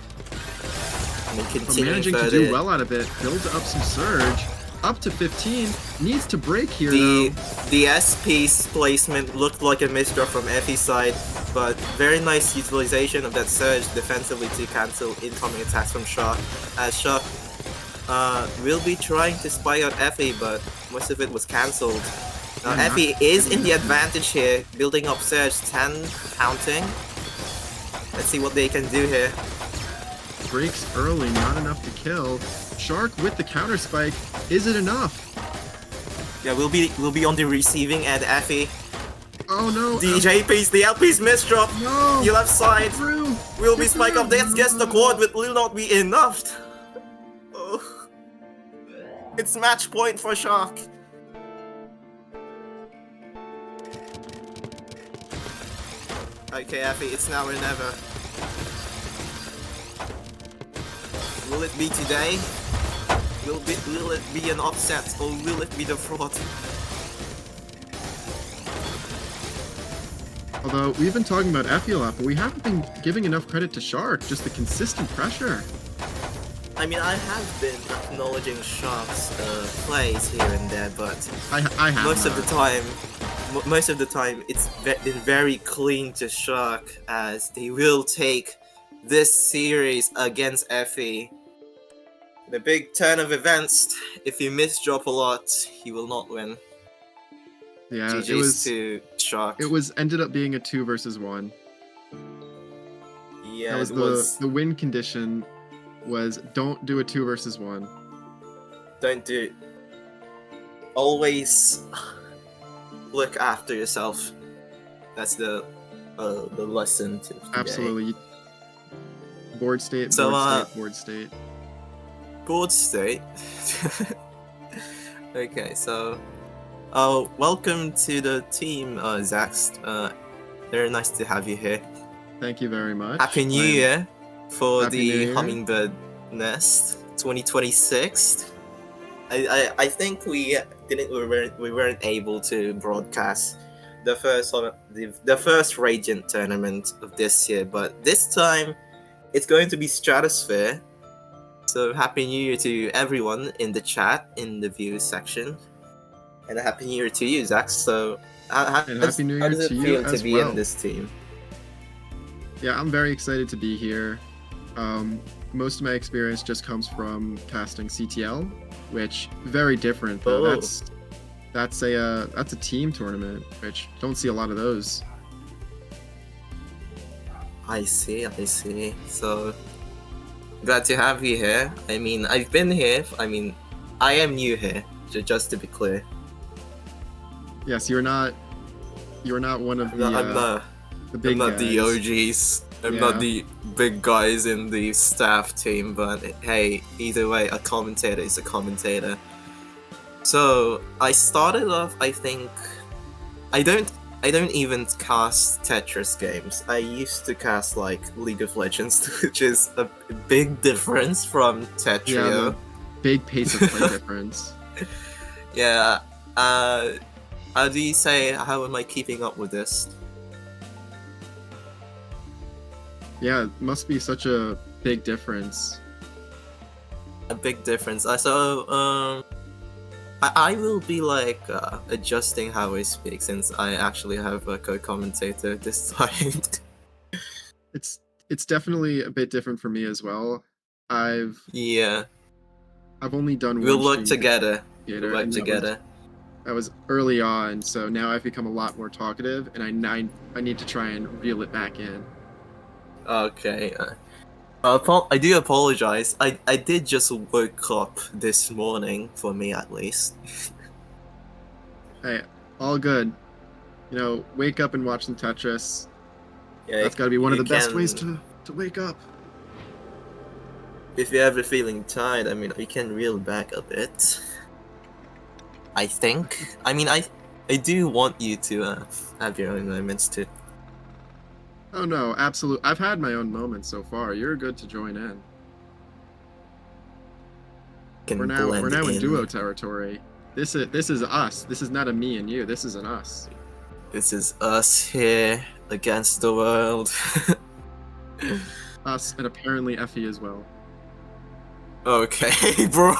I mean, But continuing managing further, to do well out of it, builds up some surge, up to 15, needs to break here the though. SP's placement looked like a misdraw from Effie's side, but very nice utilization of that surge defensively to cancel incoming attacks from Shock. As Shock will be trying to spy out Effie, but most of it was cancelled. Now Yeah, Effie not is in getting the it. advantage here, building up surge, 10 counting. Let's see what they can do here. Breaks early, not enough to kill. Shark with the counter spike. Is it enough? Yeah, we'll be on the receiving end, Effie. Oh no! DJP's the LP's misdrop. No! The left side Through! will be Get spike up. through! This gets the quad, but will not be enough. Oh. It's match point for Shark. Okay, Effie, it's now or never. Will it be today? Will it be an upset, or will it be the fraud? Although, we've been talking about Effie a lot, but we haven't been giving enough credit to Shark. Just the consistent pressure. I mean, I have been acknowledging Shark's plays here and there, but I have most of not. the time, it's been very clean to Shark, as they will take this series against Effie. The big turn of events, if you misdrop a lot, you will not win. Yeah, GG's to Shark. it was ended up being a 2 versus 1. Yeah, That was the win condition was don't do a 2 versus 1. Don't do it. Always look after yourself. That's the lesson to today. Absolutely. Board state, So, board state. Board state. Okay, so welcome to the team, Zax. Very nice to have you here. Thank you very much. Happy New Year for Happy New the Year. Hummingbird Nest 2026. I think we weren't able to broadcast the first Radiant tournament of this year, but this time it's going to be Stratosphere. So Happy New Year to everyone in the chat, in the view section, and a Happy New Year to you, Zach. So And Happy New how Year does it to you feel to as be well. in this team? Yeah, I'm very excited to be here. Most of my experience just comes from casting CTL, which very different though. Oh. That's a team tournament, which don't see a lot of those. I see. So glad to have you here. I mean, I've been here. I mean, I am new here, just to be clear. Yes, you're not one of the big I'm not guys. the OGs. I'm not the big guys in the staff team, but hey, either way, a commentator is a commentator. So I started off. I think I don't even cast Tetris games. I used to cast like League of Legends, which is a big difference from Tetris. Yeah, the big pace of play difference. Yeah. How do you say? How am I keeping up with this? Yeah, it must be such a big difference. A big difference. So I will be like adjusting how I speak, since I actually have a co-commentator this time. It's definitely a bit different for me as well. I've only done We'll one work stream together. theater, We'll work and together. that was early on, so now I've become a lot more talkative, and I need to try and reel it back in. Okay. I do apologize. I did just wake up this morning, for me at least. Hey, all good. You know, wake up and watch some Tetris. Yeah, That's got to be one of you the best ways can. to wake up. If you're ever feeling tired, I mean, you can reel back a bit. I think. I mean, I do want you to have your own moments too. Oh no, absolutely. I've had my own moments so far. You're good to join in. Can We're blend now in duo in. territory. This is us. This is not a me and you. This is an us. This is us here against the world. Us and apparently Effie as well. Okay, bro.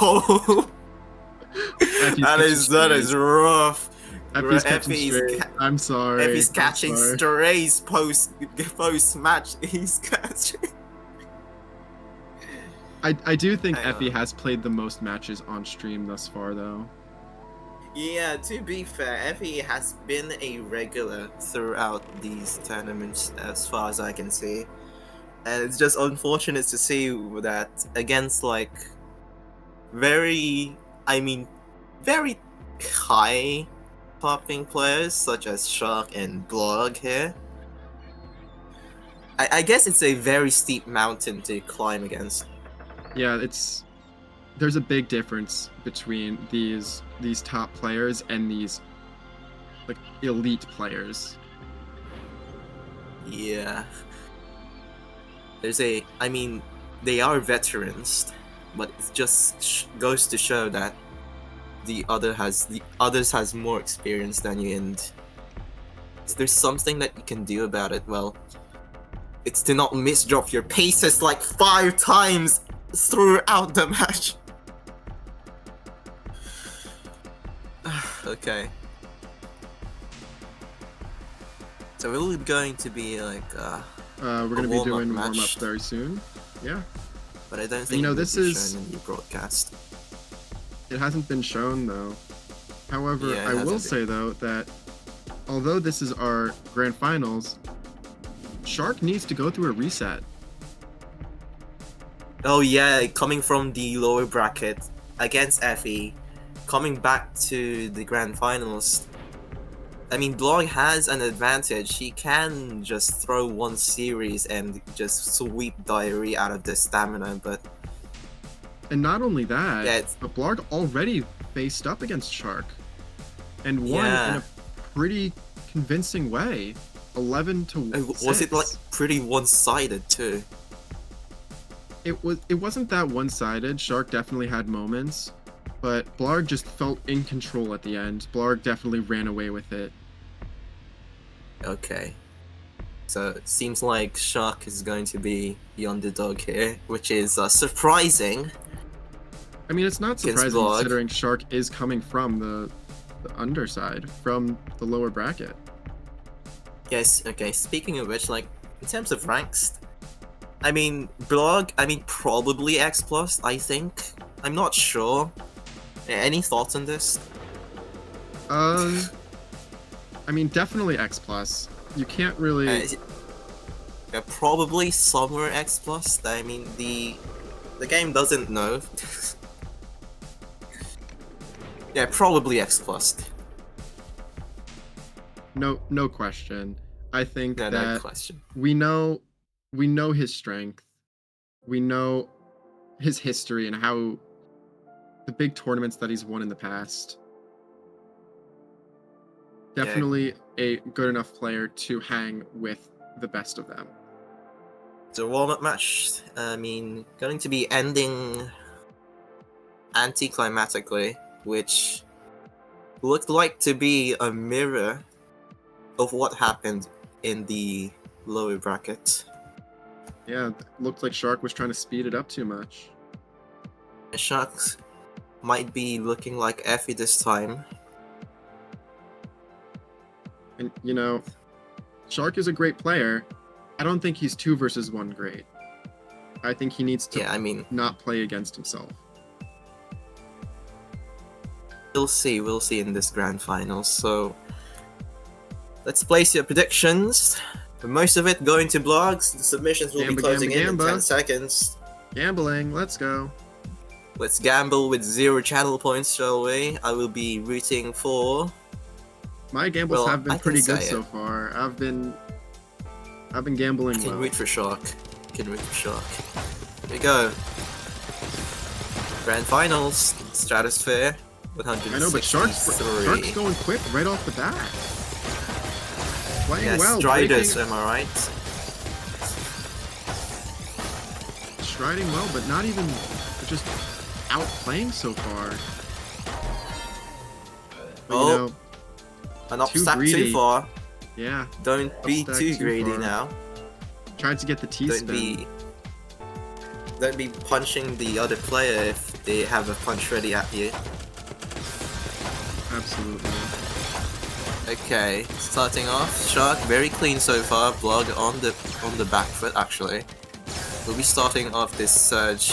Effie's that catching is that strays. is rough. Effie's catching Effie's strays. I'm sorry. Effie's I'm catching sorry. strays post match. He's catching. I do think Hang Effie on. has played the most matches on stream thus far, though. Yeah, to be fair, Effie has been a regular throughout these tournaments, as far as I can see. And it's just unfortunate to see that against like very, I mean, very high topping players such as Shark and Blog here. I guess it's a very steep mountain to climb against. Yeah, there's a big difference between these top players and these like elite players. Yeah. I mean, they are veterans, but it just goes to show that the others has more experience than you, and if there's something that you can do about it, well, it's to not misdrop your paces like 5 times throughout the match. Okay. So we're going to be like We're gonna be doing warm up match, very soon. Yeah. but I don't think You know, it will this be is shown in the broadcast. it hasn't been shown though. However, Yeah, it I will hasn't say though that although this is our grand finals, Shark needs to go through a reset. Oh yeah, coming from the lower bracket against Effie, coming back to the grand finals. I mean, Blog has an advantage. He can just throw one series and just sweep Diary out of the stamina, but And not only that, yeah, but Blarg already faced up against Shark and won in yeah. a pretty convincing way. 11 to 6. Was it like pretty one-sided too? It wasn't that one-sided. Shark definitely had moments, but Blarg just felt in control at the end. Blarg definitely ran away with it. Okay. So it seems like Shark is going to be the underdog here, which is surprising. I mean, it's not Against surprising Blarg. considering Shark is coming from the underside, from the lower bracket. Yes, okay, speaking of which, like, in terms of ranks, I mean, Blog, I mean, probably X+, I think. I'm not sure. Any thoughts on this? I mean, definitely X+. You can't really... Yeah, probably somewhere X+. I mean, the game doesn't know. Yeah, probably X+. No question. I think No, that no question. we know his strength. We know his history and how the big tournaments that he's won in the past. Definitely a good enough player to hang with the best of them. It's a warm-up match. I mean, going to be ending anticlimactically, which looked like to be a mirror of what happened in the lower bracket. Yeah, looked like Shark was trying to speed it up too much. Sharks might be looking like Effie this time. And, you know, Shark is a great player. I don't think he's 2 versus 1 great. I think he needs to not play against himself. We'll see in this grand final. So let's place your predictions. Most of it going to blogs. The submissions will be closing in 10 seconds. Gambling, let's go. Let's gamble with 0 channel points, shall we? I will be rooting for My gambles Well, have been I can pretty good say so it. far. I've been gambling Can well. root for Shark. Can root for Shark. Here we go. Grand Finals, Stratosphere, I know, but Shark's 163. going quick right off the bat. Playing Yeah, well, breaking, Striders, am I right? striding well, but not even just outplaying so far. But, Oh, you know, an too upstack greedy. too far. Yeah, Don't be Upstack too too greedy far. now. tried to get the T-spin. Don't be punching the other player if they have a punch ready at you. Absolutely. Okay, starting off, Shark very clean so far. Blog on the back foot actually. We'll be starting off this surge.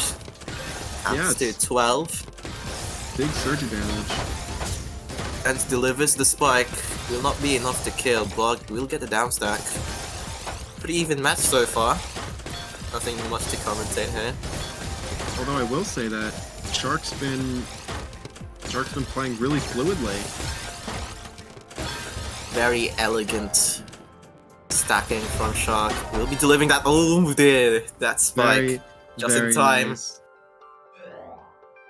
Adds to it's 12 big surge advantage. and delivers the spike. Will not be enough to kill. Blog will get the down stack. Pretty even match so far. Nothing much to commentate here. Although I will say that Shark's been playing really fluidly. Very elegant stacking from Shark. We'll be delivering that. Oh dear, that spike Very, just in very time. nice.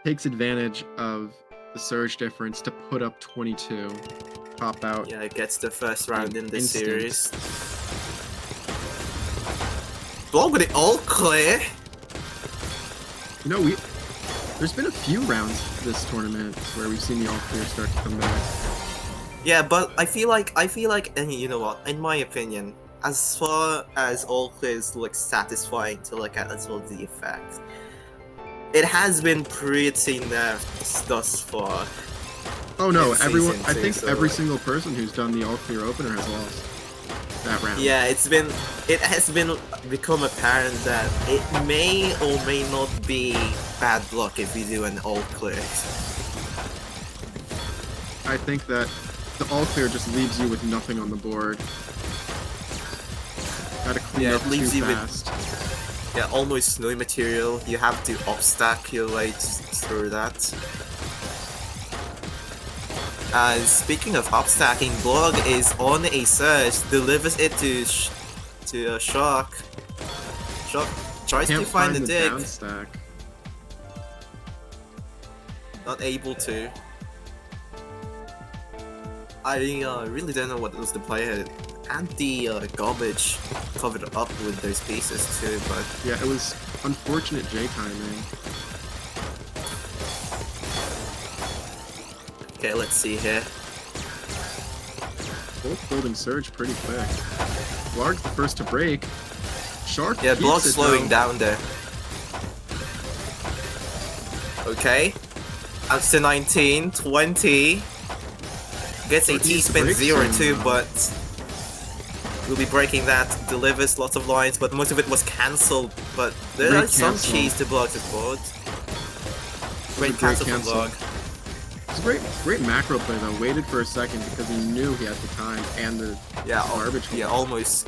Takes advantage of the surge difference to put up 22. Pop out. Yeah, it gets the first round in this Instant. series. Blog with it all clear. You know, there's been a few rounds this tournament where we've seen the all clear start to come back. Yeah, but I feel like, and you know what? In my opinion, as far as all clears look satisfying to look at as well as the effect, it has been pretty nerfed thus far. Oh no, in everyone! Season I 2, think so, every like- single person who's done the all clear opener has lost that round. Yeah, it has been become apparent that it may or may not be bad luck if you do an all clear. I think that the all clear just leaves you with nothing on the board. Gotta clean Yeah, up it leaves too you with- fast. Yeah, almost no material. You have to upstack your way through that. Speaking of upstacking, Blog is on a surge, delivers it to Shark. Shark tries Can't to find the dig, down stack. not able to. I really don't know what was the player and the garbage covered up with those pieces too, but Yeah, it was unfortunate J timing. okay, let's see here. Both building surge pretty quick. Larg's the first to break. Shark Yeah, keeps Blog's it, slowing though. down there. Okay. Up to 19, 20. Gets a Shark needs to T-spin break 0-2, soon, though. but we'll be breaking that. Delivers lots of lines, but most of it was cancelled. But there Great are some cancel. cheese to Blog's board. Great Great cancel from cancel. Blog. It's a great macro play though. Waited for a second because he knew he had the time and the Yeah, garbage. yeah, almost.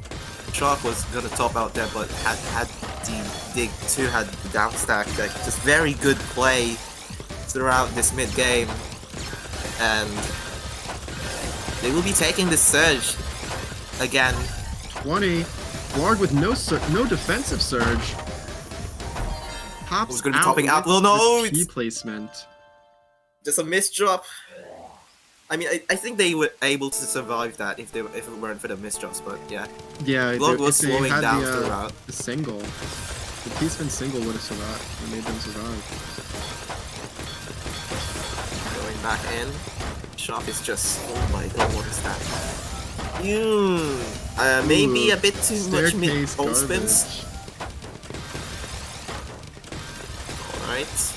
Shark was gonna top out there, but had the dig 2 had the down stack. Like, just very good play throughout this mid game, and they will be taking this surge again. 20. Larg with no defensive surge. Pops Who's gonna be out topping out? with Well, no, the P it's- placement. Just a misdrop. I mean, I think they were able to survive that if it weren't for the misdrops, but yeah. Yeah, Blog was if they slowing had down the throughout. single. The P-spin single would have survived. It made them survive. Going back in. Shark is just, oh my god, what is that? Maybe a bit too much mid Staircase old spins. garbage. Alright.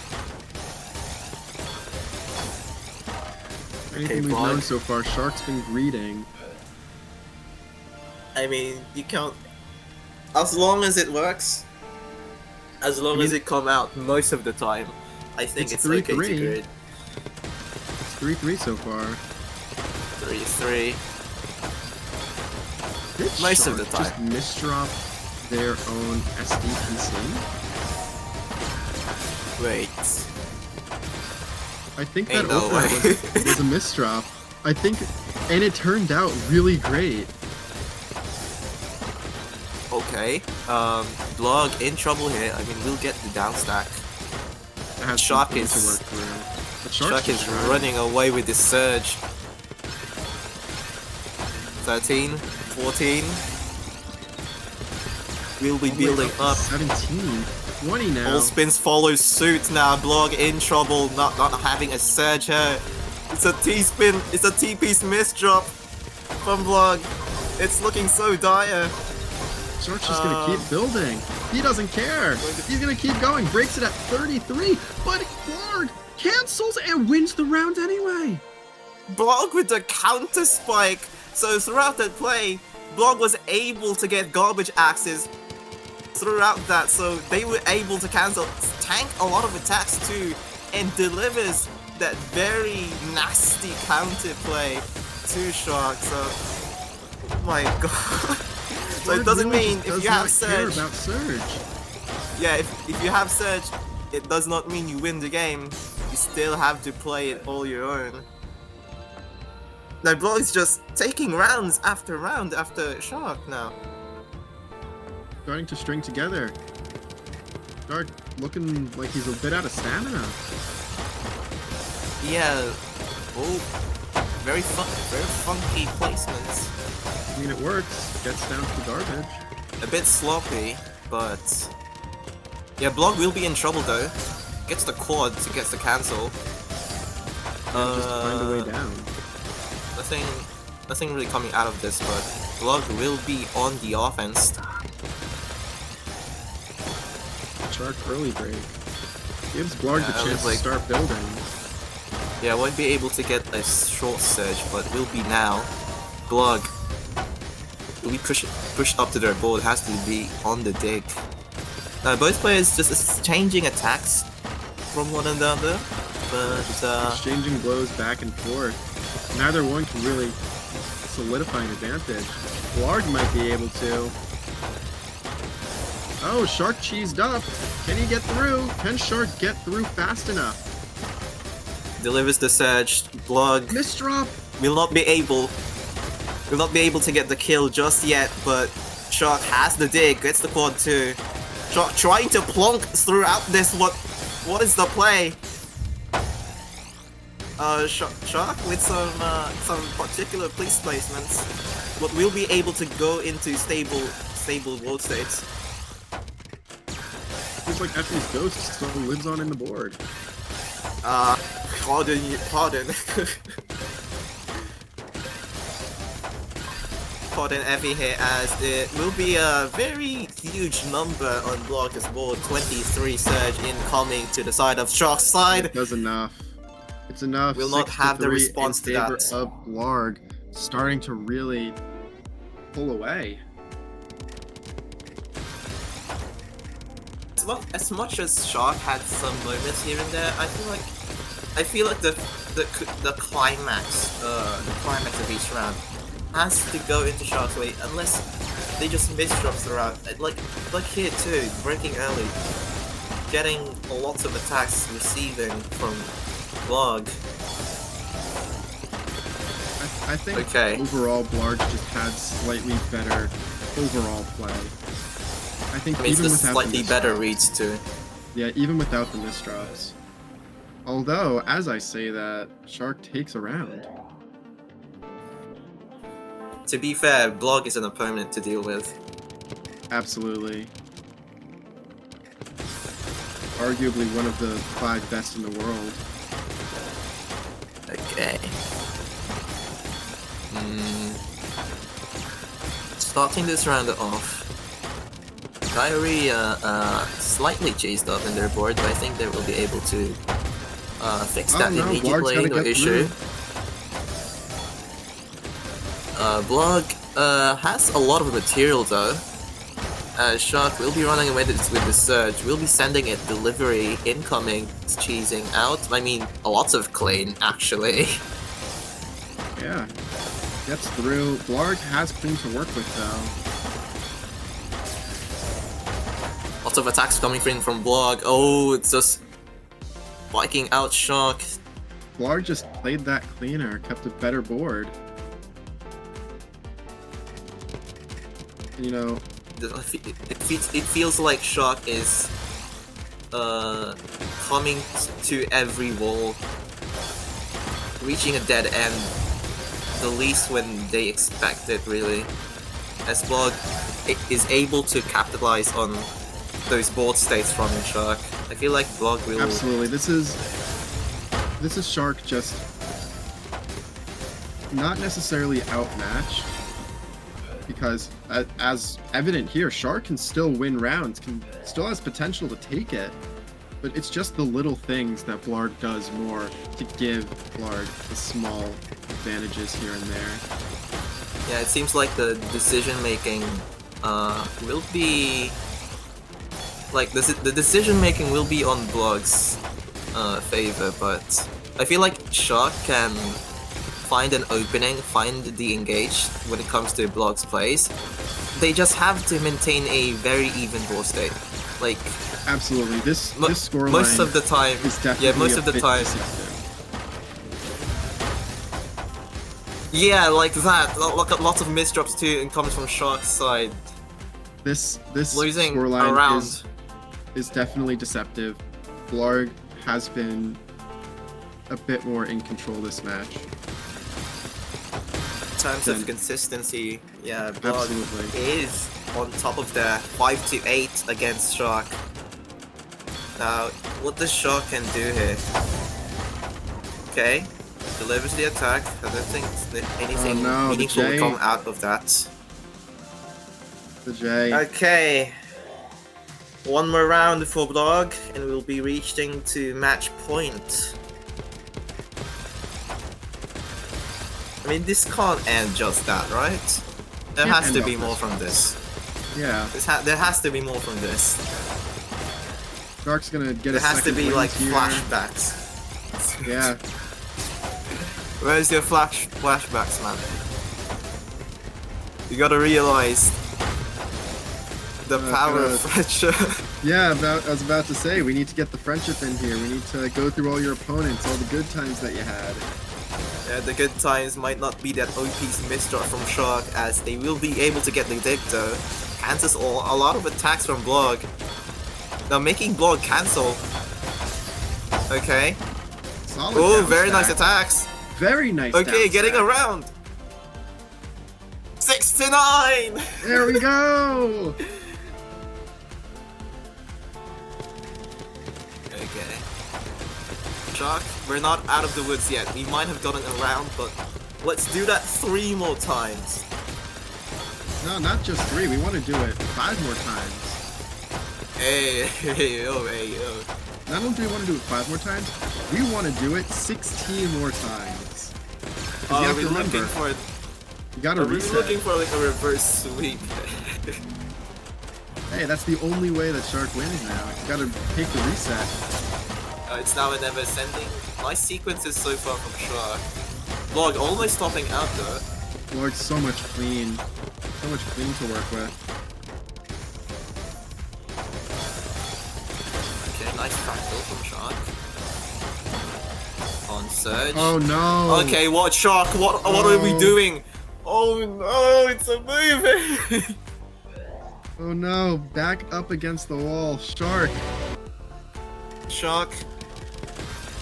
Anything we've Blog. known so far, Shark's been greeting. I mean, you can't. As long as it works, as long as it come out most of the time, I think It's it's okay to 3-3. grid. It's 3-3 so far. 3-3. Did Most of Shark the time. just misdrop their own SDPC? Wait. I think that Ain't no opener way. was a misdrop. I think And it turned out really great. Okay, Blog in trouble here. I mean, we'll get the down stack. It has Shark some is to work through. But Shark is just trying. running away with the surge. 13, 14. We'll be building up. 17, 20 now. All spins follow suit now. Blog in trouble, not having a surge here. It's a T-spin. It's a T-piece miss drop from Blog. It's looking so dire. Shark's just gonna keep building. He doesn't care. He's gonna keep going. Breaks it at 33, but Blarg cancels and wins the round anyway. Blog with the counter spike. So throughout that play, Blog was able to get garbage axes throughout that. So they were able to tank a lot of attacks too, and delivers that very nasty counter play to Shark. So, oh my god. So it doesn't mean if you have Surge. About Surge. Yeah, if you have Surge, it does not mean you win the game. You still have to play it all your own. Now Blog's just taking rounds after round after Shark now. Starting to string together. Shark looking like he's a bit out of stamina. Yeah. Oh, very funky placements. I mean, it works. Gets down to the garbage. A bit sloppy, but yeah, Blog will be in trouble though. Gets the quad to get the cancel. Just find a way down. Nothing really coming out of this, but Blog will be on the offense. Shark early break. Gives Blarg the chance to start building. Yeah, won't be able to get a short surge, but will be now. Blog will be pushed up to their board, has to be on the dig. Now both players just changing attacks from one another, but exchanging blows back and forth. Neither one can really solidify an advantage. Blarg might be able to. Oh, Shark cheesed up. Can he get through? Can Shark get through fast enough? Delivers the surge. Blog misdrop will not be able to get the kill just yet, but Shark has the dig, gets the quad too. Shark trying to plonk throughout this. What is the play? Shark with some particular placements, but will be able to go into stable world states. Looks like Effie's ghost still lives on in the board. Pardon. Pardon Effie here, as it will be a very huge number on Blog's board. 23 surge incoming to the side of Shark's side. It does enough. It's enough. Will not have the response to that. Of Blarg starting to really pull away. As much as Shark had some moments here and there, I feel like the climax of each round has to go into Shark's way, unless they just misdrop throughout. Like here too, breaking early, getting lots of attacks, receiving from Blarg. I think overall Blarg just had slightly better overall play. I think even without slightly better reads too. Yeah, even without the misdrops. Although, as I say that, Shark takes a round. To be fair, Blarg is an opponent to deal with. Absolutely. Arguably one of the 5 best in the world. Okay. Starting this round off, Diary slightly chased up in their board, but I think they will be able to fix that immediately, no issue. Blog has a lot of material though. Shark will be running away with the surge. We'll be sending it delivery incoming, cheesing out. I mean, lots of clean actually. Yeah, gets through. Blarg has clean to work with though. Lots of attacks coming from Blarg. Oh, it's just spiking out Shark. Blarg just played that cleaner, kept a better board. You know, It feels like Shock is coming to every wall, reaching a dead end, the least when they expect it, really. As Blog is able to capitalize on those board states from Shark. I feel like Blog will... absolutely. This is Shark just not necessarily outmatched, because as evident here, Shark can still win rounds, still has potential to take it, but it's just the little things that Blarg does more to give Blarg the small advantages here and there. Yeah, it seems like the decision making will be like the decision making will be on Blog's favor, but I feel like Shark can find an opening, find the engage when it comes to Blog's plays. They just have to maintain a very even ball state. Like, absolutely, this scoreline most of the time is definitely yeah, most of the time. Yeah, like that. Lots of misdrops too, and comes from Shark's side. This losing scoreline around is definitely deceptive. Blarg has been a bit more in control this match. In terms of consistency, yeah, Blarg absolutely is on top of the 5-8 against Shark. Now, what the Shark can do here? Okay, delivers the attack. I don't think anything meaningful will come out of that. The J. Okay. One more round for Blarg, and we'll be reaching to match point. I mean, this can't end just that, right? There has to be more from this. Yeah. There has to be more from this. Shark's gonna get there has to be like here. Flashbacks. Yeah. Where's your flashbacks, man? You gotta realize the power of friendship. Yeah, I was about to say, we need to get the friendship in here. We need to go through all your opponents, all the good times that you had. Yeah, the good times might not be that OP's misdraw from Shark, as they will be able to get the Dicto. Cancels a lot of attacks from Blarg. Now making Blarg cancel. Okay. Solid. Oh, very nice attacks. Very nice. Okay, getting around. 6-9. There we go. Okay. Shark, we're not out of the woods yet. We might have gotten around, but let's do that 3 more times. No, not just 3. We want to do it 5 more times. Hey, yo. Not only do we want to do it 5 more times, we want to do it 16 more times. Oh, you have to remember, you gotta reset. We're looking for like a reverse sweep. Hey, that's the only way that Shark wins now. You gotta take the reset. It's now and never sending. Nice sequences so far from Shark. Blarg almost stopping out though. Blarg's so much clean to work with. Okay, nice fractal from Shark. On surge. Oh no! Okay, what Shark? What are we doing? Oh no, it's a movie! Oh no, back up against the wall. Shark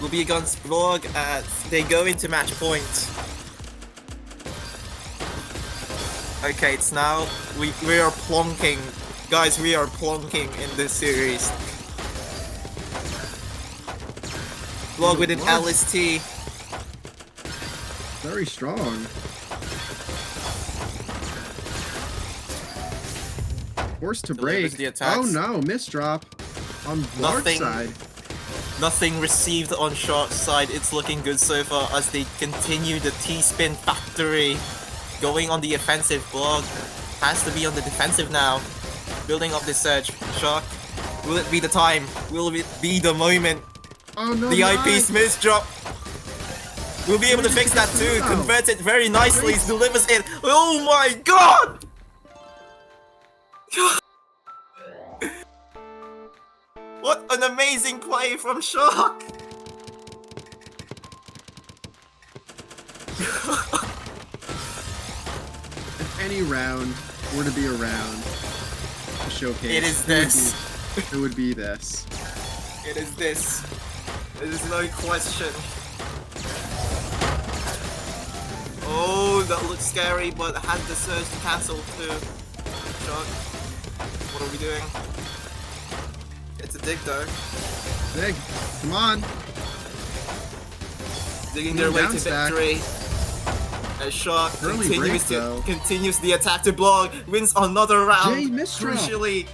will be against Blarg as they go into match point. Okay, it's now we are plonking. Guys, we are plonking in this series. Blarg with an LST. Very strong. Forced to break. Oh no, misdrop on Blarg's side. Nothing received on Shark's side. It's looking good so far as they continue the T-spin factory. Going on the offensive. Blarg has to be on the defensive now. Building up this surge. Shark, will it be the time? Will it be the moment? Oh no! The IP's misdrop. We'll be able to fix that too. Converts it very nicely. Delivers it. Oh my god! What an amazing play from Shark! If any round were to be around to showcase, It is this. It would be this. It is this. There is no question. Oh, that looks scary, but had the surge to cancel too. Shock. What are we doing? It's a dig though. Dig, come on. Digging their way to Down victory. As Shock Early continues the attack to Blog, wins another round. Jay misdrop. Crucially.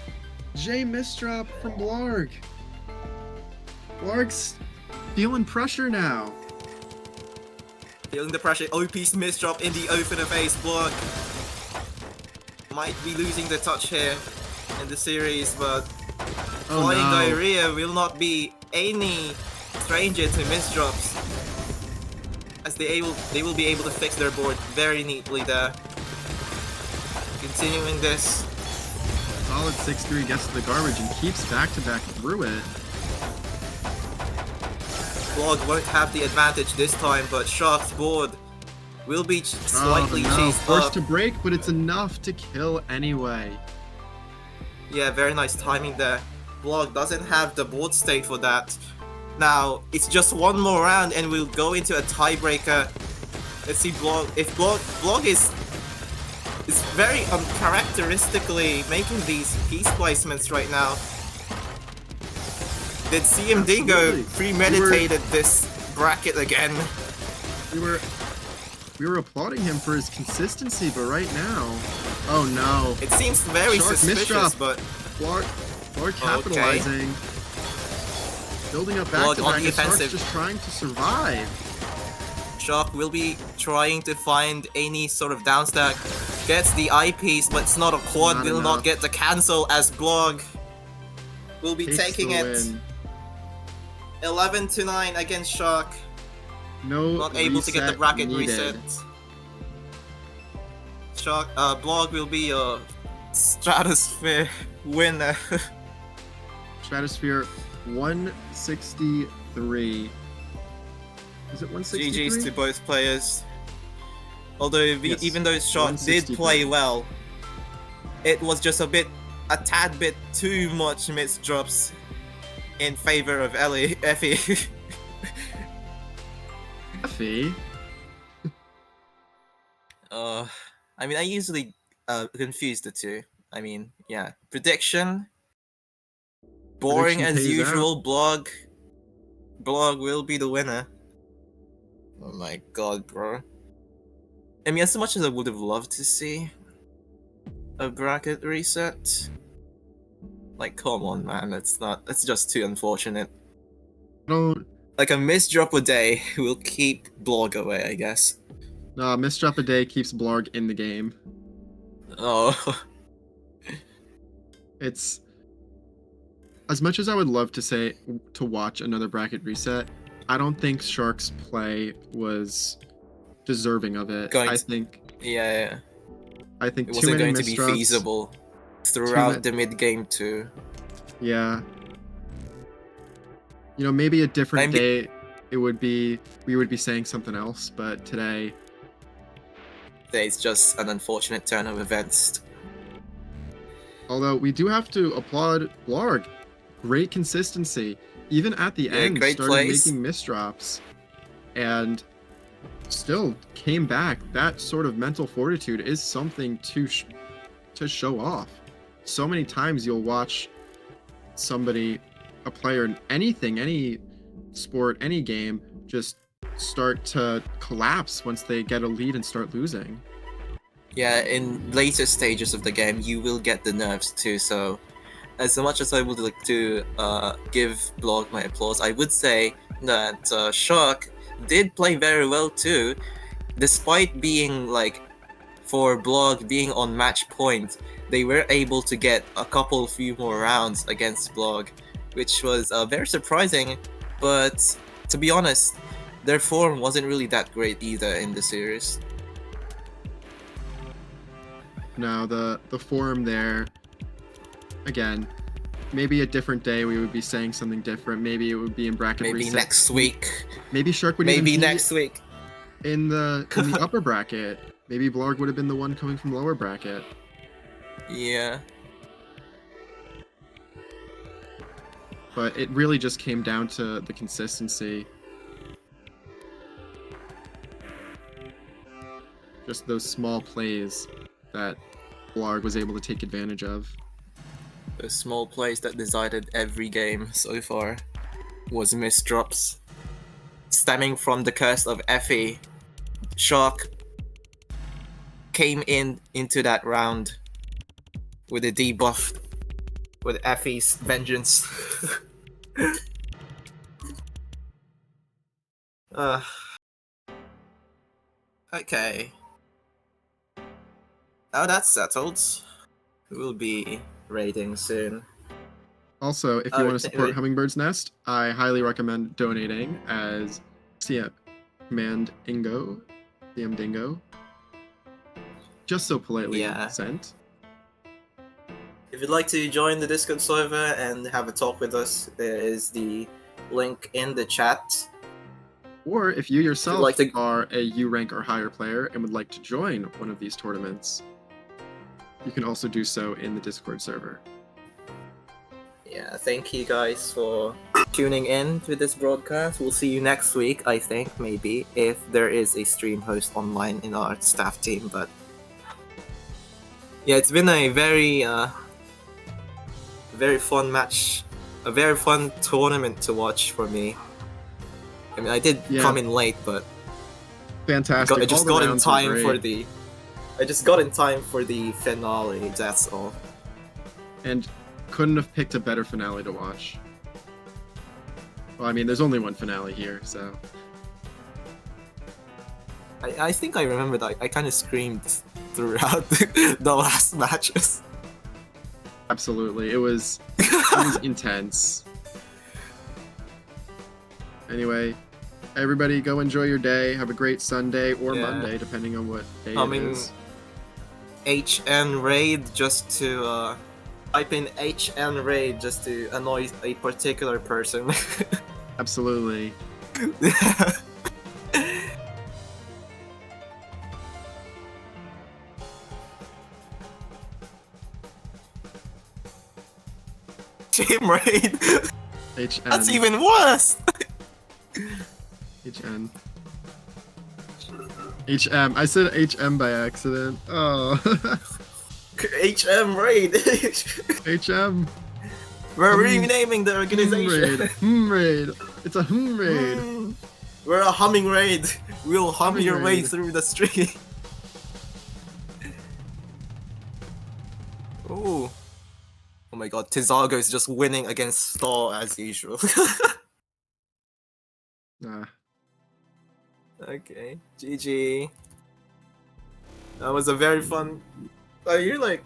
Jay misdrop from Blarg. Blarg's feeling pressure now. Feeling the pressure. OP's misdrop in the opener face. Blog might be losing the touch here in the series, but Flying Diarrhea will not be any stranger to misdrops, as they will be able to fix their board very neatly there. Continuing this. Solid 6-3 gets to the garbage and keeps back-to-back through it. Blog won't have the advantage this time, but Shark's board will be slightly chased Forced up. to break, but it's enough to kill anyway. Yeah, very nice timing there. Blog doesn't have the board state for that. Now, it's just one more round and we'll go into a tiebreaker. Let's see Blog. If Blog is very uncharacteristically making these piece placements right now. Did CM Dingo premeditated this bracket again? We were applauding him for his consistency, but right now, oh no! It seems very Shark suspicious, misdrop. but Blarg capitalizing, building up back to back. Shark's just trying to survive. Shark will be trying to find any sort of downstack. Gets the eyepiece, but it's not a quad. Not Will enough. not get the cancel as Blog will be Takes taking the it. win. 11-9 against Shark. No, Not able to get the bracket needed. reset. Shark, Blog will be a Stratosphere winner. Stratosphere 163. Is it 163? GG's to both players. Although Yes, even though Shark did 163. play well, it was just a tad bit too much misdrops in favor of Effie. Effie? I mean, I usually confuse the two. I mean, yeah. Prediction. Boring Prediction as pays usual. Blog will be the winner. Oh my god, bro. I mean, as much as I would have loved to see a bracket reset, like, come on, man, it's just too unfortunate. Don't. Like, a misdrop a day will keep Blog away, I guess. No, misdrop a day keeps Blarg in the game. Oh. It's as much as I would love to watch another bracket reset. I don't think Shark's play was deserving of it. I think Yeah. I think It too wasn't many going to be misdrops. feasible throughout the mid game too. Yeah. You know, maybe a different day we would be saying something else, but today It's just an unfortunate turn of events. although we do have to applaud Blarg. Great consistency. Even at the end, great started plays. making misdrops and still came back. That sort of mental fortitude is something to show off. So many times you'll watch a player in anything, any sport, any game, just start to collapse once they get a lead and start losing. Yeah, in later stages of the game, you will get the nerves too. So, as much as I would like to give Blog my applause, I would say that Shark did play very well too, despite being for Blog being on match point. They were able to get a few more rounds against Blog, which was very surprising. But to be honest, their form wasn't really that great either in the series. Now the form there, again, maybe a different day we would be saying something different. Maybe it would be in bracket Maybe reset. next week. Maybe Shark would Maybe even be next week. in the upper bracket. Maybe Blarg would have been the one coming from lower bracket. Yeah. But it really just came down to the consistency. Just those small plays that Blarg was able to take advantage of. The small plays that decided every game so far was misdrops. Stemming from the curse of Effie, Shock came into that round with a debuff with Effie's vengeance. uh, okay. Now that's settled. We'll be raiding soon. Also, if you want to support Hummingbird's Nest, I highly recommend donating as CM Command Ingo, CM Dingo. Just so politely sent. If you'd like to join the Discord server and have a talk with us, there is the link in the chat. Or if you yourself are a U rank or higher player and would like to join one of these tournaments, you can also do so in the Discord server. Yeah, thank you guys for tuning in to this broadcast. We'll see you next week, I think, maybe, if there is a stream host online in our staff team. But yeah, it's been a very fun match, a very fun tournament to watch for me. I mean, I did come in late, but fantastic. I just got in time for the. I just got in time for the finale. That's all. And couldn't have picked a better finale to watch. Well, I mean, there's only one finale here, so. I think I remember that I kind of screamed throughout the last matches. Absolutely, it was intense. Anyway, everybody go enjoy your day. Have a great Sunday or Monday, depending on what day it is. HN raid just to type in HN raid just to annoy a particular person. Absolutely. Team raid. HN. That's even worse. HN. HM. I said HM by accident. Oh. HM raid. HM. We're renaming the organization. Raid. It's a raid. We're a humming raid. We'll hum your way through the stream. Ooh. Oh my god, Tizago is just winning against Star as usual. Nah. Okay, GG. That was a very fun. You're like